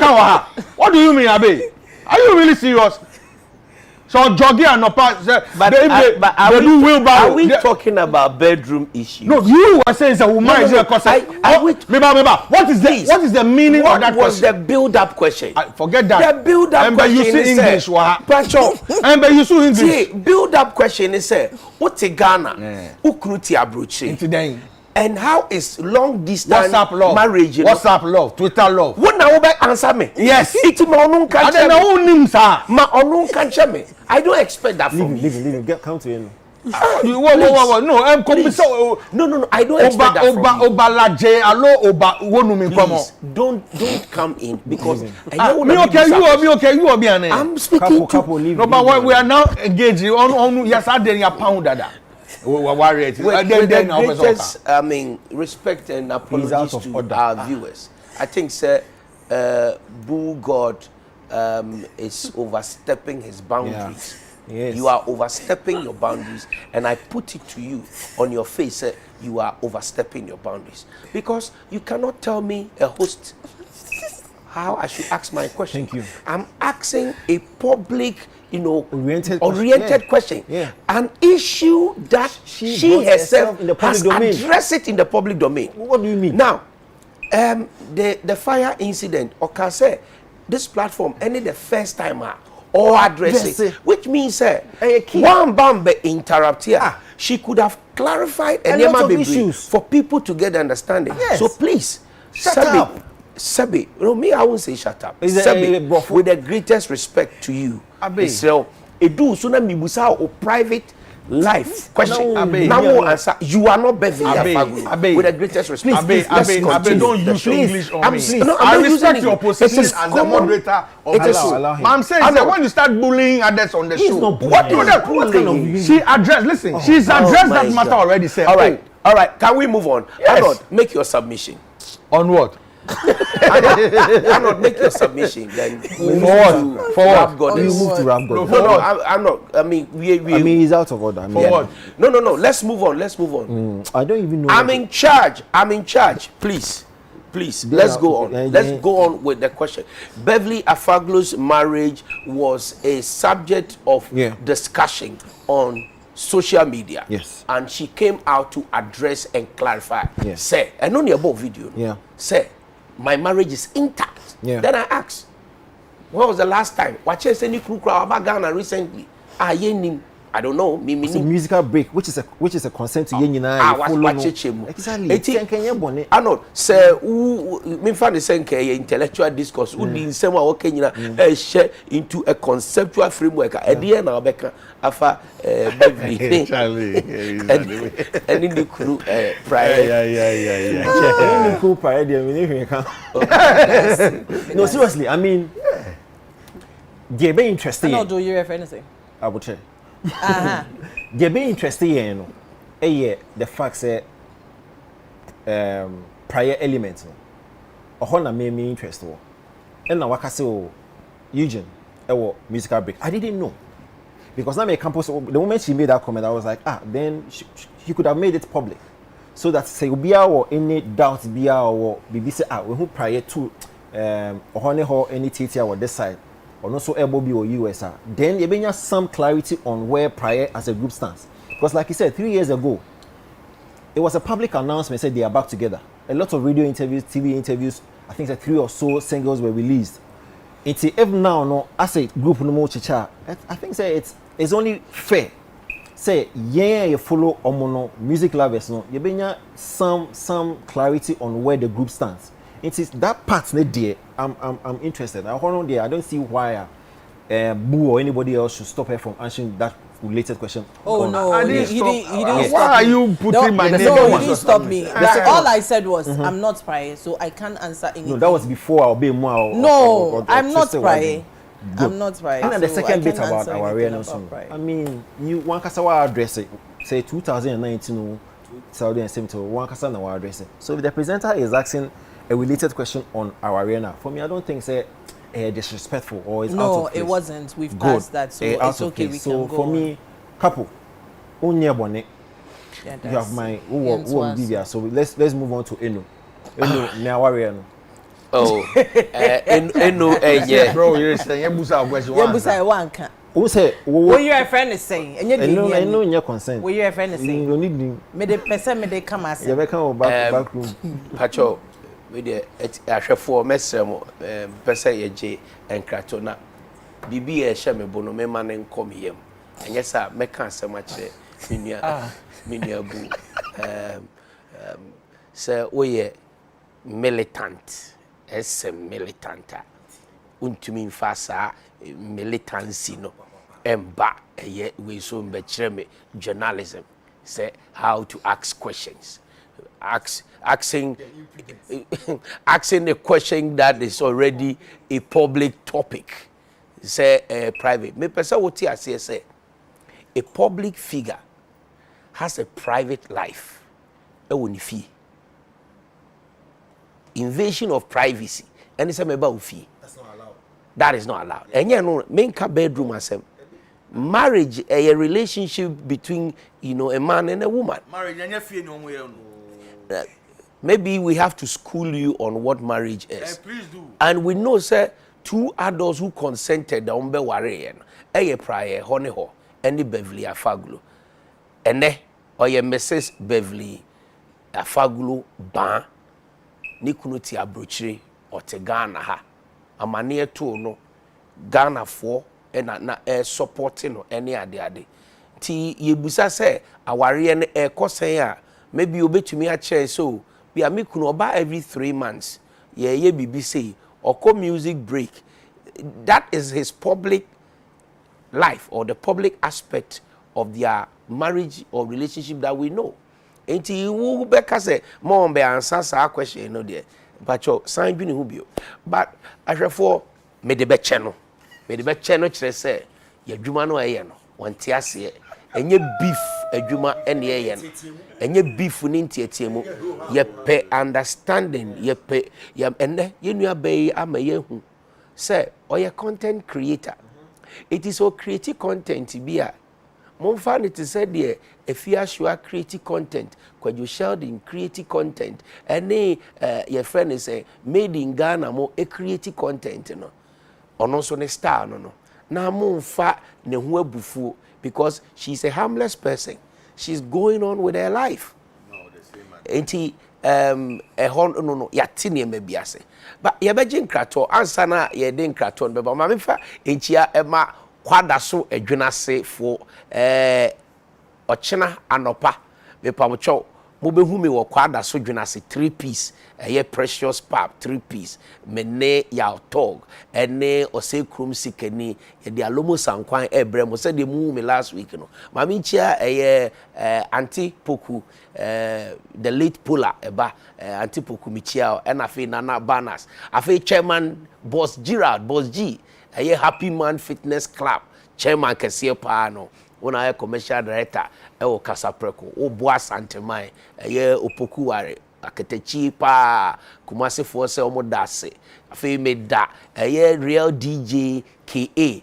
What do you mean, Abe? Are you really serious? So jogging and not pass. But are we talking about bedroom issues? No, you were saying a woman is a question. What is the meaning of that question? What was the build-up question? Forget that. The build-up question is English. But you see English. See, build-up question is what Ghana? Ukruti abroche. And how is long distance marriage? WhatsApp love, Twitter love. What now answer me? Yes. It's my own country. My own country. I don't expect that from you. Leave. Come to him. No, I don't expect that from you. Please, don't come in because I'm speaking to. No, but we are now engaging on yes, I did your pound dada. With the greatest, respect and apologies to our viewers. I think, sir, Boo God is overstepping his boundaries. Yeah. Yes. You are overstepping your boundaries, and I put it to you on your face, sir, you are overstepping your boundaries. Because you cannot tell me, a host, how I should ask my question. Thank you. I'm asking a public, oriented question. Yeah. An issue that she herself in the public has domain. addressed it in the public domain. What do you mean? Now, the fire incident, or say this platform, any the first timer or address it, which means one bambe interrupt here. She could have clarified and lot of issues for people to get understanding. Yes. So please, shut up. Sabi, me, I won't say shut up. Sabi, with the greatest respect to you, so do sooner me busa or private life question. Now answer. You are not Beverly. With the greatest respect. Abe, don't use English on me. I respect your position as the moderator of the show. I'm saying that when you start bullying others on the show, what do you bullying? She addressed. Listen, she's addressed that matter already. Sir. All right. Can we move on? Yes. Arnold, make your submission. On what? Arnold, make your submission. Then for what? You move to Rap God. No, I'm not. I mean, he's out of order. For what? No. Let's move on. I don't even know. I'm in charge. Please. Let's go on. Let's go on with the question. Beverly Afaglu's marriage was a subject of discussion on social media. Yes. And she came out to address and clarify. Yes. Say, and only about video. Yeah. Say, my marriage is intact. Yeah. Then I asked, when was the last time? Watch any crew about Ghana recently? I don't know. It's a musical break, which is a consent to exactly. I know. Say, me find the same intellectual discourse. Who in some way share into a conceptual framework. At the end, I'll be afa Beverly. And in the crew prior. In the crew prior, no, seriously. I mean, they're very interesting. I don't do you refer anything. I would say. They're very interesting, the fact that prior elements or made me interested. And now I say, Eugene, musical break. I didn't know because now my campus. The moment she made that comment, I was like, then she could have made it public, so that say or any doubt be or BBC we who prior to or any TT or this side. Or not so able or USA, then you bring some clarity on where Prior as a group stands. Because like you said, 3 years ago, it was a public announcement said they are back together. A lot of radio interviews, TV interviews, I think that 3 or so singles were released. It's if now as a group no more chicha, I think say it's only fair. Say you follow omono music lovers you bring some clarity on where the group stands. It is that part there. I'm interested. I don't see why Boo or anybody else should stop her from answering that related question. Oh no, he didn't. Why are you putting my name? No, he didn't stop me. All I said was I'm not prior, so I can't answer anything. No, that was before I'll be more. No, I'm not prior. I'm not prior. And the second bit about our awareness. I mean, you one kasawa address it. Say 2019 or 2017 one kasawa address it. So if the presenter is asking a related question on our arena, for me, I don't think say disrespectful or it's out of place. No, it wasn't. We've passed that, so it's okay. We can go. So for me, couple, you have my who will be there. So let's move on to Eno. Now warrior. Oh, yeah. Bro, you're saying you busa question. You busa one can. Who say? What your friend is saying? And you know your consent. What your friend is saying? You need. Me the person me they come as. You come back room. Pacho, we the ahwe for mesem person ye je enkrato na. Bibi e hye me bono me man nkom yem. Enye sa me kan asem a kire minua bu. Say we militant. Militanta. Untumi mfa saa militancy no. Emba we so mbechire journalism. Say how to ask questions. Asking a question that is already a public topic. Say private. Me person what I say a public figure has a private life. Invasion of privacy. And it's about fee. That's not allowed. That is not allowed. And you know, main bedroom asem. Marriage, a relationship between a man and a woman. Marriage, maybe we have to school you on what marriage is. Please do. And we know, sir, two adults who consented on be warren. Prior honeho, any Beverly Afaglu. And or ye Mrs. Beverly Afaglu ban Nikunuti abrochire or te Ghana ha. Amane to no Ghana for na supporting no any ade. Ti yebusa say aware ne kosen a maybe obetumi a chair so we are make oba every 3 months. Ye bibi say or music break. That is his public life or the public aspect of their marriage or relationship that we know. Enti who beka say more be answer sa question no there. But yo sign bi ne hu bio. But ahwefo me de be che no kire say ye adwuma no eye no wonte ase enye beef adwuma ene eye no enye beef ni ntietiemu ye pe understanding ye pe ye ene ye nua be ama ye hu say oye content creator. It is so creative content bia Monfan it is said there, if you are creative content, could you sheldon creative content, and your friend is made in Ghana more a creative content, no, or also a star, no. Now Monfa ne bufu because she's a harmless person. She's going on with her life. No, the same man. Ain't he? A hon no yatini maybe ase. But ye bejin krato answer na ye den krato be ba ma me fa enchia ema kwada so adwuna se fo ochina anopa me pamcho mo behu me wo kwada so dwuna se 3 piece ye precious pap 3 piece me ne ya tog ene ose krum sikani ye de alomo sankwan ebre mo se de mu me last week no ma me nchia anti poku the late polar eba anti poku mi chia and afi nana banners afi chairman boss Gerald boss G Happy Man Fitness Club chairman kese pa no wona commercial director o Kasapreko o boa Santana opoku ware aketechi pa Kumasi for se omo dase afi me da real DJ KA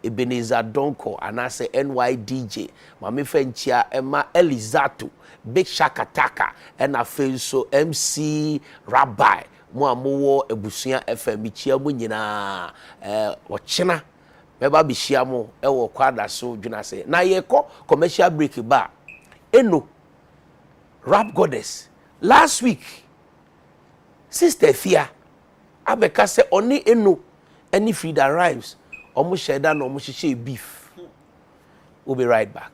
Ebenezer Donko anase NY DJ mame fenchia ema Elizato Big Shakataka and afi so MC Rabbi mo amowo ebusuya FM chia mo nyina ochina meba bihia mo ewo kwada so dwuna se na ye commercial break ba eno rap goddess last week sister Fia abeka se oni eno any Frida Rhymes omo sheda no omo hihye beef. We'll be right back.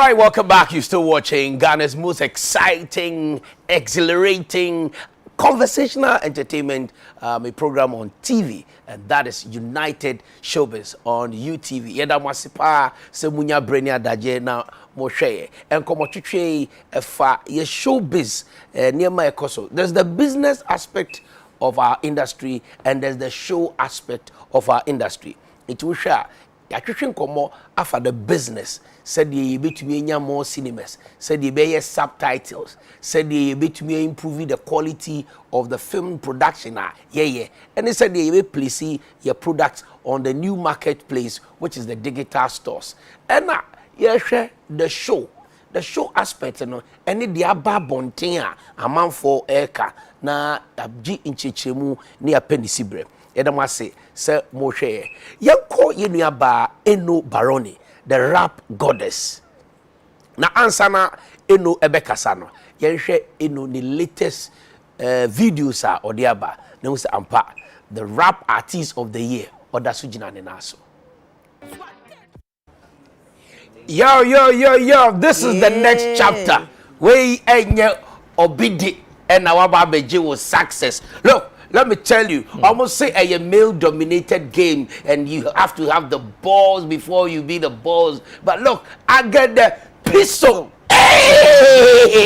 right, welcome back. You're still watching Ghana's most exciting, exhilarating, conversational entertainment a program on TV, and that is United Showbiz on UTV. Yeda mwasipa se munya brenya daje na mosheye. And komo chiche fa ye Showbiz near my ekoso. There's the business aspect of our industry and there's the show aspect of our industry. It will share. Yatwetwe komo afa the business. Said ye betumi enya more cinemas, said ye be subtitles, said ye betumi improve the quality of the film production. And they said ye be place your products on the new marketplace, which is the digital stores. And share the show aspect, you know, and the aba bontia amount for eka na abji inchichemu ni apendicibre. Yedama say mo share. Yanko yenu aba eno baroni. The rap goddess. Na ansana eno ebekasano. Yenhwe eno the latest videos are odiaba. Na usa ampa the rap artist of the year oda sujina nenaso. Yo, this is the next chapter. We enye obidi and our babeji was success. Look, let me tell you, almost say a male-dominated game, and you have to have the balls before you be the balls. But look, I get the pistol. Hey!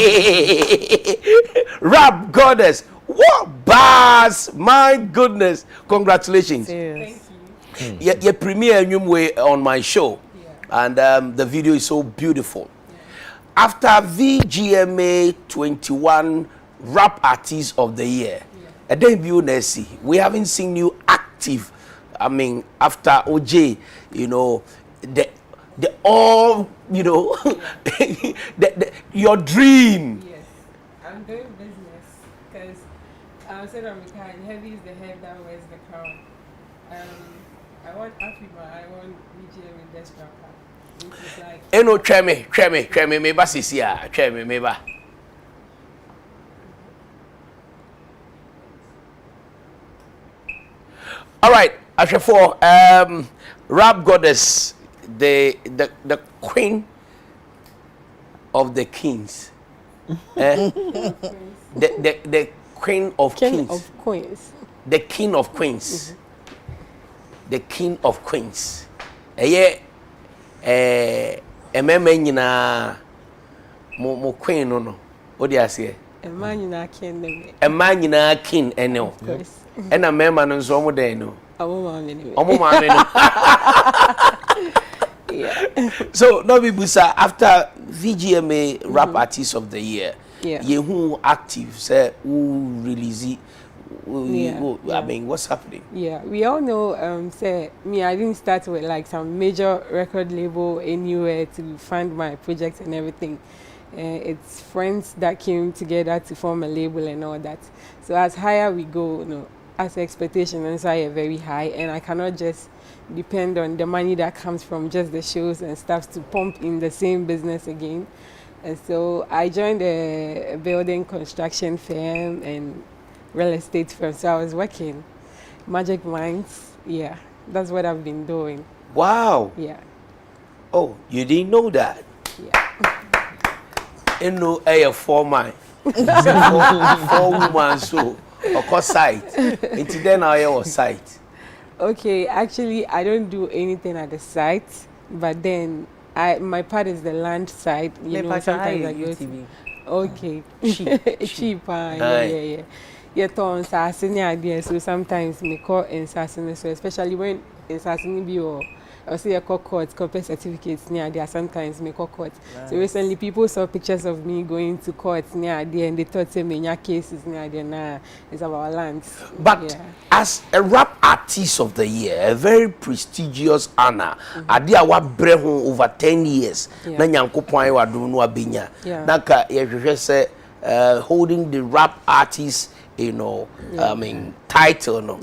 Rap goddess. What bars? My goodness. Congratulations. Yes. Thank you. You premiere on my show, and the video is so beautiful. After VGMA 21 Rap Artist of the Year, a debut, Nessie. We haven't seen you active. I mean, after OJ, you know, the all, you know, your dream. Yes, I'm doing business because I said on the car, heavy is the head that wears the crown. I want Africa, I want VGM in this rapper. Which is like. Eno treme, meba sisia, treme, meba. All right, Ashafo, rap goddess, the queen of the kings, the queen of King kings, of queens. the king of queens, the king of queens. Nyina mo queen no. What do you say? A man in our king. A man nyina king ene. Of course. And a man no so mo den no. Yeah. So no be busa after VGMA Rap Artist of the Year. Yeah. You who active say who release it. I mean, what's happening? Yeah, we all know. Say me, I didn't start with like some major record label anywhere to fund my projects and everything. It's friends that came together to form a label and all that. So as higher we go, you know, as expectations are very high, and I cannot just depend on the money that comes from just the shows and stuff to pump in the same business again. And so I joined a building construction firm and real estate firm. So I was working Magic Minds. Yeah, that's what I've been doing. Wow. Yeah. Oh, you didn't know that? Yeah. You know, a 4 man. 4 woman so. Of course, site. Until then, I was site. Okay, actually, I don't do anything at the site, but then my part is the land side. You know, sometimes I go to. Okay, cheap. Yeah. Yeah, so sometimes me call in Sassin, so especially when in Sassin be or say a court corporate certificates near there, sometimes me call court. Nice. So recently people saw pictures of me going to court near there and they thought say me cases near there now it's about land. But as a rap artist of the year, a very prestigious honor, adia wa brehu over 10 years. Na nyankopon wa do no abinya. Naka ye say holding the rap artist, you know, I mean, title, no.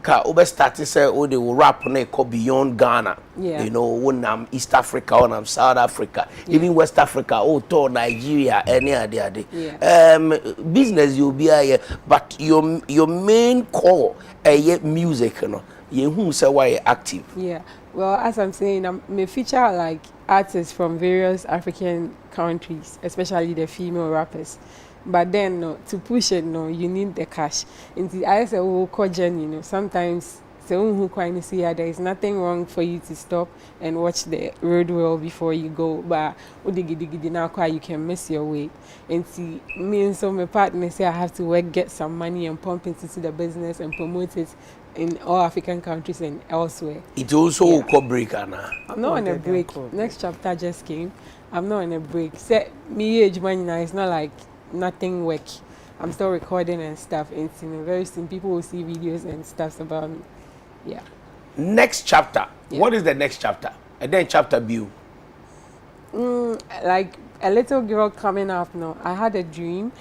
Ka obe start to say, oh, they will rap on go beyond Ghana. You know, when I'm East Africa, when I'm South Africa, even West Africa, oh, to Nigeria, any other day. Business you'll be here, but your main core, music, you know. You who say why you're active. Yeah. Well, as I'm saying, me feature like artists from various African countries, especially the female rappers. But then, no, to push it, no, you need the cash. I say, oh, you know, sometimes there is nothing wrong for you to stop and watch the road well before you go. But you can miss your way. And see, me and so my partner say I have to work, get some money and pump into the business and promote it in all African countries and elsewhere. It also a break, Anna. I'm not on a break. Next chapter just came. I'm not on a break. Say me age man now, it's not like nothing work. I'm still recording and stuff. And very soon people will see videos and stuff about me. Yeah. Next chapter. Yeah. What is the next chapter? And then chapter B. Like a little girl coming up now. I had a dream,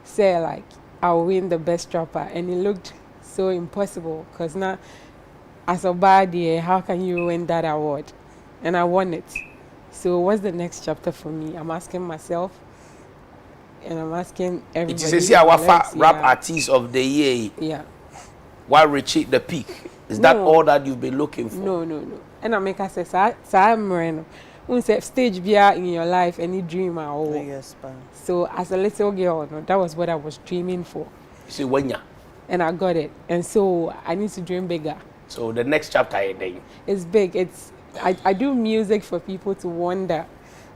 say like I'll win the best rapper, and it looked so impossible because now, as a bad year, how can you win that award? And I won it. So what's the next chapter for me? I'm asking myself, and I'm asking everybody. It is our rap artist of the year. Yeah. Why reach the peak? Is that all that you've been looking for? No. And I make us say, I'm Moreno. When say stage beer in your life, any dream at all. Yes, so as a little girl, no, that was what I was dreaming for. You see, when ya? And I got it. And so I need to dream bigger. So the next chapter it's big. I do music for people to wonder.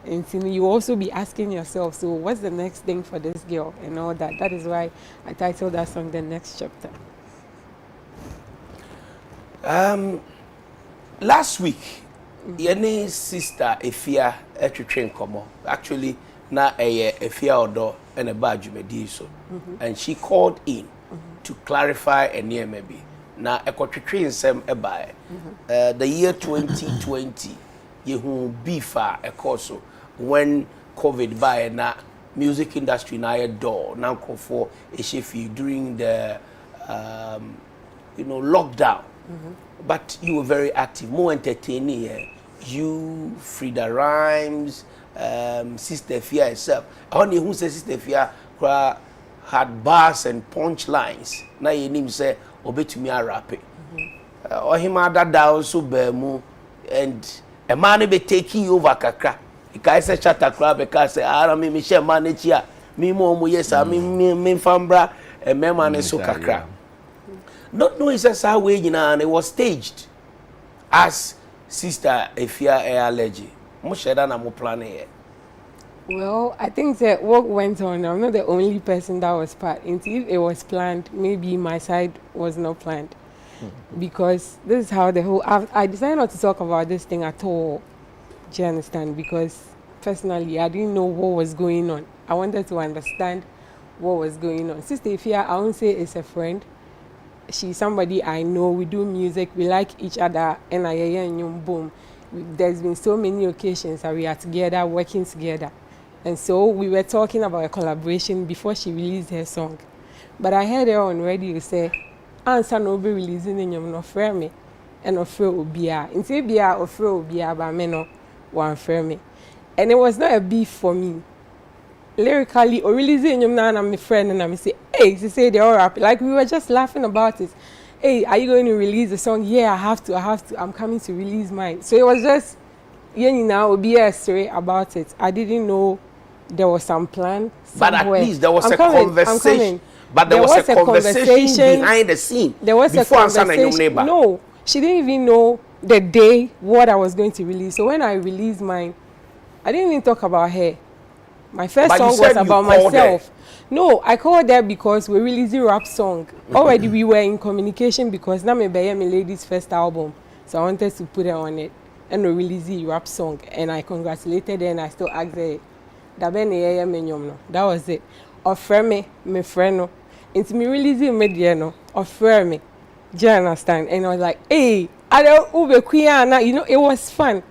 And you also be asking yourself, so what's the next thing for this girl and all that. That is why I titled that song The Next Chapter. Last week, your sister Efia train come actually na Efia Odo and a badge so and she called in to clarify a near maybe na train sem by the year 2020 you beefa a course when COVID by na music industry na a door now for a shefi during the lockdown. But you were very active, more entertaining. You, Frida Rhymes, Sister Fia herself. Only who says Sister Fia had bars and punchlines. Now you name say, "Obe to me a rap." Or him that also bemu and a man be taking over kakra. The guy say chatter club because say, "Ah, me share manage here. Me mo yes, me fambra and me man so kakra." Not knowing it's how way and it was staged as Sister Efia allergy. Much than I'm planning here. Well, I think that work went on. I'm not the only person that was part. If it was planned, maybe my side was not planned. Because this is how the whole I decided not to talk about this thing at all. Do you understand? Because personally I didn't know what was going on. I wanted to understand what was going on. Sister Efia, I won't say is a friend. She's somebody I know. We do music. We like each other. And boom. There's been so many occasions that we are together, working together. And so we were talking about a collaboration before she released her song. But I heard her on radio say, "Answer no be releasing in your no frame me, and offer obia. Instead be offer obia, but me no one frame me." And it was not a beef for me. Lyrically, or releasing your man and my friend, and I say, "Hey," she say they all rap. Like we were just laughing about it. "Hey, are you going to release the song?" "Yeah, I have to. I'm coming to release mine." So it was just, now be a story about it. I didn't know there was some plan somewhere. But at least there was a conversation. But there was a conversation behind the scene. There was a conversation. No, she didn't even know the day what I was going to release. So when I released mine, I didn't even talk about her. My first song was about myself. No, I called her because we're releasing rap song. Already we were in communication because now my lady's first album. So I wanted to put her on it and we release a rap song. And I congratulated her and I still asked her, that was it. Offer me, my friend, no. Into me releasing media, no. Offer me. Do you understand? And I was like, "Hey, I don't Ube Kuyana." It was fun.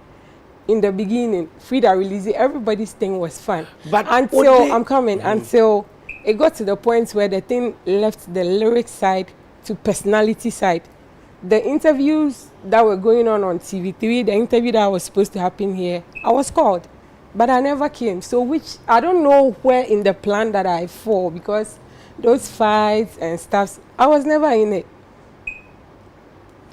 In the beginning, Frida releasing, everybody's thing was fun. But until until it got to the point where the thing left the lyric side to personality side. The interviews that were going on TV3, the interview that was supposed to happen here, I was called, but I never came. So which I don't know where in the plan that I fall, because those fights and stuff, I was never in it.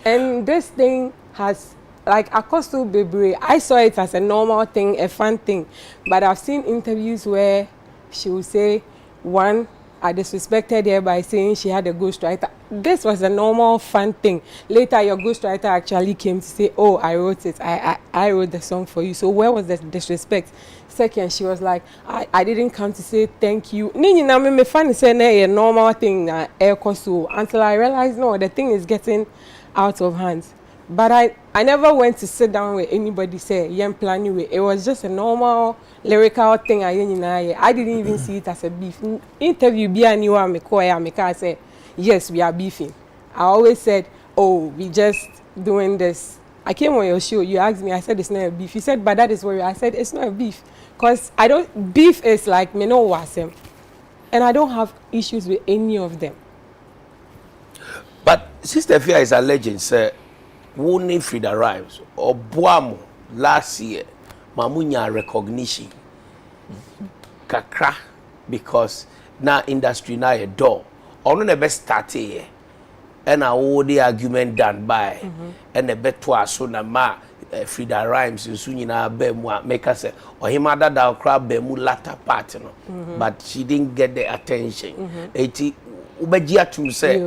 And this thing has like Akosto Bebre, I saw it as a normal thing, a fun thing. But I've seen interviews where she will say, one, I disrespected her by saying she had a ghostwriter. This was a normal fun thing. Later, your ghostwriter actually came to say, oh, I wrote it. I wrote the song for you. So where was the disrespect? Second, she was like, I didn't come to say thank you. Nini na me fun say a normal thing until I realized no, the thing is getting out of hand. But I never went to sit down with anybody say yem planning with. It was just a normal lyrical thing. I didn't even see it as a beef. Interview be a new one I say yes, we are beefing. I always said, oh, we just doing this. I came on your show, you asked me, I said it's not a beef. You said, but that is where I said it's not a beef. Because beef is like me no wasem. And I don't have issues with any of them. But Sister Fia is alleging, sir, Woni Frida Rhymes or Boamo last year, Mamunya recognition. Kakra, because now industry now a door. Only the best start here. And all the argument done by and the betwa so na ma Frida Rhymes in Sunina Bemu make us say or him other da crab Bemu latter part no. But she didn't get the attention. Eti ubejia to say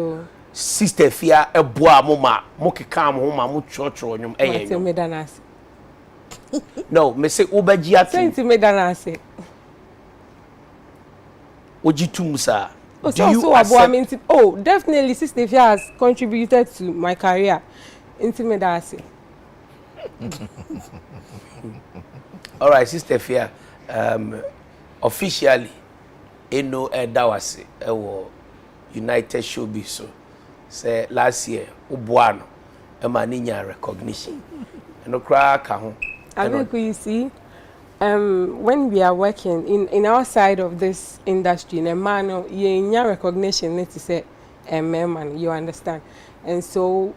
Sister Fia e boa mama moke kam homa mo chocho nyum eh. No, me say ubejia to Senti me danase. Ojitum sir. Oh, definitely Sister Fia has contributed to my career. Intimidasi. All right, Sister Fia, officially, Dawasi, United Showbiz, so say last year, Ubuano, Maninya recognition. And no crack, Abeiku, you see, when we are working in our side of this industry, in a man, you recognition, need to say, man, you understand. And so,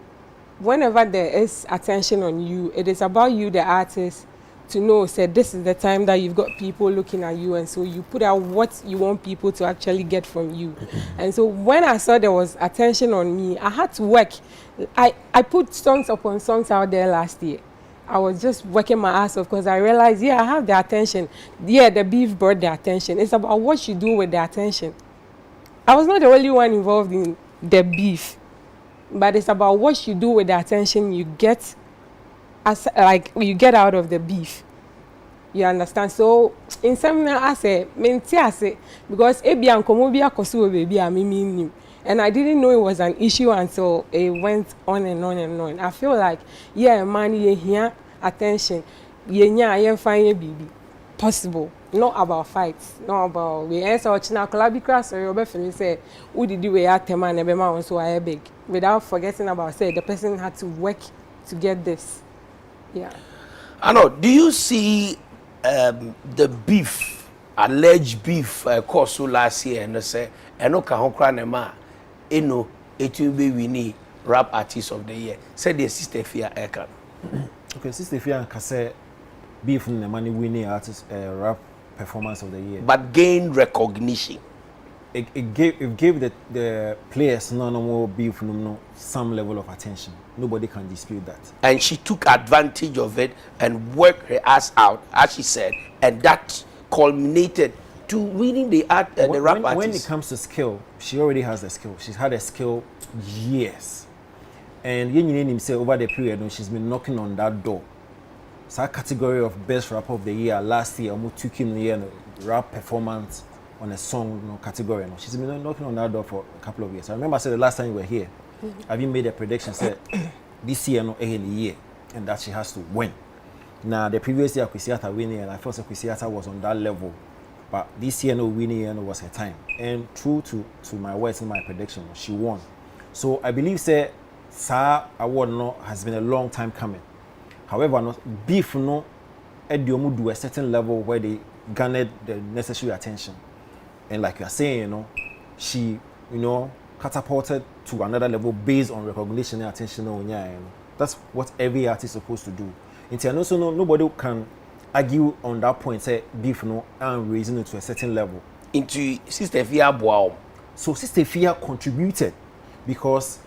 whenever there is attention on you, it is about you, the artist, to know, say, this is the time that you've got people looking at you, and so you put out what you want people to actually get from you. And so when I saw there was attention on me, I had to work. I put songs upon songs out there last year. I was just working my ass off because I realized, yeah, I have the attention. Yeah, the beef brought the attention. It's about what you do with the attention. I was not the only one involved in the beef, but it's about what you do with the attention you get, you get out of the beef. You understand? So in some way, I say, because and I didn't know it was an issue until it went on and on and on. I feel like, yeah, man, you hear attention, you find baby possible. Not about fights, not about we answer China Kolabi class or your friend say, who did you at the man and so I beg without forgetting about say the person had to work to get this. Yeah. I know. Do you see the beef, alleged beef, caused last year and say, and no kahokra nema, it will be winning rap artist of the year. Said the Sister Fia Ekan. Okay, Sister Fia can say beef in the money winning artist rap performance of the year. But gain recognition. It gave the players no more beef no some level of attention. Nobody can dispute that. And she took advantage of it and worked her ass out, as she said, and that culminated to winning the rap artist. When it comes to skill, she already has the skill. She's had a skill years. And Yen himself over the period, she's been knocking on that door. So that category of best rapper of the year last year, almost took him the rap performance on a song category. She's been knocking on that door for a couple of years. I remember I said the last time you were here, I've even made a prediction said this year no year, and that she has to win. Now the previous year Kwesiata winning, and I felt like Kwesiata was on that level, but this year no winning was her time. And true to my words in my prediction, she won. So I believe say Sa award no has been a long time coming. However, no beef no ediomu do a certain level where they garnered the necessary attention. And like you are saying, she, catapulted to another level based on recognition and attention. That's what every artist is supposed to do. And also, nobody can argue on that point, say beef and raising it to a certain level. Into Sister Fia Boao. So Sister Fia contributed because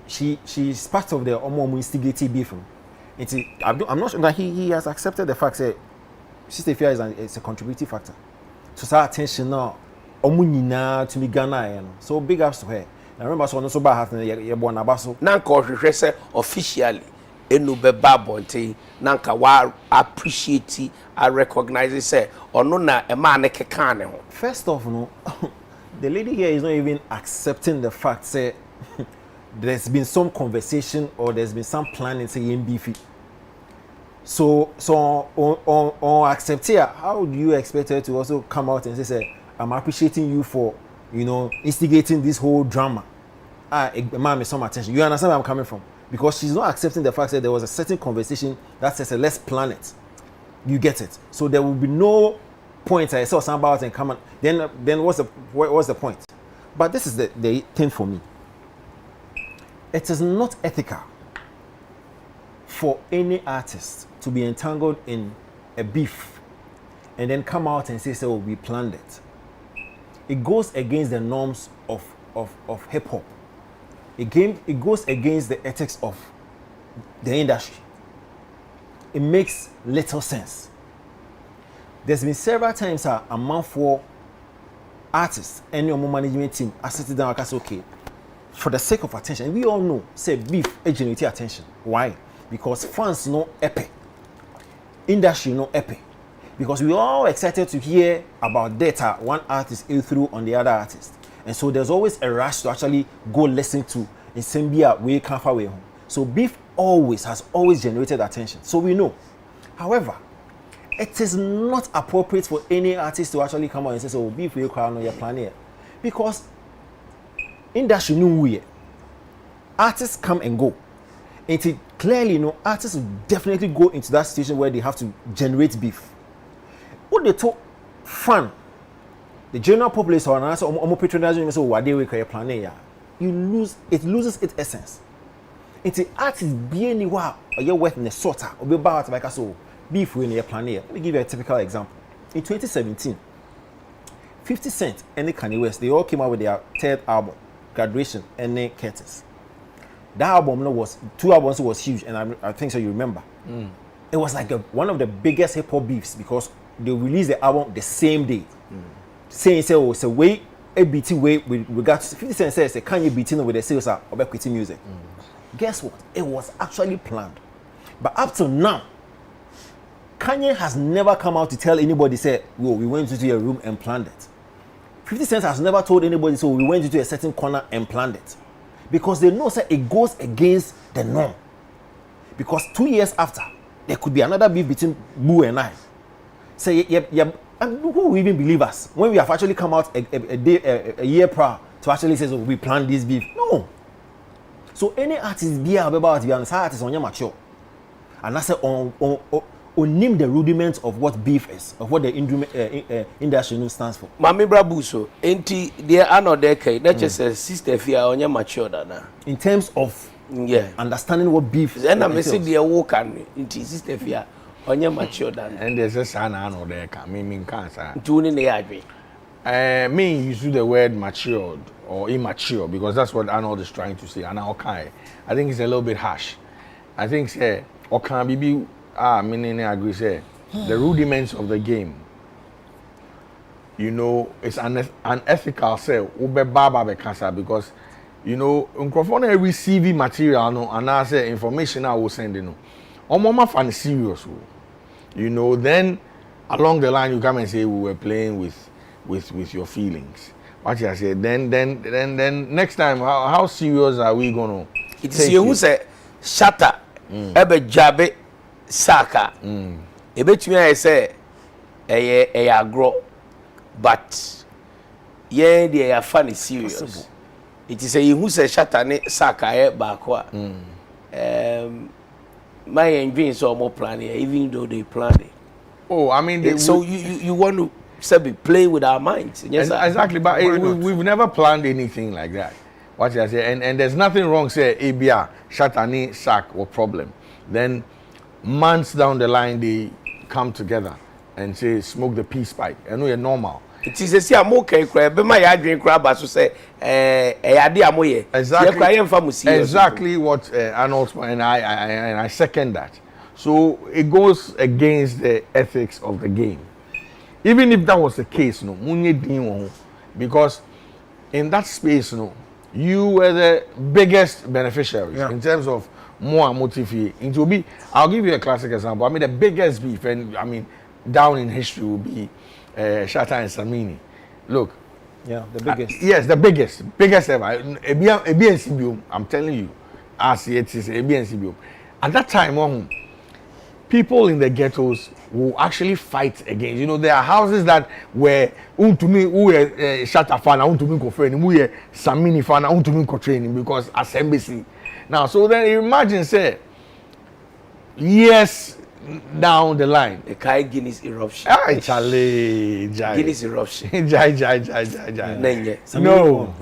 she's part of the instigating beef. I'm not sure that he has accepted the fact that Sister Fia is a contributing factor. So that attention now, omunina to me Ghana, so big ups to her. I remember so no so bad happening. You born abaso. Nanka hwehwese officially enu be babonte nanka wa appreciate I recognize say ono na e ma ne keka ne ho. First off, no, the lady here is not even accepting the fact say there's been some conversation or there's been some planning say beefy. So on accept here, how do you expect her to also come out and say I'm appreciating you for, you know, instigating this whole drama? Ma'am, some attention. You understand where I'm coming from? Because she's not accepting the fact that there was a certain conversation that says, let's plan it. You get it? So there will be no point. I saw somebody and come on. Then what's the point? But this is the thing for me. It is not ethical for any artist to be entangled in a beef and then come out and say, oh, we planned it. It goes against the norms of hip hop. It goes against the ethics of the industry. It makes little sense. There's been several times a month for artists and your management team are sitting down and say, okay, for the sake of attention, we all know, say beef, it generates attention. Why? Because fans know epic. Industry know epic. Because we are all excited to hear about data one artist ill through on the other artist. And so there's always a rush to actually go listen to in Sambia way can't far away home. So beef has always generated attention. So we know. However, it is not appropriate for any artist to actually come out and say, so beef will crown on your planet. Because industry know we artists come and go. And it clearly, you know, artists will definitely go into that situation where they have to generate beef. What they talk fun. The general populace or answer patronizing so what they will create planet, it loses its essence. It's the artist being or you're worth in a sorta or be about like so beef in your planet. Let me give you a typical example. In 2017, 50 Cent and the Kanye West, they all came out with their third album, Graduation and the Curtis. That album was 2 albums was huge, and I think so you remember. It was like one of the biggest hip hop beefs because they released the album the same day. Saying say oh, it's a way a BT way with regards to 50 Cent says can you beat with the sales of equity music. Guess what? It was actually planned. But up till now, Kanye has never come out to tell anybody say, well, we went into a room and planned it. 50 Cent has never told anybody so we went into a certain corner and planned it. Because they know that it goes against the norm. Because 2 years after, there could be another beef between Boo and I. Say, and who will even believe us when we have actually come out a year prior to actually say, so we planned this beef? No. So any artist be about the artist on your mature. And I say on name the rudiments of what beef is, of what the industry stands for. Mami Brabuso, enti there are no decade. That just says Sister Fia on your mature dana. In terms of understanding what beef is. Then I say the walk and enti Sister Fia on your mature dana. And there's a son or there can mean cancer. Tuning the Aggrey. Me use the word matured or immature because that's what Arnold is trying to say. And okay, I think it's a little bit harsh. I think say or can be meaning I agree say the rudiments of the game. You know, it's unethical say ube baba be cancer because you know microphone receiving material no and I say information I will send you know. Mama fan serious. You know, then along the line you come and say we were playing with your feelings. What you say? Then next time how serious are we gonna? It is you who say shatter ebe jabe saka. Ebe tumi I say agro, but yeah they are funny serious. Possible. It is you who say shatter ne saka back my engine so more planning even though they plan it. Oh, I mean so you want to say play with our minds. Yes, exactly, but we've never planned anything like that. What you say, and there's nothing wrong say ABR Shatani sack or problem. Then months down the line they come together and say smoke the peace pipe. I know you're normal. It is a see I'm okay crab, but my drink crab as to say exactly what Arnold and I second that. So it goes against the ethics of the game. Even if that was the case, no, because in that space, no, you were the biggest beneficiaries in terms of more motive. It will be. I'll give you a classic example. I mean, the biggest beef, and I mean, down in history will be Shatta and Samini. Look. Yeah, the biggest. Yes, the biggest ever. I'm telling you, as it is ABNCBO. At that time, people in the ghettos will actually fight against. You know, there are houses that were to me who were Shatta fan, to me co-training, who were Samini fan, to me co-training because as embassy. Now, so then imagine, say, years down the line, the Kai Guinness eruption. Ah, Charlie, Guinness eruption. Jai. No.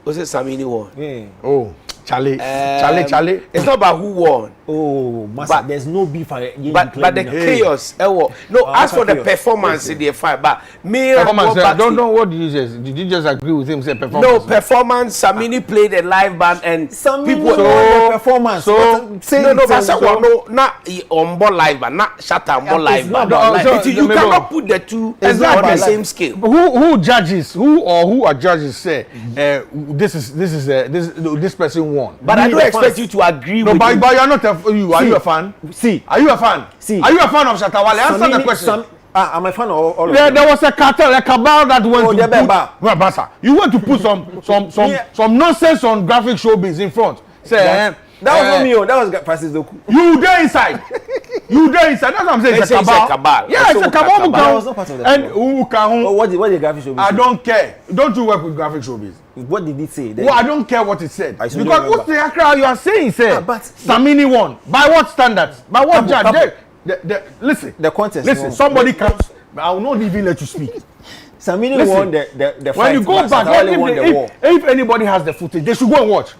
Was it Samini won? Yeah. Oh, Charlie. It's not about who won. Oh, master, there's no beef. But the chaos. No, as for the performance in the fight, but me don't know what did you say. Did you just agree with him? Say performance. No performance. Samini played a live band and people so performance. So no, not on board live band, not Shatta on board live band. You cannot put the two on the same scale. Who judges? Who are judges? Say this person won. But I don't expect you to agree with. But you're not. Are you a fan? See. Are you a fan? See. Are you a fan of Shatta Wale? Answer the question. I'm a fan of all of them. There was a cartel, a cabal that went to put. You want to put some nonsense on graphic showbiz in front. Say that was not me. That was Francis Doku. You there inside. That's what I'm saying. It's a cabal. Yeah, it's a cabal. I was not part of that. And who can? What did graphic showbiz? I don't care. Don't you work with graphic showbiz? What did he say? Well, I don't care what it said. Because what's the Accra you are saying, sir? But Samini won. By what standards? By what judge? Listen. The contest. Listen, somebody comes. I will not even let you speak. Samini won the fight. When you go back, if anybody has the footage, they should go and watch.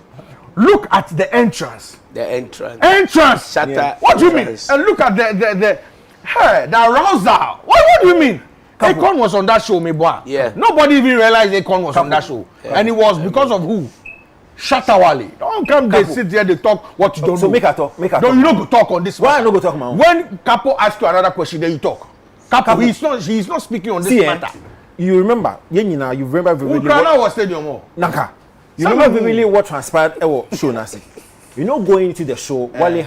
Look at the entrance. The entrance. Shatta. Yeah. What do you mean? And look at the arousal. What do you mean? Akon was on that show, me boy. Yeah. Nobody even realized Akon was on that show. Yeah. And it was because of who? Shatta Wale. Don't come they sit there, they talk what you don't know. So make a talk. You don't go talk on this one. Why I don't go talk, man? When Capo asks you another question, then you talk. Capo, he's not speaking on this matter. You remember, you remember Ukraina was stadium. Naka. You remember really what transpired show Nasi. You know, going into the show, Wale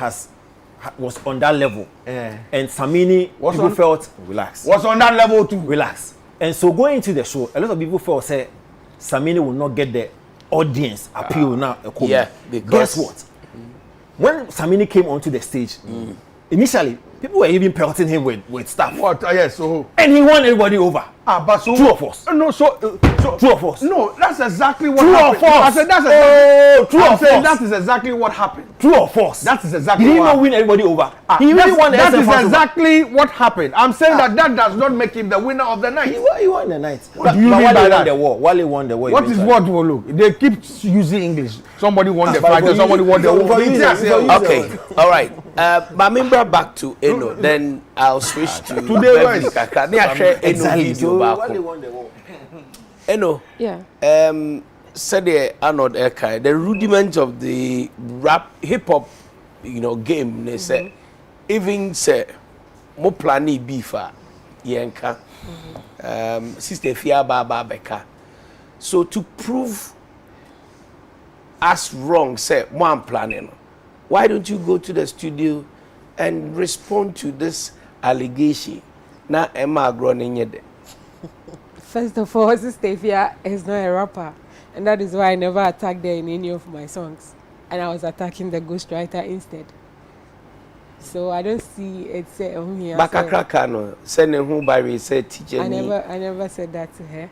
was on that level, and Samini people felt relax. Was on that level too. Relax. And so going into the show, a lot of people felt say Samini will not get the audience appeal now. Yeah, because guess what? When Samini came onto the stage, initially people were even pelting him with stuff. What? Yes. So and he won everybody over. But so two of us. No, so two of us. No, that's exactly what two happened. Of us. I said that's exactly. Two of us. That is exactly what happened. Two of us. That is exactly. He didn't even win everybody over. He really won. That is exactly what happened. I'm saying that does not make him the winner of the night. He won the night. What do you mean by that? Wale won the war. What is what? Look, they keep using English. Somebody won the fight. Somebody won the war. Okay, all right. My member back to Eno. Then I'll switch to today. Exactly. Eno. Yeah. Said the rudiment of the rap hip hop, game. They say even say mo plani beefa yenka. Sister Fia Baba Beka. So to prove us wrong, say one planning. Why don't you go to the studio and respond to this allegation? Now Emma groaning yet. First of all, Sister Fia is not a rapper, and that is why I never attacked her in any of my songs, and I was attacking the ghostwriter instead. So I don't see it say on here. Bakakaka no sending who by say teacher. I never said that to her.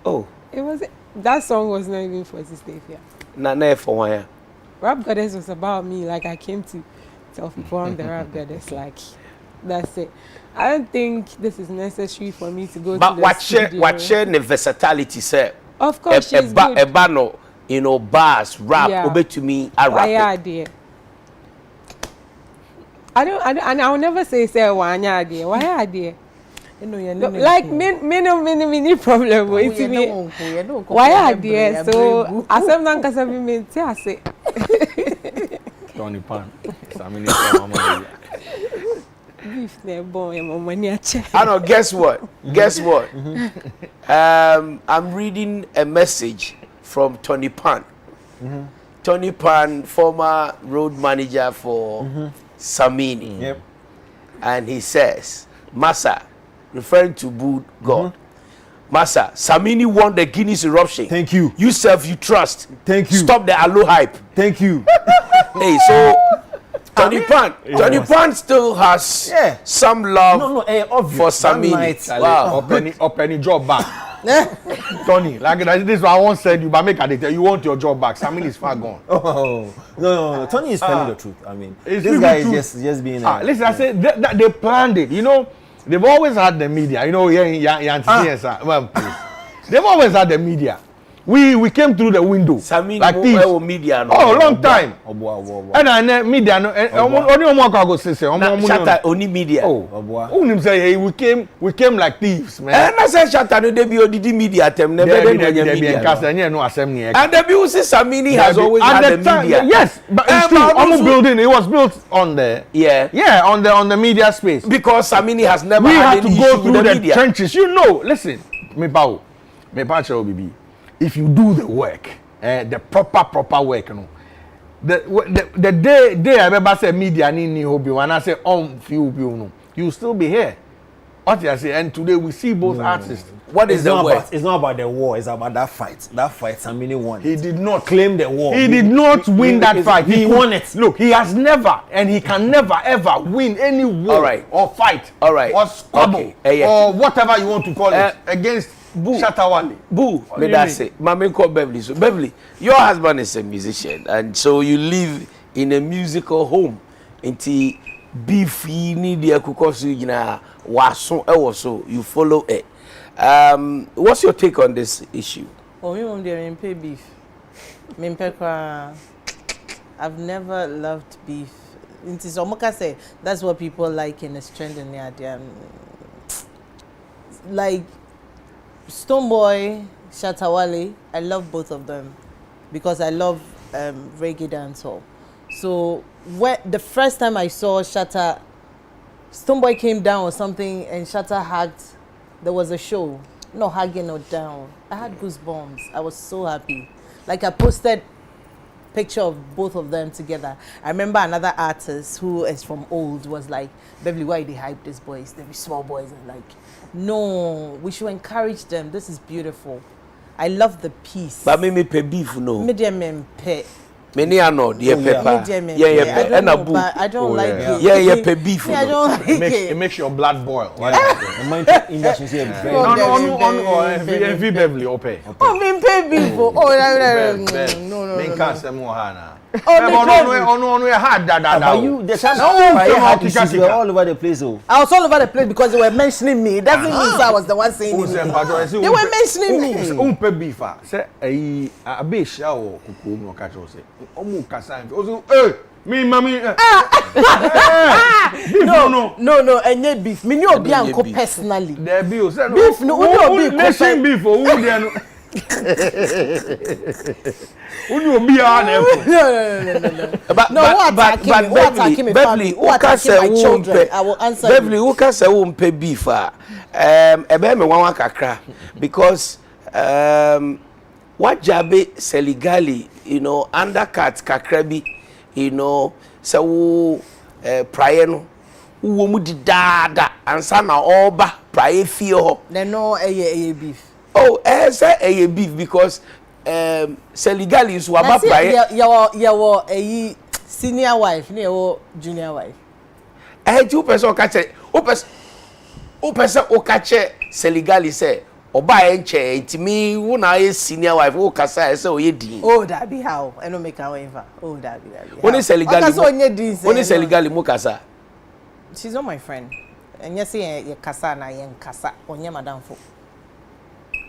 Oh. It was that song was not even for Sister Fia. Not for one. Rap Goddess was about me. Like I came to tell people I'm the Rap Goddess. Like that's it. I don't think this is necessary for me to go to the studio. But what share the versatility, sir? Of course, she's good. A bano, bars, rap, obey to me, I rap. Why idea? I don't, and I'll never say one idea. Why idea? Like many problem with me. Why idea? So as I'm not gonna be me, I say. Tony Pan. Samini for mama. Beef ne boy mama ni ache. I know, guess what? Guess what? I'm reading a message from Tony Pan. Tony Pan, former road manager for Samini. Yep. And he says, Massa, referring to Bud God, Massa, Samini won the Guinness eruption. Thank you. You self, you trust. Thank you. Stop the allo hype. Thank you. Hey, so Tony Pan still has some love for Samini. Wow. Up any job back. Tony, like this is what I once said you, but make a detail. You want your job back. Samini is far gone. Oh, no. Tony is telling the truth. I mean, this guy is just being. Listen, I said they planned it. You know, they've always had the media. You know, they've always had the media. We came through the window. Samini like this. Media. Oh, long time. And I media no. Only one go say. Shatta only media. Oh, say we came like thieves, man. And I said Shatta no dey be odidi media tem never media. And the people say Samini has always had the media. Yes, but it's true. Almost building it was built on the on the media space. Because Samini has never had to go through the trenches. You know, listen, me baby. If you do the work, the proper work, you know, the day I ever say media ni hobby when I say you still be here. What I say, and today we see both artists. What is the work? It's not about the war. It's about that fight. That fight, Samini won. He did not claim the war. He did not win that fight. He won it. Look, he has never and he can never ever win any war or fight or squabble or whatever you want to call it against. Shatawale. Boo. Let us say, Mama call Beverly. So Beverly, your husband is a musician, and so you live in a musical home. Inti beef need the kukosu jina waso so you follow it. What's your take on this issue? Oh, me mom dey pay beef. Me I've never loved beef. Inti so moka say that's what people like in a trend in there. Like Stonebwoy, Shatawale, I love both of them because I love reggae dancehall. So the first time I saw Stonebwoy came down or something and Shatta hugged, there was a show, no hugging or down. I had goosebumps. I was so happy. Like I posted picture of both of them together. I remember another artist who is from old was like, Beverly, why they hype these boys? They be small boys. And like, no, we should encourage them. This is beautiful. I love the peace. But me pay beef no. Medium pay. Many are not dear pepper. Yeah, and a boo. I don't like it. Yeah, pay beef. I don't like it. It makes your blood boil. No, every Beverly okay. Oh, me pay beef. Oh, no. Me can't say more Hana. No, hard that. You the chance all over the place. I was all over the place because they were mentioning me. It doesn't mean I was the one saying it. They were mentioning me. Pay beef. Say Abeiku or kuku no catch us. Omu kasa. Me mommy. No. Enye beef. Me ni obi anko personally. There be beef no obi nation beef for who there no. No. But attacking me family, who attacking my children, I will answer Beverly, who can say who pay beef? Ebe me wan kakra because what Jabe Seligali, you know, undercut kakrabi, you know, so prior no wo mu di dada ansa na oba prior fio. They know a beef. Oh, say a beef because Seligali is waba prior. Your a senior wife, your junior wife. 2% catch o person o catch Seligali say oba enche ntimi wo na ye senior wife o kasa say o ye din. Oh, that be how. I no make however. Oh, that be. When Seligali mo kasa. She's not my friend. And you say ye kasa na ye kasa onye madam fo.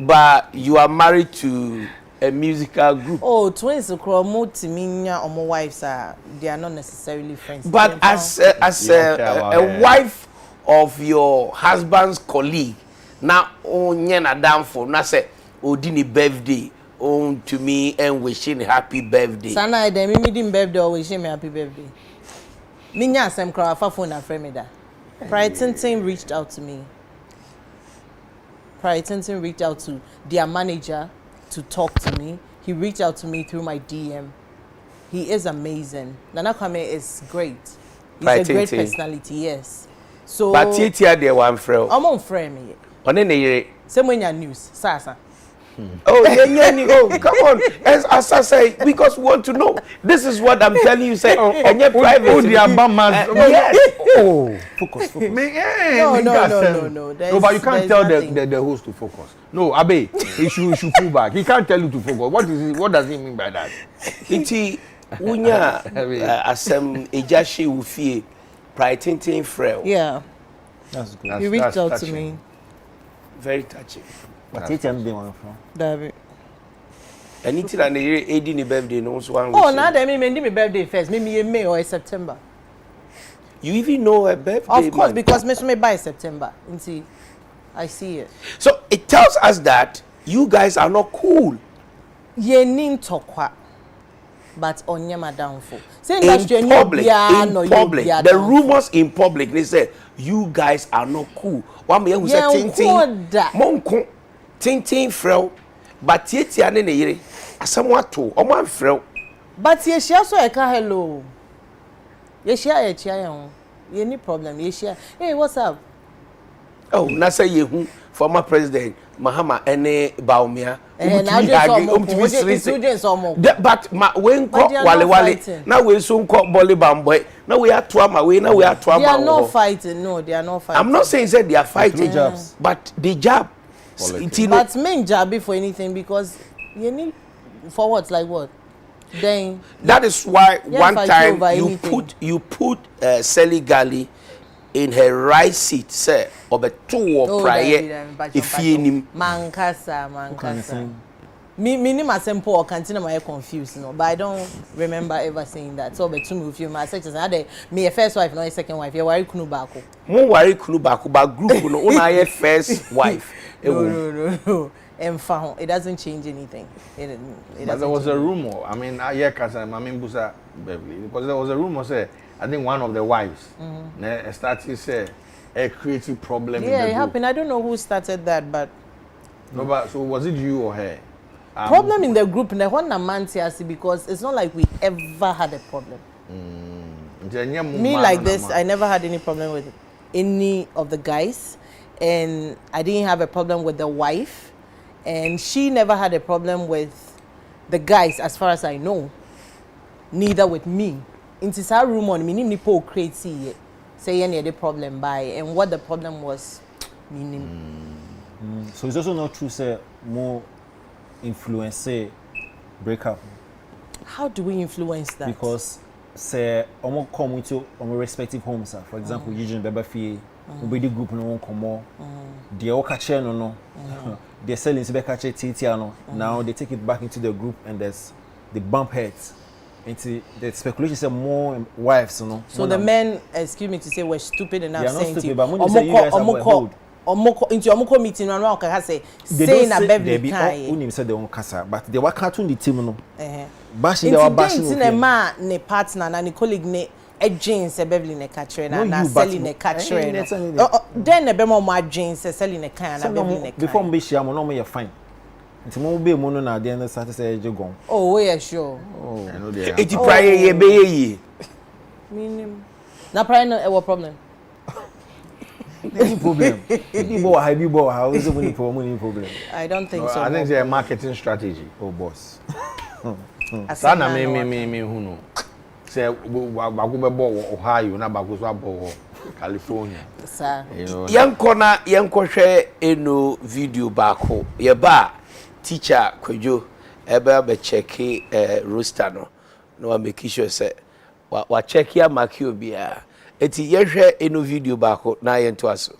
But you are married to a musical group. Oh, twins mo timinya or more wives they are not necessarily friends. But as a wife of your husband's colleague, now onye na damfo na say odini birthday on to me and wishing happy birthday. Sana dem me din birthday or wishing me happy birthday. Minya Sam Krafa phone and Fremida. Pride Tintin reached out to me. Pride Tintin reached out to their manager to talk to me. He reached out to me through my DM. He is amazing. Nana Kwame is great. He's a great personality, yes. So but Titia there one friend. I'm on friend me. On any Same when your news, Sasa. Oh, yeah, oh, come on. As I say, because we want to know. This is what I'm telling you, say, and you're private. Oh, the Abamas. Yes. Oh, focus. No, but you can't tell the host to focus. No, Abe, he should pull back. He can't tell you to focus. What does he mean by that? Iti unya asem ejashi ufie Pride Tintin frail. Yeah. That's good. He reached out touching. to me. Very touching. But ATM didn't want from. David. And it's an 18 birthday, no one. Oh, now that me my birthday first. Maybe in May or September. You even know a birthday? Of course, because me by September. See, I see it. So it tells us that you guys are not cool. Ye nin tokwa, but onyama downfall. In public, the rumors in public, they say you guys are not cool. One man who said Tintin, Monko, Tintin frail, but Titia ne yere, somewhat too, or one frail. But ye share so eka hello. Ye share a chair. Any problem? Ye share. Hey, what's up? Oh, Nasa Yehu, former president Mahama Ene Baumia. And now but when call Wale now we soon call Bolly Bamboy. Now we are Twama, now we are Twama. They are not fighting. No, they are not fighting. I'm not saying that they are fighting, jobs. but the job. But main job for anything because you need for what like what? Then that is why one time you put Sally Gali in her right seat, sir, or two or prior if you him. Mankasa. Me myself or canteen am I confused, no, but I don't remember ever saying that. So but to move you my sex and me a first wife, not a second wife. You worry kunu bako. Mo worry kunu bako, but group no una first wife. No. And found it doesn't change anything. But there was a rumor. I mean, Busa Beverly, because there was a rumor say I think one of the wives started say a creative problem. Yeah, it happened. I don't know who started that, but no. But so was it you or her? Problem in the group. Because it's not like we ever had a problem. Me like this, I never had any problem with any of the guys, and I didn't have a problem with the wife, and she never had a problem with the guys, as far as I know. Neither with me. Into our room on me, nipo crazy. Say any other problem by, and what the problem was, meaning. So it's also not true, say more influence, say breakup. How do we influence that? Because say omo come into omo respective homes, for example, Eugene Bebafie, Ubedi group no one come more. The okache no. They're selling Sebekache Titiano. Now they take it back into the group and there's the bump heads. Into the speculation say more wives, you know. So the men, excuse me to say, were stupid enough saying to you, into Omoko meeting and one can say saying a baby kind. Unim said they won't casa, but they were cartoon the team, no. Bashing they were bashing. In a man, ne partner, and a colleague, ne a jeans, a Beverly ne catcher, and selling a catcher. Then a bemo my jeans, a selling a can, a Beverly. Before me, she am no more fine. It's more be mono na the end Saturday you go. Oh, yeah, sure. Oh, I know they are. It's prior ye be Meaning. Now, prior no problem. Any problem? How is it money problem? I don't think so. I think it's a marketing strategy. Oh, boss. Sana me who know. Say bagu bebo Ohio na bagu so abo California. Sir. You know. Yanko hwe eno video bako. Ye ba teacher Kwejo ebe check roster no wa make sure say wa check ya mark you bia. Eti ye hwe eno video bako na ye nto aso.